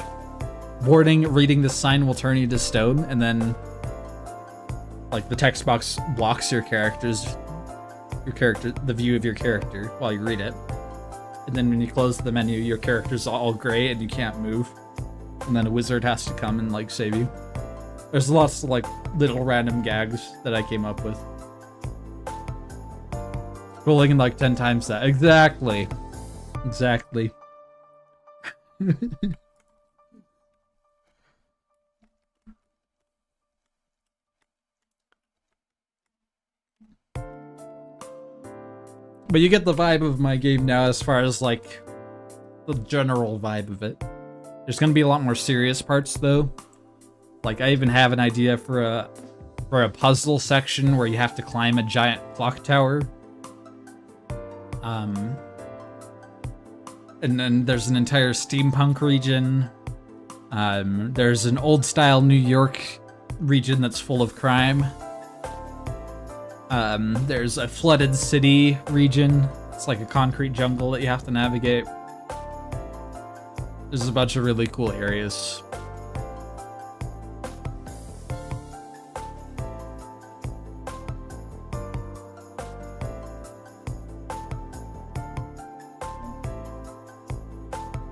warning, reading this sign will turn you to stone, and then like the text box blocks the view of your character while you read it. And then when you close the menu, your character's all gray and you can't move. And then a wizard has to come and like save you. There's lots of like little random gags that I came up with. Rolling in like 10 times that. Exactly. Exactly. But you get the vibe of my game now as far as, like, the general vibe of it. There's gonna be a lot more serious parts, though. Like, I even have an idea for a puzzle section where you have to climb a giant clock tower. And then there's an entire steampunk region. There's an old-style New York region that's full of crime. There's a flooded city region. It's like a concrete jungle that you have to navigate. There's a bunch of really cool areas.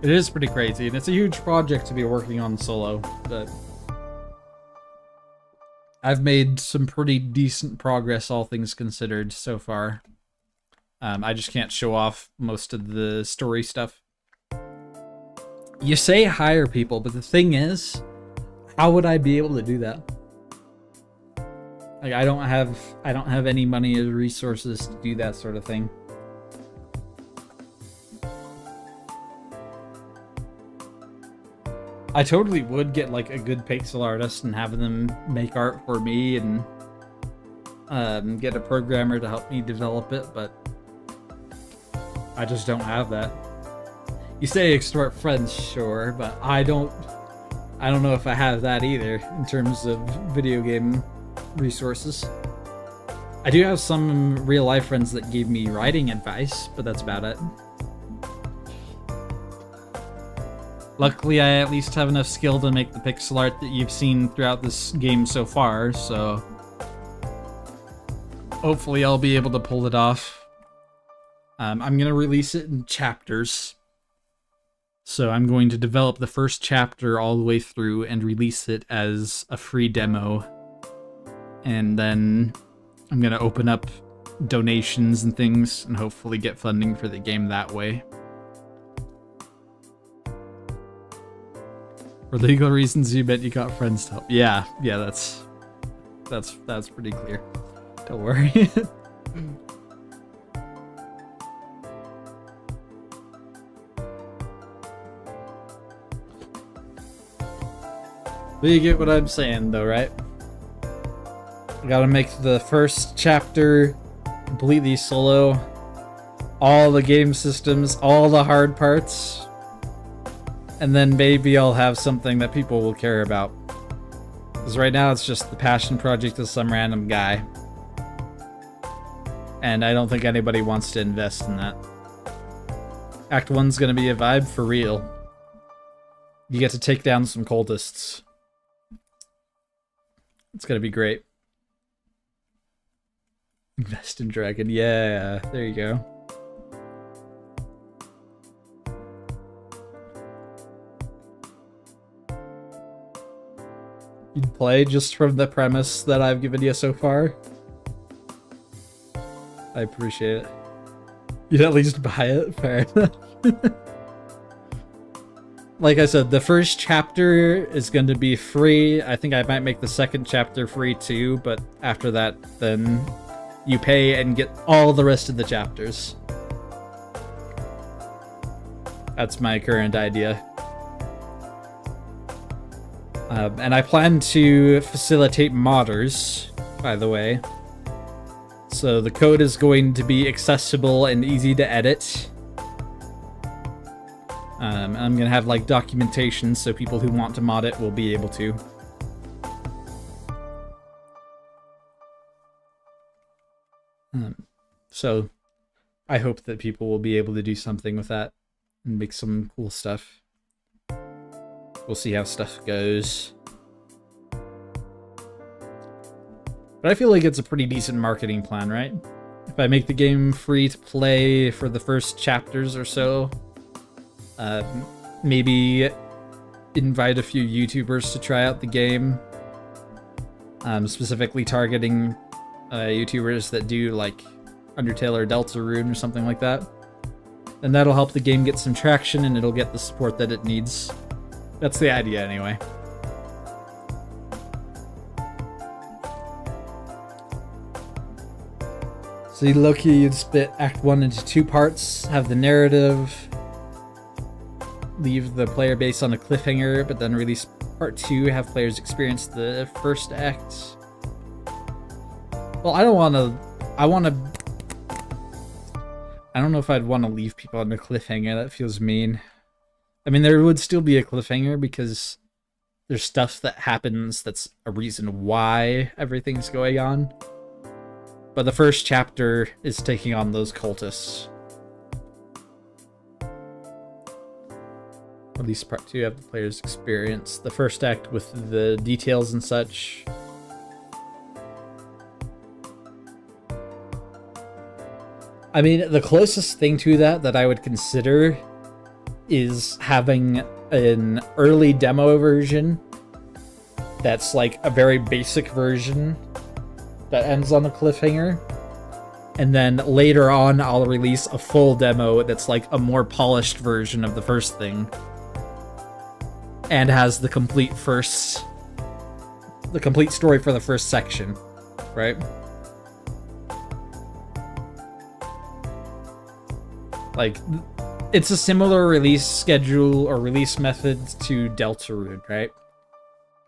It is pretty crazy, and it's a huge project to be working on solo, but I've made some pretty decent progress, all things considered, so far. I just can't show off most of the story stuff. You say hire people, but the thing is, how would I be able to do that? Like I don't have any money or resources to do that sort of thing. I totally would get like a good pixel artist and have them make art for me and get a programmer to help me develop it, but I just don't have that. You say extort friends, sure, but I don't know if I have that either in terms of video game resources. I do have some real life friends that gave me writing advice, but that's about it. Luckily, I at least have enough skill to make the pixel art that you've seen throughout this game so far, so hopefully I'll be able to pull it off. I'm going to release it in chapters. So I'm going to develop the first chapter all the way through and release it as a free demo. And then I'm going to open up donations and things and hopefully get funding for the game that way. For legal reasons, you bet you got friends to help. Yeah, that's pretty clear. Don't worry. But you get what I'm saying, though, right? I gotta make the first chapter completely solo. All the game systems, all the hard parts. And then maybe I'll have something that people will care about. Because right now it's just the passion project of some random guy. And I don't think anybody wants to invest in that. Act 1's gonna be a vibe for real. You get to take down some cultists. It's gonna be great. Invest in Dragon, yeah, there you go. You'd play just from the premise that I've given you so far? I appreciate it. You'd at least buy it? Fair enough. Like I said, the first chapter is going to be free. I think I might make the second chapter free too, but after that, then you pay and get all the rest of the chapters. That's my current idea. And I plan to facilitate modders, by the way. So the code is going to be accessible and easy to edit. I'm going to have like documentation so people who want to mod it will be able to. So I hope that people will be able to do something with that and make some cool stuff. We'll see how stuff goes. But I feel like it's a pretty decent marketing plan, right? If I make the game free to play for the first chapters or so, maybe invite a few YouTubers to try out the game. Specifically targeting YouTubers that do like Undertale or Deltarune or something like that. And that'll help the game get some traction and it'll get the support that it needs. That's the idea, anyway. So Loki, you'd split Act 1 into 2 parts, have the narrative, leave the player base on a cliffhanger, but then release Part 2, have players experience the first act. Well, I don't know if I'd want to leave people on a cliffhanger. That feels mean. I mean, there would still be a cliffhanger because there's stuff that happens that's a reason why everything's going on. But the first chapter is taking on those cultists. At least Part 2, have the players experience the first act with the details and such. I mean, the closest thing to that I would consider is having an early demo version that's like a very basic version that ends on a cliffhanger. And then later on, I'll release a full demo that's like a more polished version of the first thing. And has the complete story for the first section. right? Like, it's a similar release schedule or release method to Deltarune, right?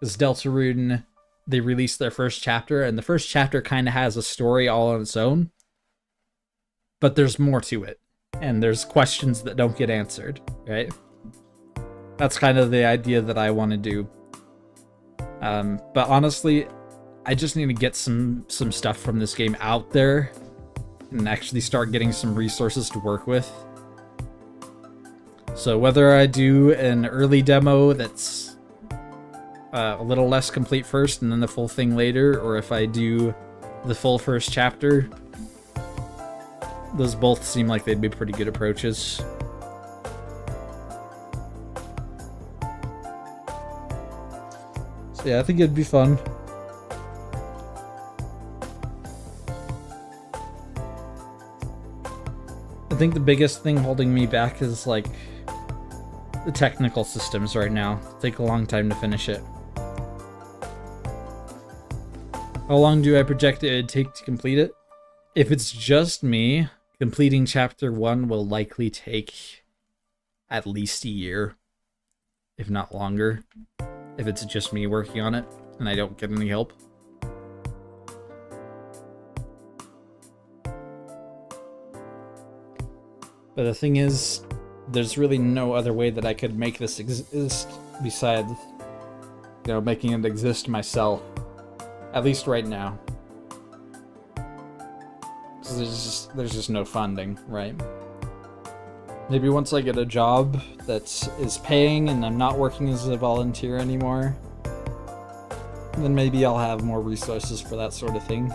Because Deltarune, they released their first chapter, and the first chapter kind of has a story all on its own, but there's more to it, and there's questions that don't get answered, right? That's kind of the idea that I want to do. But honestly, I just need to get some stuff from this game out there and actually start getting some resources to work with. So whether I do an early demo that's a little less complete first and then the full thing later, or if I do the full first chapter, those both seem like they'd be pretty good approaches. So yeah, I think it'd be fun. I think the biggest thing holding me back is like the technical systems right now. It'll take a long time to finish it. How long do I project it would take to complete it? If it's just me, completing chapter 1 will likely take at least a year, if not longer, if it's just me working on it and I don't get any help. But the thing is, there's really no other way that I could make this exist besides, you know, making it exist myself. At least right now. Because there's just no funding, right? Maybe once I get a job that is paying and I'm not working as a volunteer anymore, then maybe I'll have more resources for that sort of thing.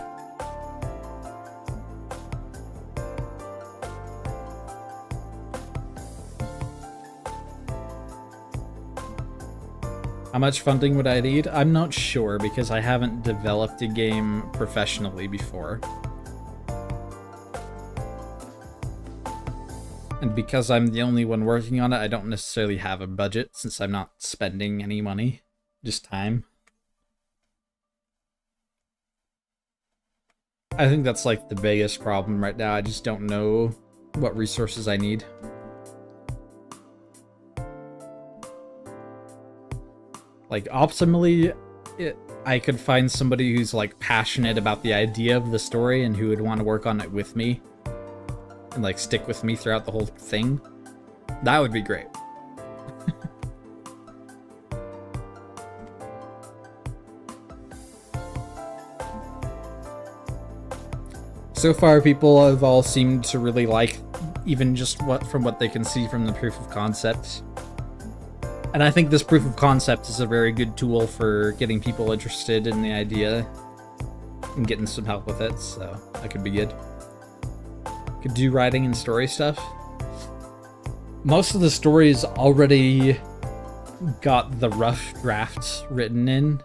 How much funding would I need? I'm not sure because I haven't developed a game professionally before. And because I'm the only one working on it, I don't necessarily have a budget since I'm not spending any money, just time. I think that's like the biggest problem right now. I just don't know what resources I need. Like, optimally, I could find somebody who's, like, passionate about the idea of the story and who would want to work on it with me and, like, stick with me throughout the whole thing. That would be great. So far, people have all seemed to really like even just from what they can see from the proof of concept. And I think this proof of concept is a very good tool for getting people interested in the idea and getting some help with it, so that could be good. Could do writing and story stuff. Most of the stories already got the rough drafts written in.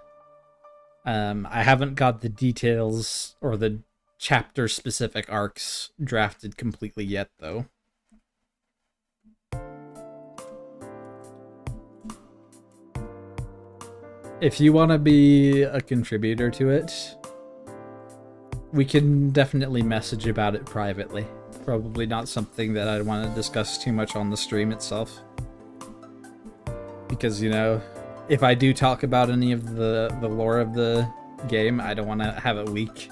I haven't got the details or the chapter-specific arcs drafted completely yet, though. If you want to be a contributor to it, we can definitely message about it privately. Probably not something that I'd want to discuss too much on the stream itself. Because, you know, if I do talk about any of the lore of the game, I don't want to have it leak.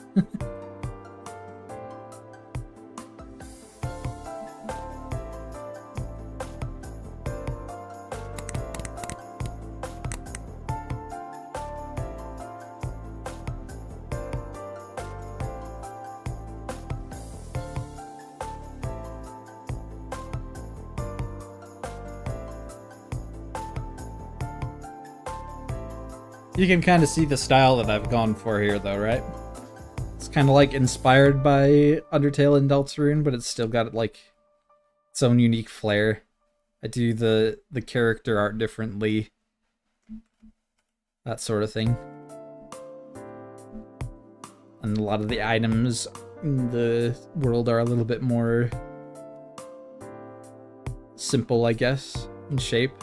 You can kind of see the style that I've gone for here, though, right? It's kind of like inspired by Undertale and Deltarune, but it's still got like its own unique flair. I do the character art differently, that sort of thing. And a lot of the items in the world are a little bit more simple, I guess, in shape.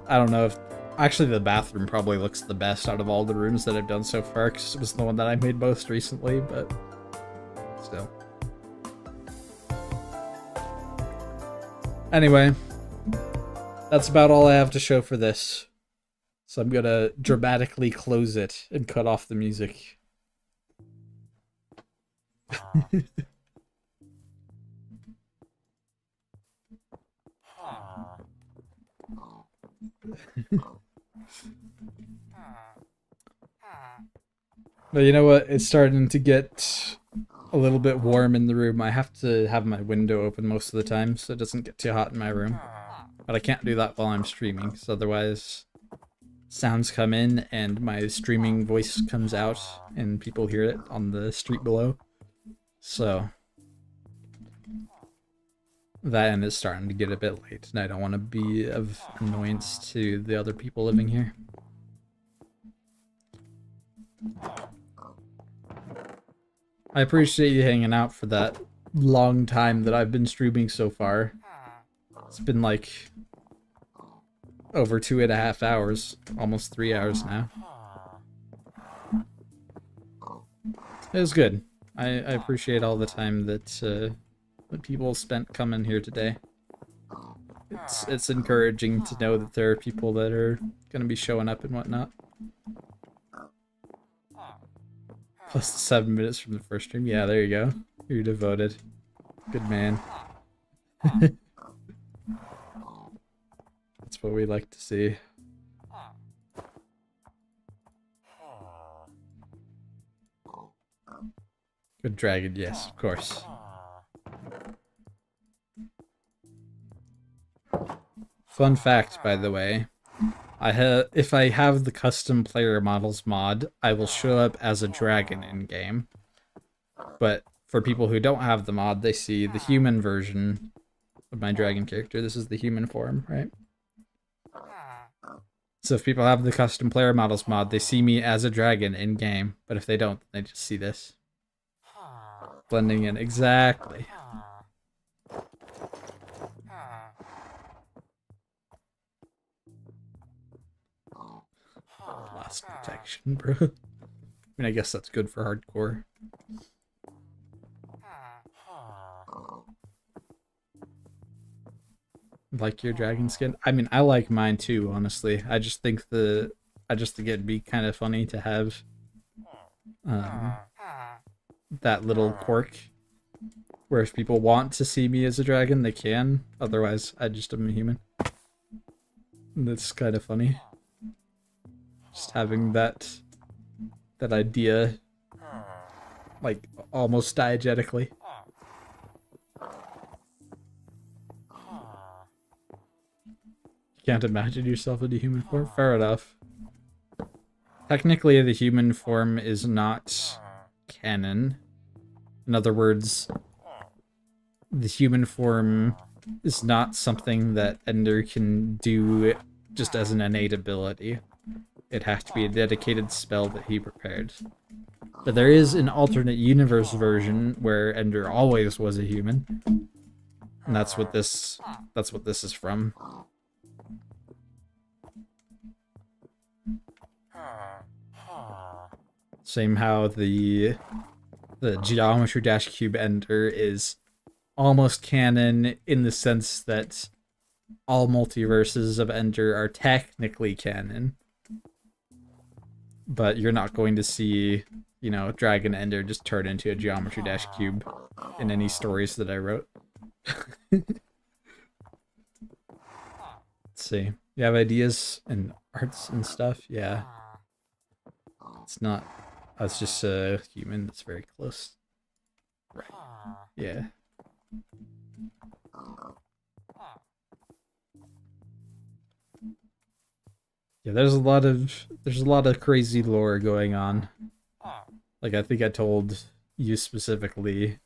I don't know if... Actually, the bathroom probably looks the best out of all the rooms that I've done so far, because it was the one that I made most recently, but still. Anyway, that's about all I have to show for this. So I'm gonna dramatically close it and cut off the music. But you know what? It's starting to get a little bit warm in the room. I have to have my window open most of the time so it doesn't get too hot in my room. But I can't do that while I'm streaming, so otherwise sounds come in and my streaming voice comes out and people hear it on the street below. So that end is starting to get a bit late and I don't want to be of annoyance to the other people living here. I appreciate you hanging out for that long time that I've been streaming so far. It's been like over 2.5 hours, almost 3 hours now. It was good. I appreciate all the time that that people spent coming here today. It's encouraging to know that there are people that are gonna be showing up and whatnot. Plus the 7 minutes from the first stream. Yeah, there you go. You're devoted. Good man. That's what we like to see. Good dragon, yes, of course. Fun fact, by the way. If I have the custom player models mod, I will show up as a dragon in game. But for people who don't have the mod, they see the human version of my dragon character. This is the human form, right? So if people have the custom player models mod, they see me as a dragon in game. But if they don't, they just see this. Blending in exactly. Lost protection, bro. I mean, I guess that's good for hardcore. Like your dragon skin? I mean, I like mine too, honestly. I just think it'd be kind of funny to have that little quirk where if people want to see me as a dragon, they can. Otherwise, I just am a human. That's kind of funny. Just having that idea, like, almost diegetically. You can't imagine yourself in the human form? Fair enough. Technically, the human form is not canon. In other words, the human form is not something that Ender can do just as an innate ability. It has to be a dedicated spell that he prepared. But there is an alternate universe version where Ender always was a human. And that's what this is from. Same how the Geometry Dash Cube Ender is almost canon in the sense that all multiverses of Ender are technically canon. But you're not going to see, you know, Dragon Ender just turn into a Geometry Dash Cube in any stories that I wrote. Let's see. You have ideas and arts and stuff? Yeah. It's not... I was just a human that's very close. Right. Yeah. Yeah, there's a lot of crazy lore going on. Like, I think I told you specifically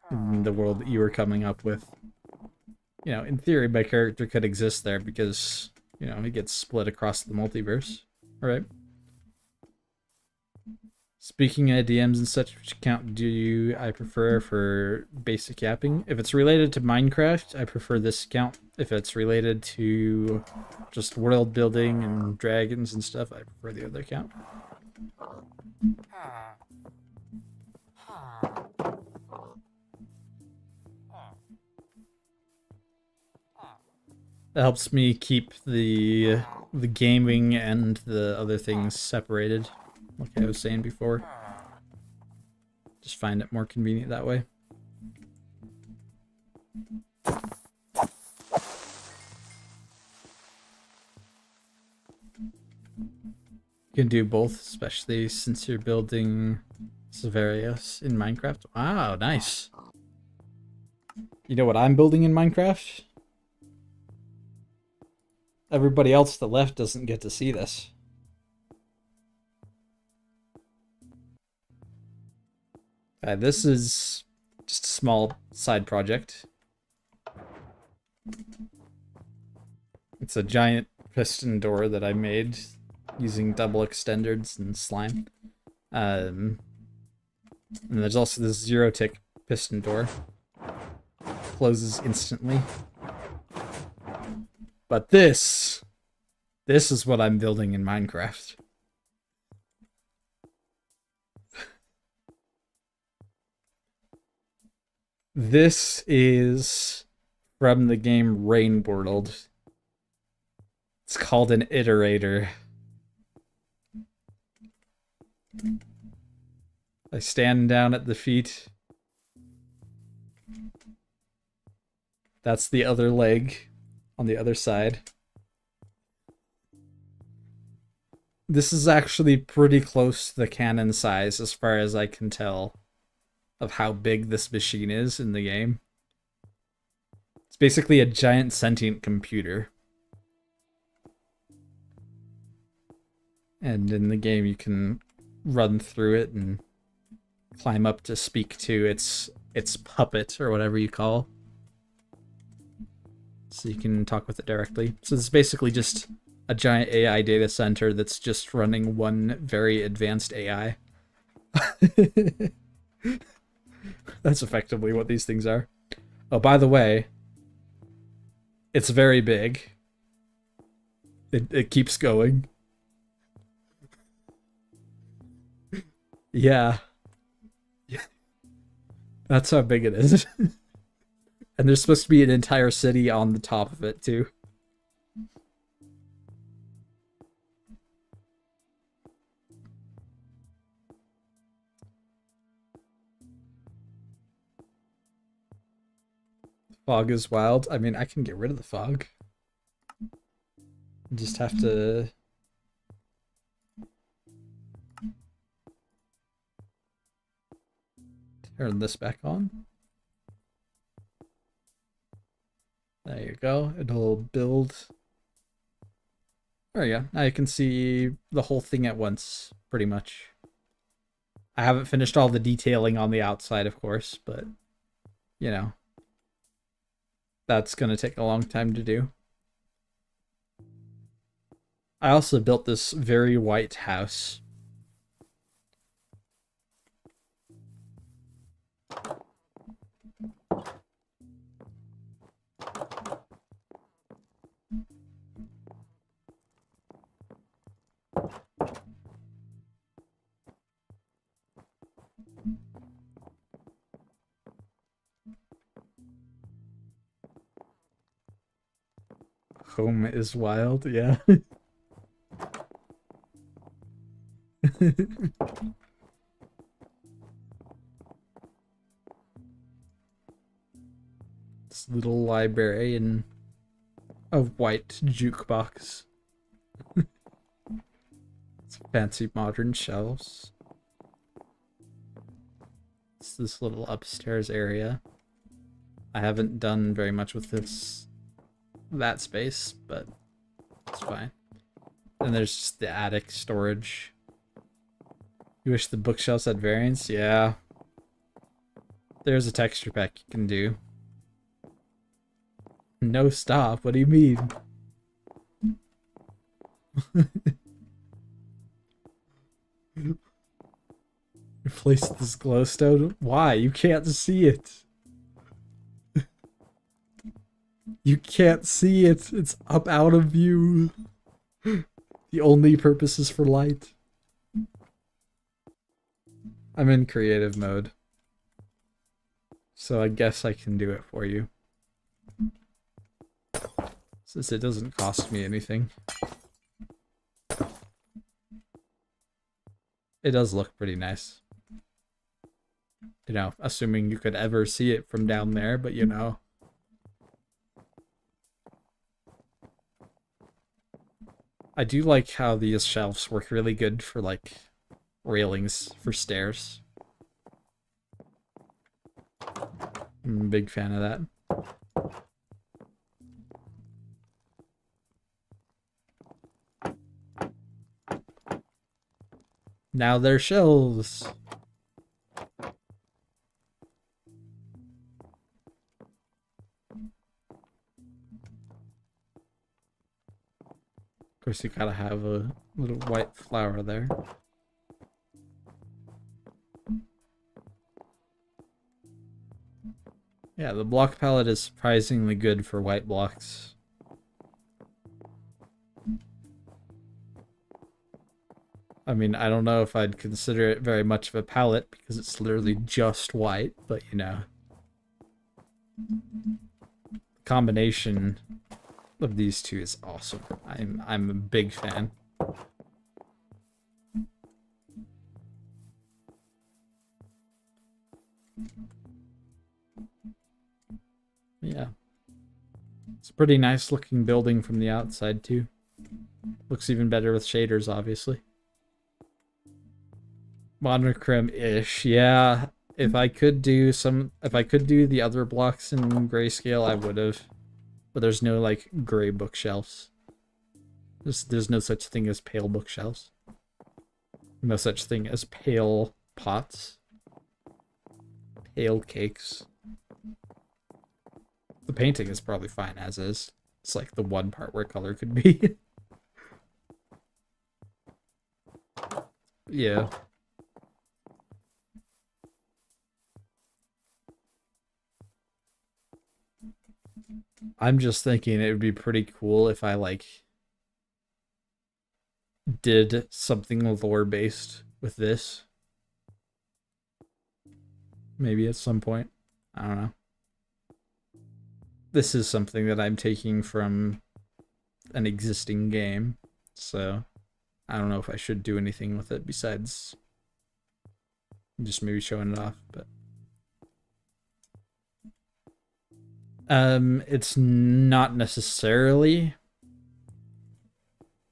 in the world that you were coming up with. You know, in theory, my character could exist there because, you know, he gets split across the multiverse, right? Speaking of DMs and such, which account I prefer for basic yapping? If it's related to Minecraft, I prefer this account. If it's related to just world building and dragons and stuff, I prefer the other account. It helps me keep the gaming and the other things separated, like I was saying before. Just find it more convenient that way. You can do both, especially since you're building Severius in Minecraft. Wow, nice. You know what I'm building in Minecraft? Everybody else to the left doesn't get to see this. This is just a small side project. It's a giant piston door that I made using double extenders and slime. And there's also this zero tick piston door. Closes instantly. But this is what I'm building in Minecraft. This is from the game Rain World. It's called an iterator. I stand down at the feet. That's the other leg on the other side. This is actually pretty close to the cannon size as far as I can tell of how big this machine is in the game. It's basically a giant sentient computer. And in the game you can run through it and climb up to speak to its puppet or whatever you call. So you can talk with it directly. So it's basically just a giant AI data center that's just running one very advanced AI. That's effectively what these things are. Oh, by the way, it's very big. It keeps going. Yeah. That's how big it is. And there's supposed to be an entire city on the top of it, too. Fog is wild. I mean, I can get rid of the fog. Just have to... turn this back on. There you go. It'll build. There you go. Now you can see the whole thing at once, pretty much. I haven't finished all the detailing on the outside, of course, but, you know, that's going to take a long time to do. I also built this very white house. Home is wild, yeah. This little library and a white jukebox. It's fancy modern shelves. It's this little upstairs area. I haven't done very much with that space, but it's fine. And there's just the attic storage. You wish the bookshelves had variants? Yeah. There's a texture pack you can do. No, stop. What do you mean? place this glowstone? Why? You can't see it. You can't see it. It's up out of view. The only purpose is for light. I'm in creative mode, so I guess I can do it for you. Since it doesn't cost me anything. It does look pretty nice. You know, assuming you could ever see it from down there, but you know. I do like how these shelves work really good for, like, railings for stairs. I'm a big fan of that. Now they're shelves. Of course, you gotta have a little white flower there. Yeah, the block palette is surprisingly good for white blocks. I mean, I don't know if I'd consider it very much of a palette because it's literally just white, but you know. The combination of these two is awesome. I'm a big fan. Yeah. It's a pretty nice looking building from the outside too. Looks even better with shaders, obviously. Monochrome-ish, yeah. If I could do the other blocks in grayscale, I would have. But there's no, like, gray bookshelves. There's no such thing as pale bookshelves. No such thing as pale pots. Pale cakes. The painting is probably fine as is. It's like the one part where color could be. Yeah. I'm just thinking it would be pretty cool if I, like, did something lore-based with this. Maybe at some point. I don't know. This is something that I'm taking from an existing game, so I don't know if I should do anything with it besides just maybe showing it off, but it's not necessarily,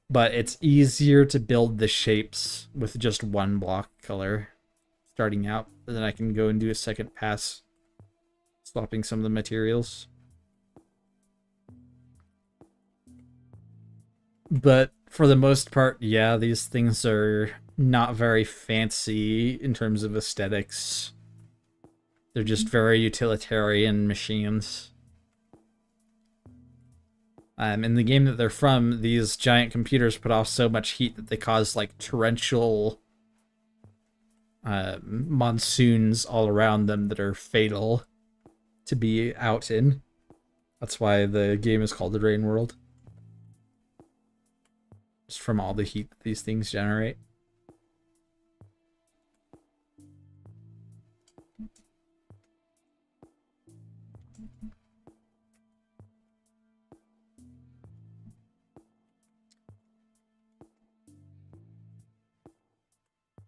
but it's easier to build the shapes with just one block color starting out, and then I can go and do a second pass swapping some of the materials. But for the most part, yeah, these things are not very fancy in terms of aesthetics. They're just very utilitarian machines. In the game that they're from, these giant computers put off so much heat that they cause, like, torrential monsoons all around them that are fatal to be out in. That's why the game is called the Rain World. Just from all the heat that these things generate.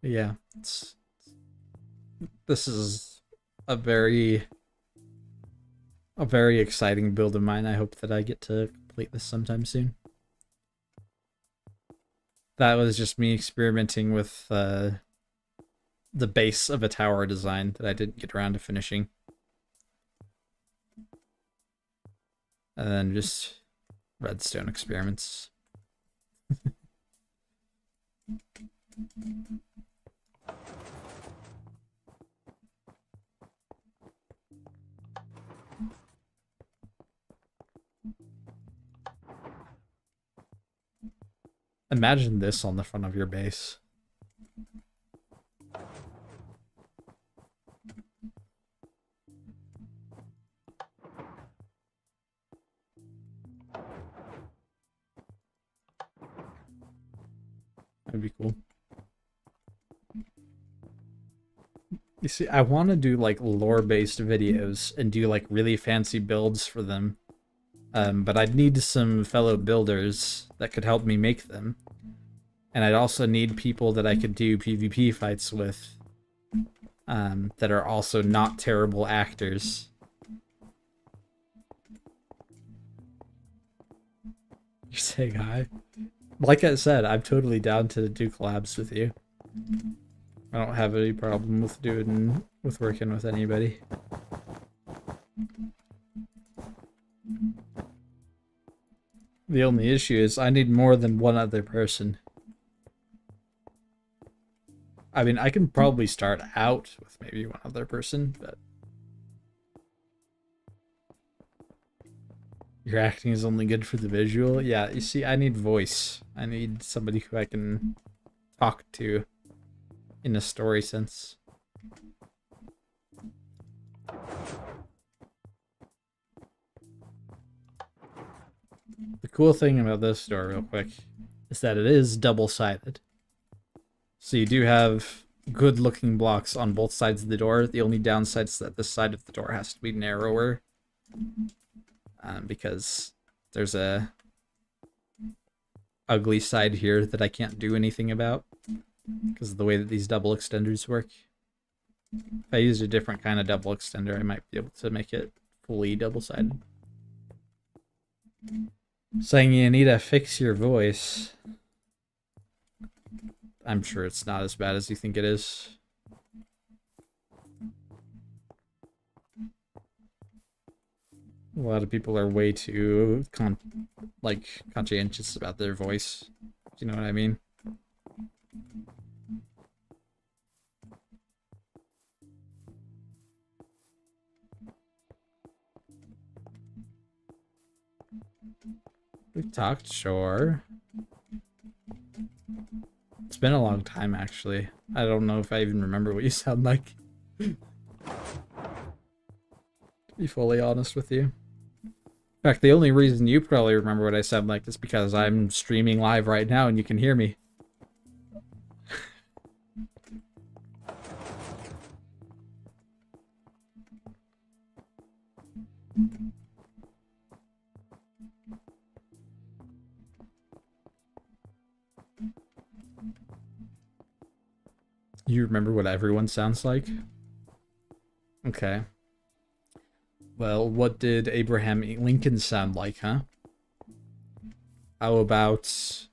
Yeah, this is a very exciting build of mine. I hope that I get to complete this sometime soon. That was just me experimenting with the base of a tower design that I didn't get around to finishing. And then just redstone experiments. Imagine this on the front of your base. would be cool. You see, I want to do like lore-based videos and do like really fancy builds for them. But I'd need some fellow builders that could help me make them. And I'd also need people that I could do PvP fights with that are also not terrible actors. You're saying hi? Like I said, I'm totally down to do collabs with you. I don't have any problem with working with anybody. The only issue is I need more than one other person. I mean, I can probably start out with maybe one other person, but your acting is only good for the visual. Yeah, you see, I need voice. I need somebody who I can talk to in a story sense. The cool thing about this door, real quick, is that it is double-sided. So you do have good-looking blocks on both sides of the door. The only downside is that this side of the door has to be narrower. Because there's a ugly side here that I can't do anything about because of the way that these double extenders work. If I used a different kind of double extender, I might be able to make it fully double-sided. Saying you need to fix your voice. I'm sure it's not as bad as you think it is. A lot of people are way too conscientious about their voice. Do you know what I mean? We've talked, sure. It's been a long time, actually. I don't know if I even remember what you sound like. To be fully honest with you. In fact, the only reason you probably remember what I sound like is because I'm streaming live right now and you can hear me. You remember what everyone sounds like? Okay. Well, what did Abraham Lincoln sound like, huh? How about Sun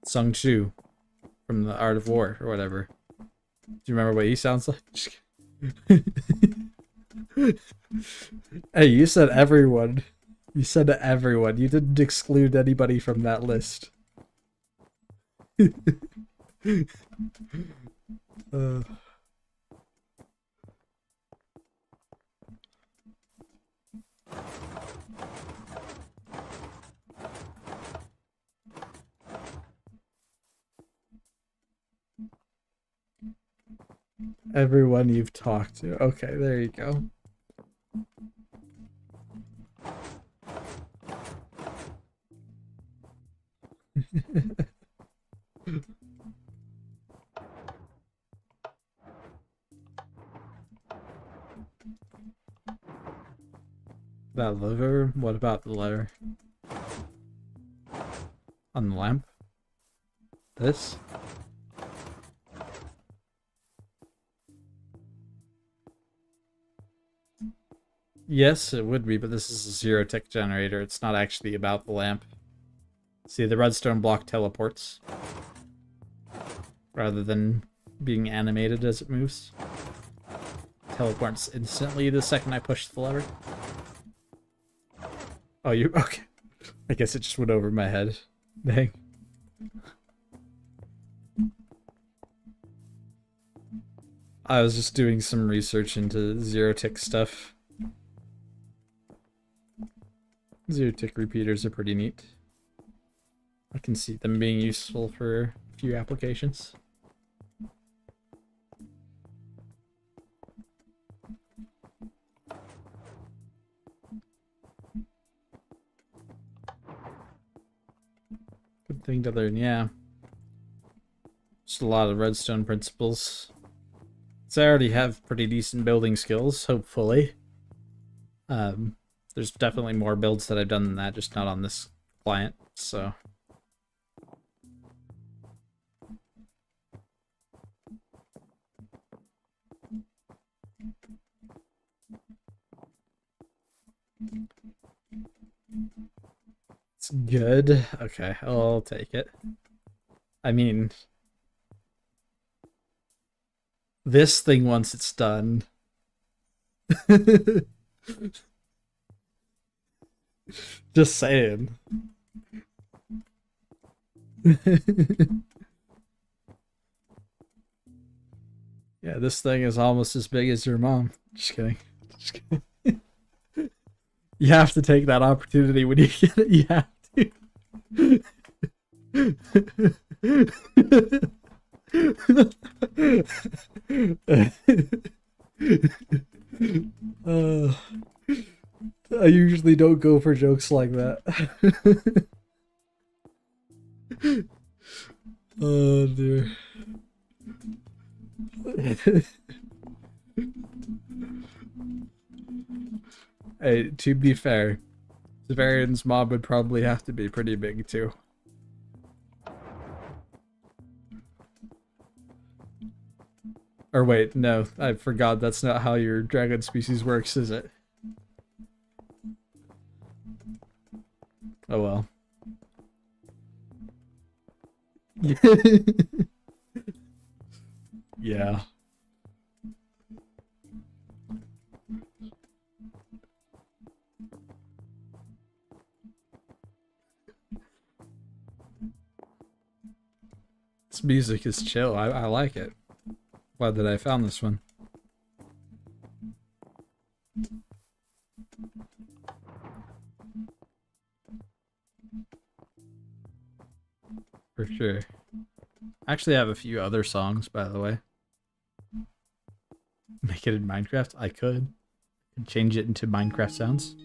Tzu from The Art of War or whatever? Do you remember what he sounds like? Hey, you said everyone. You said everyone. You didn't exclude anybody from that list. Everyone you've talked to. Okay, there you go. That lever? What about the lever? On the lamp? This? Yes, it would be, but this is a zero-tick generator. It's not actually about the lamp. See, the redstone block teleports. Rather than being animated as it moves. Teleports instantly the second I push the lever. Oh, you... okay. I guess it just went over my head. Dang. I was just doing some research into zero-tick stuff. Zero-tick repeaters are pretty neat. I can see them being useful for a few applications. thing to learn, yeah. Just a lot of redstone principles. So I already have pretty decent building skills, hopefully. There's definitely more builds that I've done than that, just not on this client, so... It's good. Okay, I'll take it. I mean... This thing, once it's done... Just saying. Yeah, this thing is almost as big as your mom. Just kidding. Just kidding. You have to take that opportunity when you get it. You have to. I usually don't go for jokes like that. Oh dear. Hey, to be fair, Severian's mom would probably have to be pretty big too. Or wait, no, I forgot that's not how your dragon species works, is it? Oh well. Yeah. This music is chill. I like it. Glad that I found this one. For sure. I actually have a few other songs, by the way. Make it in Minecraft? I could. Change it into Minecraft sounds.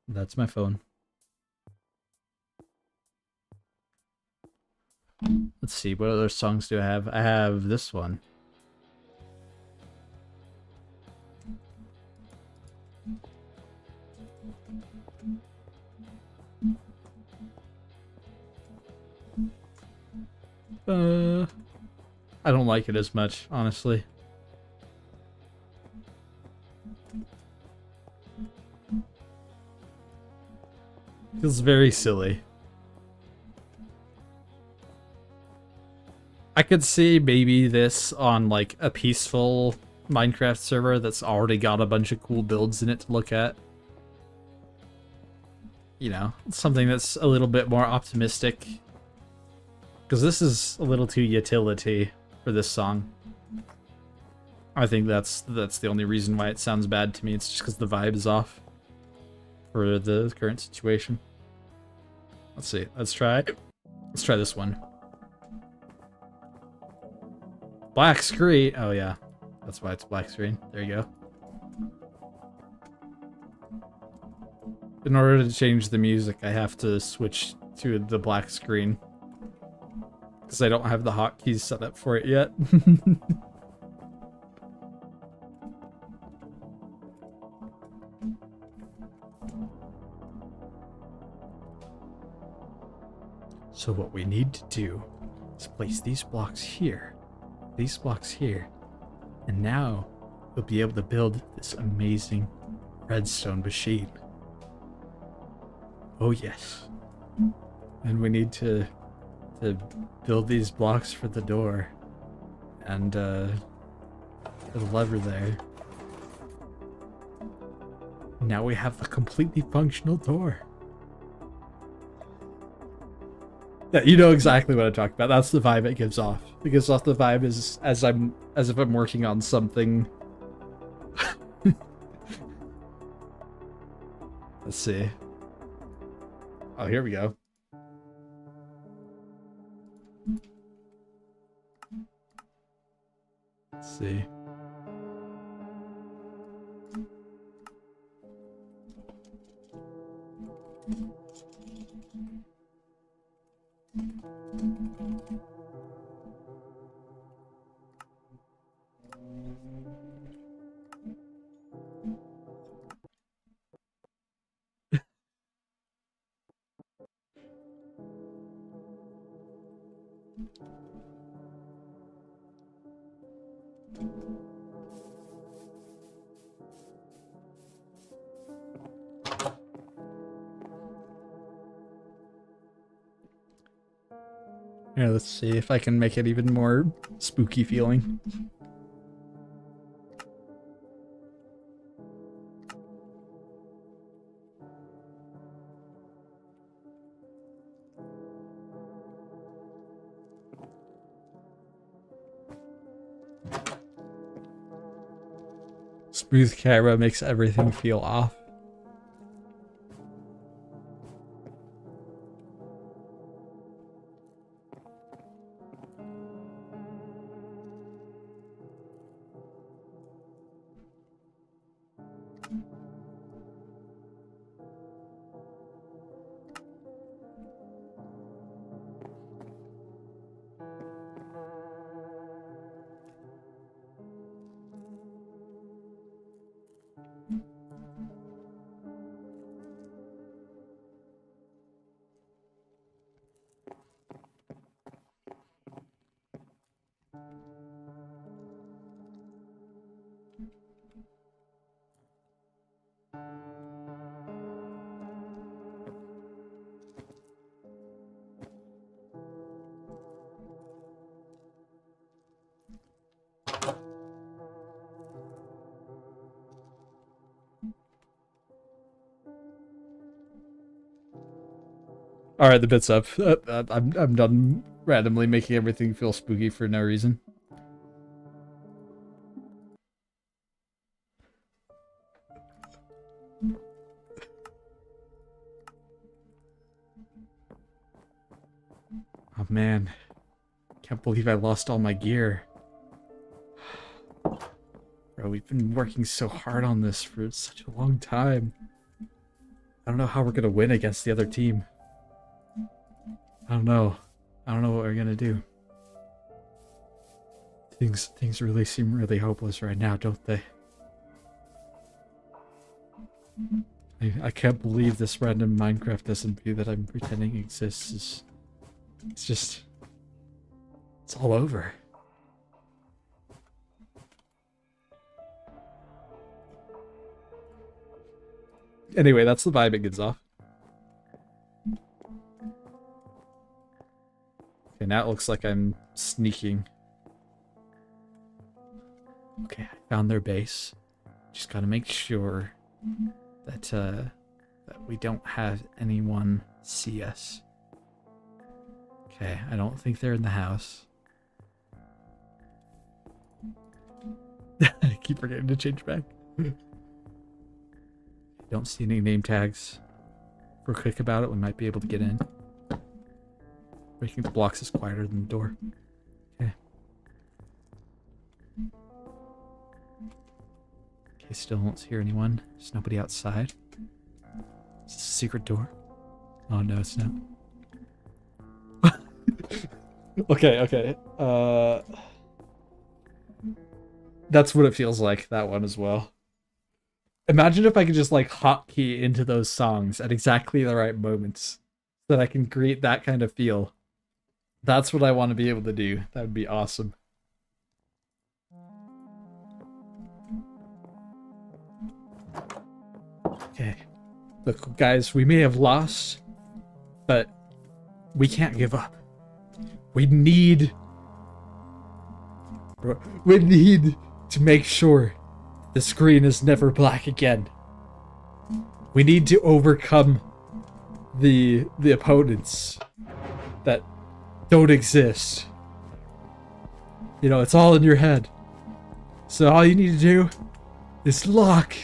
That's my phone. Let's see, what other songs do I have? I have this one. I don't like it as much, honestly. Feels very silly. I could see maybe this on like a peaceful Minecraft server that's already got a bunch of cool builds in it to look at. You know, something that's a little bit more optimistic. Because this is a little too utility for this song. I think that's the only reason why it sounds bad to me. It's just because the vibe is off for the current situation. Let's see. Let's try this one. Black screen. Oh yeah, that's why it's black screen. There you go. In order to change the music, I have to switch to the black screen because I don't have the hotkeys set up for it yet. So what we need to do is place these blocks here, these blocks here, and now we'll be able to build this amazing redstone machine. Oh yes. And we need to build these blocks for the door and the lever there. Now we have a completely functional door. Yeah, you know exactly what I'm talking about. That's the vibe it gives off. It gives off the vibe as if I'm working on something. Let's see. Oh, here we go. Let's see. Here, let's see if I can make it even more spooky feeling. Smooth camera makes everything feel off. All right, the bit's up. I'm done randomly making everything feel spooky for no reason. Oh man, can't believe I lost all my gear. Bro, we've been working so hard on this for such a long time. I don't know how we're gonna win against the other team. I don't know what we're gonna do. Things really seem really hopeless right now, don't they? I can't believe this random Minecraft SMP that I'm pretending exists it's all over. Anyway, that's the vibe it gives off. Okay, now it looks like I'm sneaking. Okay, I found their base. Just gotta make sure that we don't have anyone see us. Okay, I don't think they're in the house. I keep forgetting to change back. Don't see any name tags. If we're quick about it, we might be able to get in. Breaking the blocks is quieter than the door. Okay. Okay, still don't hear anyone. There's nobody outside. Is this a secret door? Oh no, it's not. Okay. That's what it feels like, that one as well. Imagine if I could just like hotkey into those songs at exactly the right moments so that I can create that kind of feel. That's what I want to be able to do. That would be awesome. Okay. Look, guys, we may have lost, but we can't give up. We need to make sure the screen is never black again. We need to overcome the opponents that don't exist. You know, it's all in your head. So all you need to do is lock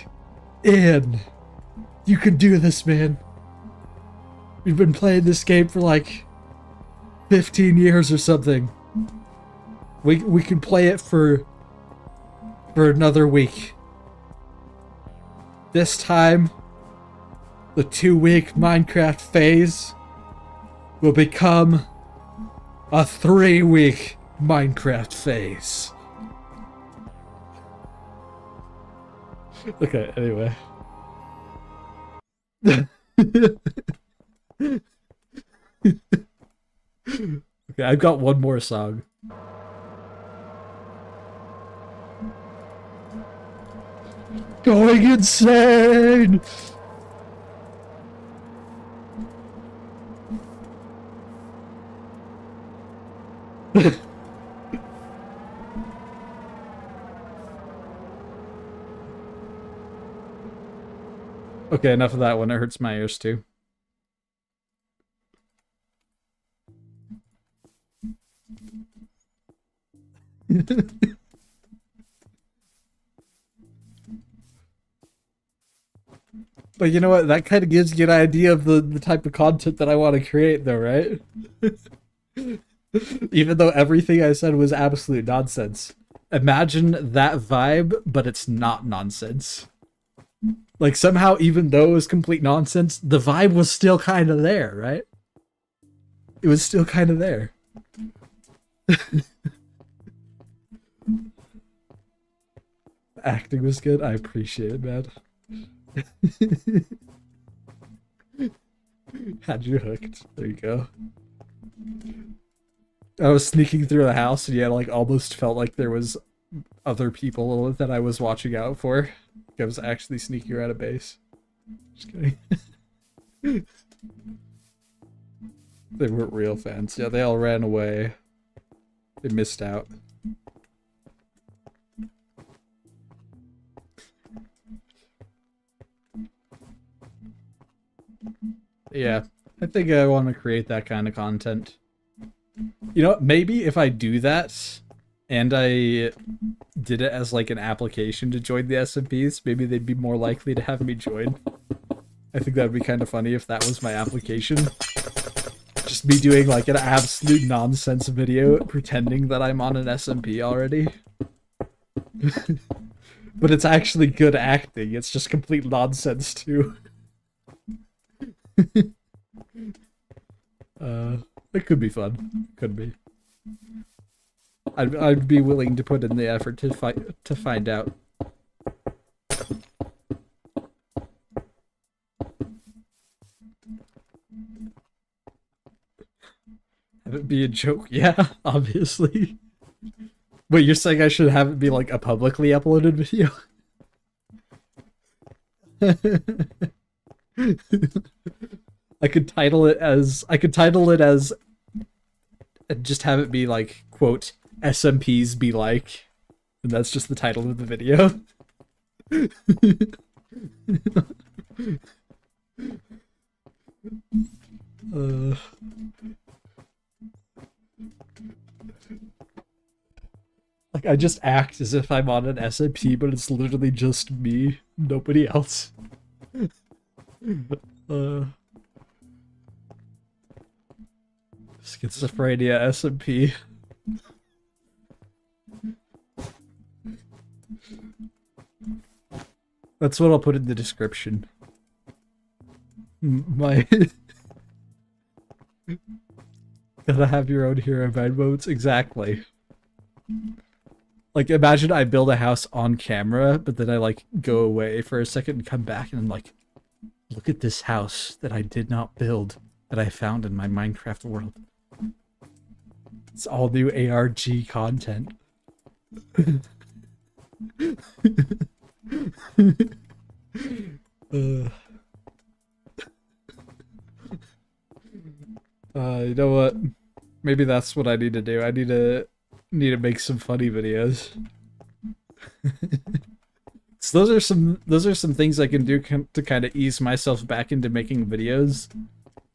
in. You can do this, man. We've been playing this game for like 15 years or something. We can play it for another week. This time, the 2-week Minecraft phase will become A 3-week Minecraft phase. Okay, anyway. Okay, I've got one more song. Going insane! Okay, enough of that one. It hurts my ears too. But you know what? That kind of gives you an idea of the type of content that I want to create, though, right? Even though everything I said was absolute nonsense. Imagine that vibe, but it's not nonsense. Like, somehow, even though it was complete nonsense, the vibe was still kind of there, right? It was still kind of there. Acting was good. I appreciate it, man. Had you hooked. There you go. I was sneaking through the house and yeah, like almost felt like there was other people that I was watching out for. I was actually sneaking around a base. Just kidding. They weren't real fans. Yeah, they all ran away. They missed out. Yeah, I think I want to create that kind of content. You know, maybe if I do that and I did it as like an application to join the SMPs, maybe they'd be more likely to have me join. I think that'd be kind of funny if that was my application. Just me doing like an absolute nonsense video pretending that I'm on an SMP already. But it's actually good acting, it's just complete nonsense too. It could be fun. Could be. I'd be willing to put in the effort to find out. Have it be a joke? Yeah, obviously. Wait, you're saying I should have it be like a publicly uploaded video? I could title it as and just have it be like, quote, SMPs be like, and that's just the title of the video. Like, I just act as if I'm on an SMP, but it's literally just me, nobody else. Schizophrenia SMP. That's what I'll put in the description. My gotta have your own hero mind modes. Exactly. Like, imagine I build a house on camera, but then I like go away for a second and come back and I'm like, look at this house that I did not build, that I found in my Minecraft world. It's all new ARG content. You know what? Maybe that's what I need to do. I need to make some funny videos. So those are some things I can do to kind of ease myself back into making videos,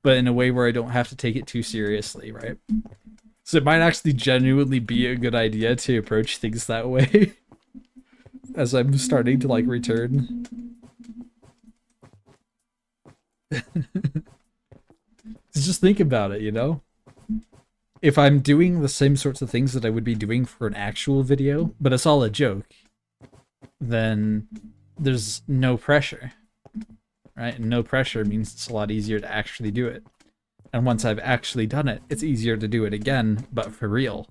but in a way where I don't have to take it too seriously, right? So it might actually genuinely be a good idea to approach things that way as I'm starting to like return. Just think about it, you know? If I'm doing the same sorts of things that I would be doing for an actual video, but it's all a joke, then there's no pressure, right? And no pressure means it's a lot easier to actually do it. And once I've actually done it, it's easier to do it again, but for real.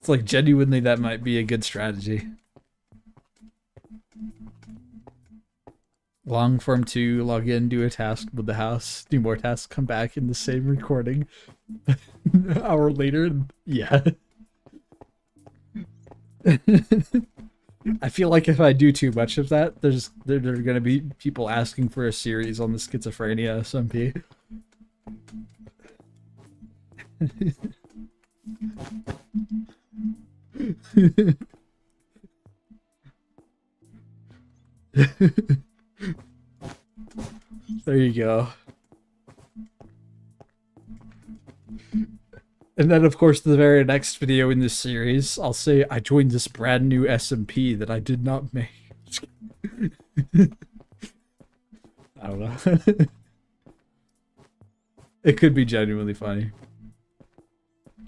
It's like genuinely that might be a good strategy. Long form 2, log in, do a task with the house, do more tasks, come back in the same recording. An hour later, yeah. I feel like if I do too much of that, there are gonna be people asking for a series on the schizophrenia SMP. There you go. And then, of course, the very next video in this series, I'll say I joined this brand new SMP that I did not make. I don't know. It could be genuinely funny.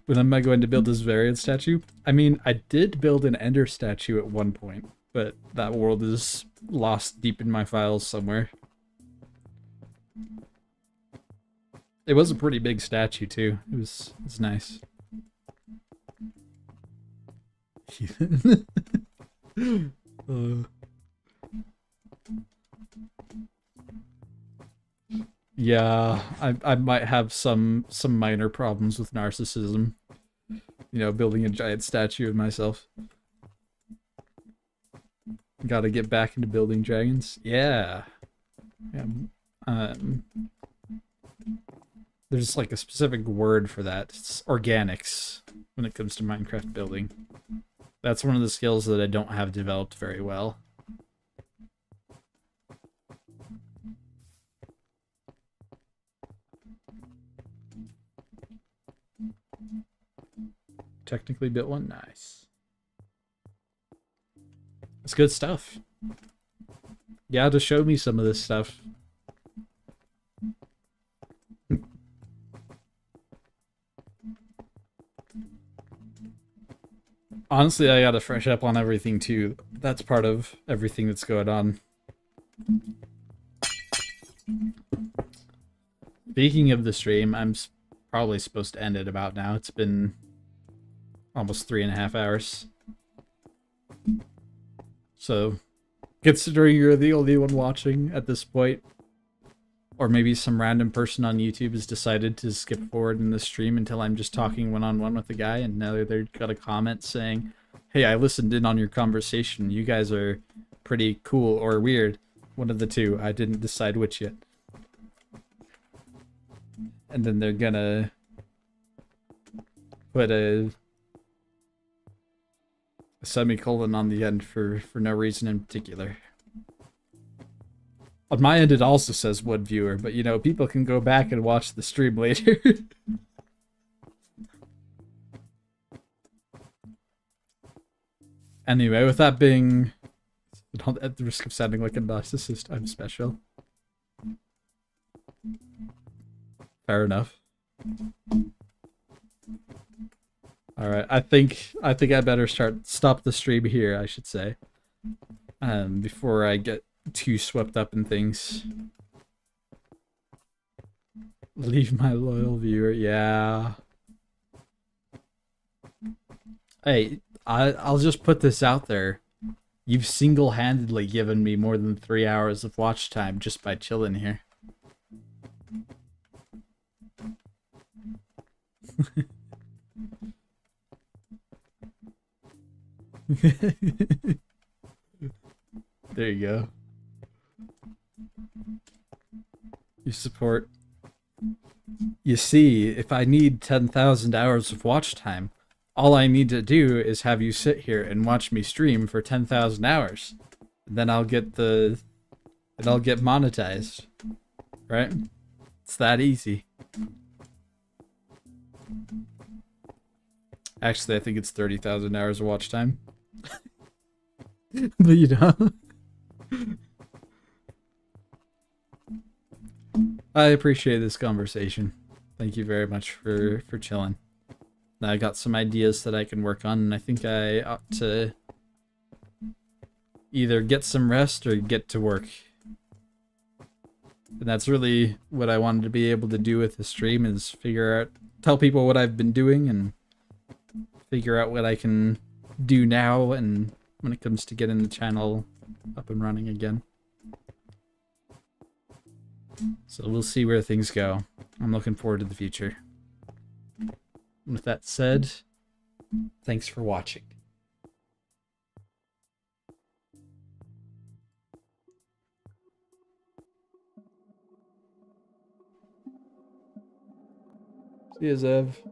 When am I going to build this variant statue? I mean, I did build an Ender statue at one point, but that world is lost deep in my files somewhere. It was a pretty big statue too. It was nice. Yeah, I might have some minor problems with narcissism. You know, building a giant statue of myself. Gotta get back into building dragons. Yeah. There's like a specific word for that. It's organics when it comes to Minecraft building. That's one of the skills that I don't have developed very well. Technically built one, nice. It's good stuff. Yeah, to show me some of this stuff. Honestly, I gotta fresh up on everything too. That's part of everything that's going on. Speaking of the stream, I'm probably supposed to end it about now. It's been almost 3.5 hours. So, considering you're the only one watching at this point, or maybe some random person on YouTube has decided to skip forward in the stream until I'm just talking one-on-one with the guy, and now they've got a comment saying, hey, I listened in on your conversation. You guys are pretty cool or weird. One of the two. I didn't decide which yet. And then they're gonna put a semicolon on the end for no reason in particular. On my end, it also says one viewer, but you know, people can go back and watch the stream later. Anyway, with that being, at the risk of sounding like a narcissist, I'm special. Fair enough. Alright, I think I better stop the stream here, I should say. Before I get too swept up in things. Leave my loyal viewer, yeah. Hey, I'll just put this out there. You've single-handedly given me more than 3 hours of watch time just by chilling here. There you go. You support. You see, if I need 10,000 hours of watch time, all I need to do is have you sit here and watch me stream for 10,000 hours. And then I'll get monetized. Right? It's that easy. Actually, I think it's 30,000 hours of watch time. But you know. I appreciate this conversation. Thank you very much for chilling. I got some ideas that I can work on, and I think I ought to either get some rest or get to work. And that's really what I wanted to be able to do with the stream, is figure out, tell people what I've been doing and figure out what I can do now and when it comes to getting the channel up and running again. So we'll see where things go. I'm looking forward to the future. And with that said, thanks for watching. See you, Zev.